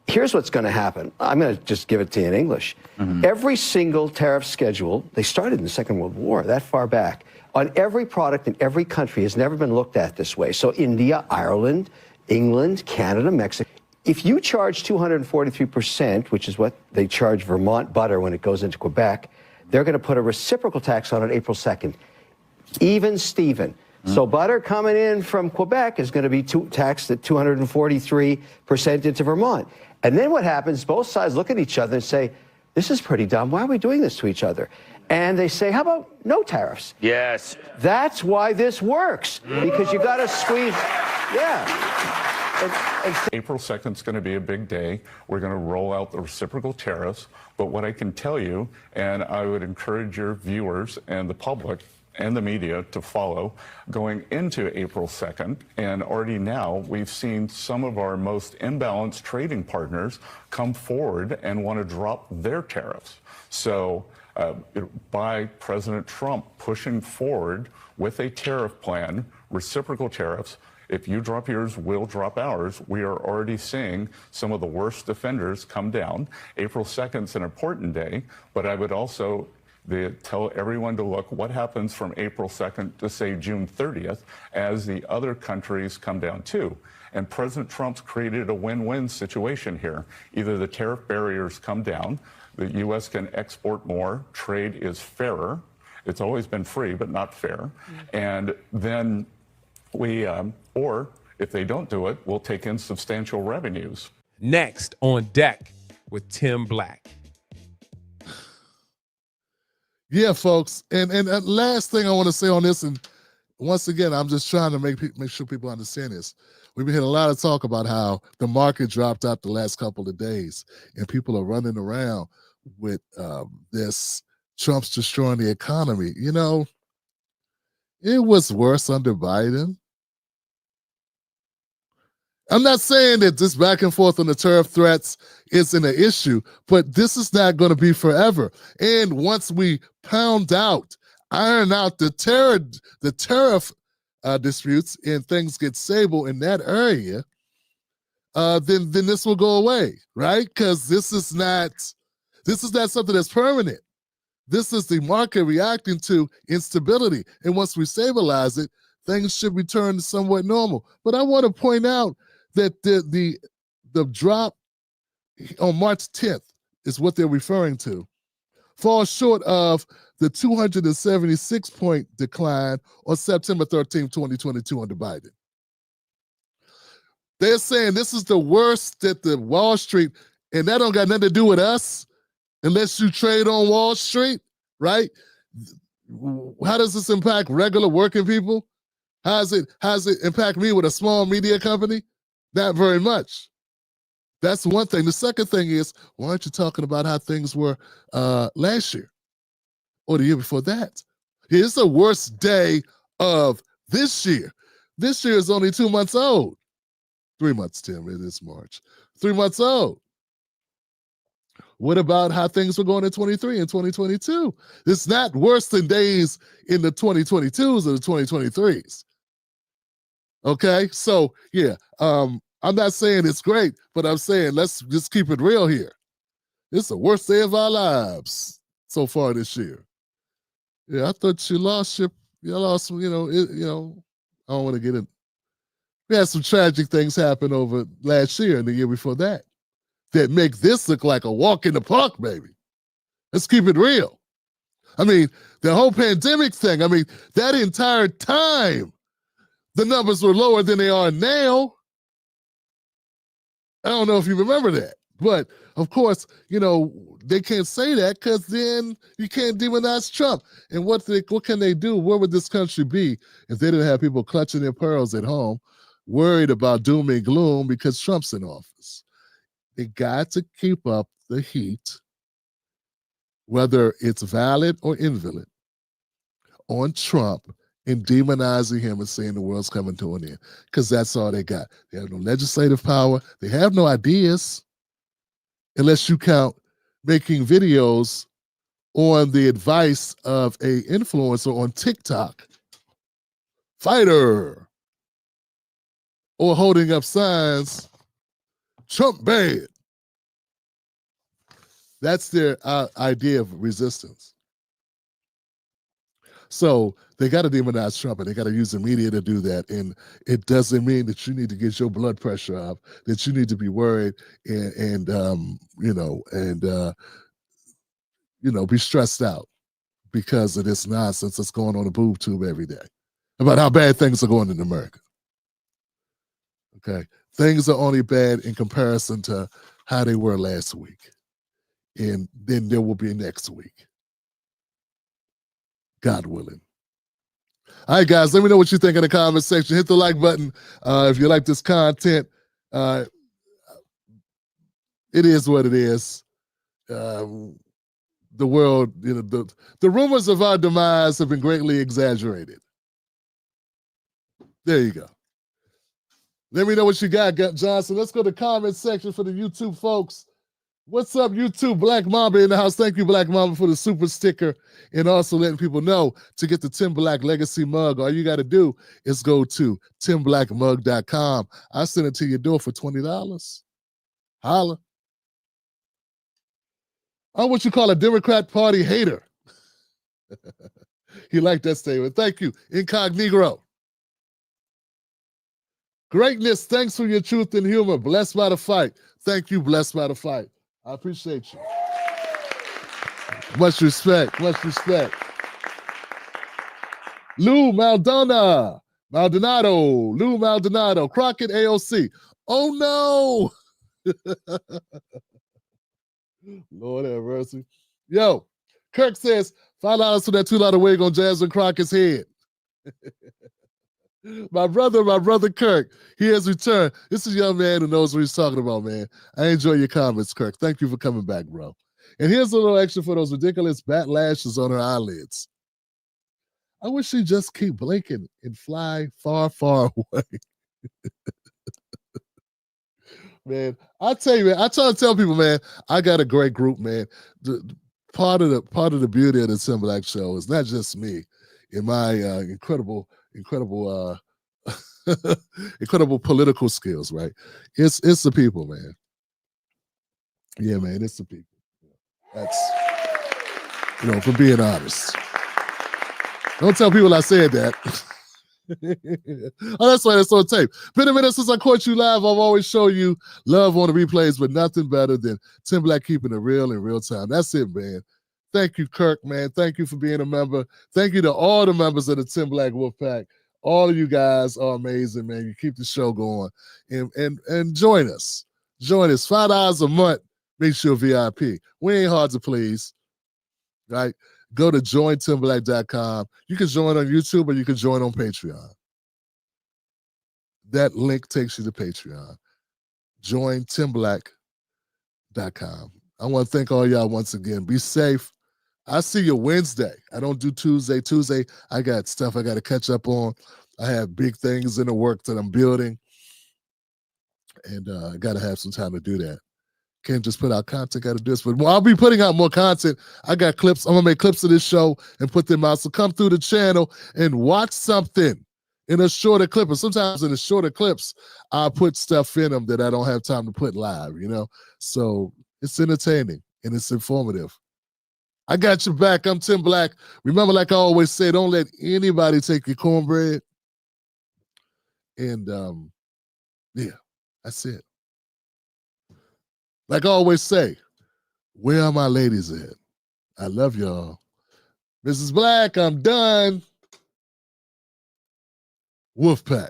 Here's what's going to happen. I'm going to just give it to you in English. Every single tariff schedule, they started in the Second World War, that far back, on every product in every country has never been looked at this way. So India, Ireland, England, Canada, Mexico. If you charge 243%, which is what they charge Vermont butter when it goes into Quebec, they're going to put a reciprocal tax on it April 2nd. Even Steven. So butter coming in from Quebec is going to be taxed at 243% into Vermont. And then what happens, both sides look at each other and say, this is pretty dumb. Why are we doing this to each other? And they say, how about no tariffs? Yes. That's why this works, because you got to squeeze. April 2nd is going to be a big day. We're going to roll out the reciprocal tariffs. But what I can tell you, and I would encourage your viewers and the public and the media to follow, going into April 2nd, and already now we've seen some of our most imbalanced trading partners come forward and want to drop their tariffs. So by President Trump pushing forward with a tariff plan, reciprocal tariffs, if you drop yours, we'll drop ours. We are already seeing some of the worst offenders come down. April 2nd is an important day, but I would also They tell everyone to look what happens from April 2nd to, say, June 30th as the other countries come down too. And President Trump's created a win-win situation here. Either the tariff barriers come down, the U.S. can export more, trade is fairer. It's always been free, but not fair. And then we, or if they don't do it, we'll take in substantial revenues. Next on deck with Tim Black. Yeah, folks. And last thing I want to say on this, and once again, I'm just trying to make sure people understand this. We've been hearing a lot of talk about how the market dropped out the last couple of days, and people are running around with this Trump's destroying the economy. You know, it was worse under Biden. I'm not saying that this back and forth on the tariff threats isn't an issue, but this is not going to be forever. And once we iron out the tariff disputes and things get stable in that area, then this will go away, right? Because this is not something that's permanent. This is the market reacting to instability, and once we stabilize it, things should return to somewhat normal. But I want to point out that the drop on March 10th is what they're referring to, falls short of the 276-point decline on September 13, 2022 under Biden. They're saying this is the worst that the Wall Street, and that don't got nothing to do with us unless you trade on Wall Street, right? How does this impact regular working people? How does it impact me with a small media company? Not very much. That's one thing. The second thing is, why aren't you talking about how things were last year or the year before that? It's the worst day of this year. This year is only 2 months old. 3 months, Tim. It is March. 3 months old. What about how things were going in 23 and 2022? It's not worse than days in the 2022s or the 2023s. Okay, so yeah, I'm not saying it's great, but I'm saying let's just keep it real here. It's the worst day of our lives so far this year. Yeah, I thought you lost, I don't want to get in. We had some tragic things happen over last year and the year before that make this look like a walk in the park, baby. Let's keep it real. I mean, the whole pandemic thing, I mean, that entire time, the numbers were lower than they are now. I don't know if you remember that. But, of course, they can't say that because then you can't demonize Trump. And what can they do? Where would this country be if they didn't have people clutching their pearls at home, worried about doom and gloom because Trump's in office? They got to keep up the heat, whether it's valid or invalid, on Trump and demonizing him and saying the world's coming to an end, because that's all they got. They have no legislative power. They have no ideas, unless you count making videos on the advice of a influencer on TikTok, fighter, or holding up signs, Trump bad. That's their idea of resistance. So they got to demonize Trump, and they got to use the media to do that. And it doesn't mean that you need to get your blood pressure up, that you need to be worried and be stressed out because of this nonsense that's going on the boob tube every day about how bad things are going in America. Okay, things are only bad in comparison to how they were last week, and then there will be next week, God willing. All right, guys, let me know what you think in the comment section. Hit the like button if you like this content. It is what it is. The world, the rumors of our demise have been greatly exaggerated. There you go. Let me know what you got, Johnson. Let's go to the comment section for the YouTube folks. What's up, YouTube? Black Mamba in the house. Thank you, Black Mamba, for the super sticker and also letting people know to get the Tim Black Legacy mug. All you got to do is go to timblackmug.com. I send it to your door for $20. Holla. I'm what you call a Democrat Party hater. You like that statement. Thank you, Incognito. Greatness, thanks for your truth and humor. Blessed by the fight. Thank you, blessed by the fight. I appreciate you. Much respect, much respect. Lou Maldonado, Lou Maldonado, Crockett AOC. Oh no! Lord have mercy. Yo, Kirk says, $5 for that $2 wig on Jasmine Crockett's head. My brother Kirk, he has returned. This is a young man who knows what he's talking about, man. I enjoy your comments, Kirk. Thank you for coming back, bro. And here's a little extra for those ridiculous bat lashes on her eyelids. I wish she'd just keep blinking and fly far, far away. Man, I tell you, man, I try to tell people, man, I got a great group, man. Part of the beauty of the Tim Black Show is not just me and my incredible political skills, right? It's the people, man. Yeah, man, it's the people. That's, for being honest. Don't tell people I said that. Oh, that's why it's on tape. Been a minute since I caught you live. I've always shown you love on the replays, but nothing better than Tim Black keeping it real in real time. That's it, man. Thank you, Kirk, man. Thank you for being a member. Thank you to all the members of the Tim Black Wolfpack. All of you guys are amazing, man. You keep the show going. And join us. Join us. $5 a month makes you a VIP. We ain't hard to please, right? Go to jointimblack.com. You can join on YouTube or you can join on Patreon. That link takes you to Patreon. Jointimblack.com. I want to thank all y'all once again. Be safe. I see you Wednesday. I don't do Tuesday. Tuesday, I got stuff I got to catch up on. I have big things in the work that I'm building. And I got to have some time to do that. Can't just put out content, got to do this. But I'll be putting out more content. I got clips. I'm going to make clips of this show and put them out. So come through the channel and watch something in a shorter clip. And sometimes in the shorter clips, I put stuff in them that I don't have time to put live, So it's entertaining and it's informative. I got your back. I'm Tim Black. Remember, like I always say, don't let anybody take your cornbread. And yeah, that's it. Like I always say, where are my ladies at? I love y'all. Mrs. Black, I'm done. Wolfpack.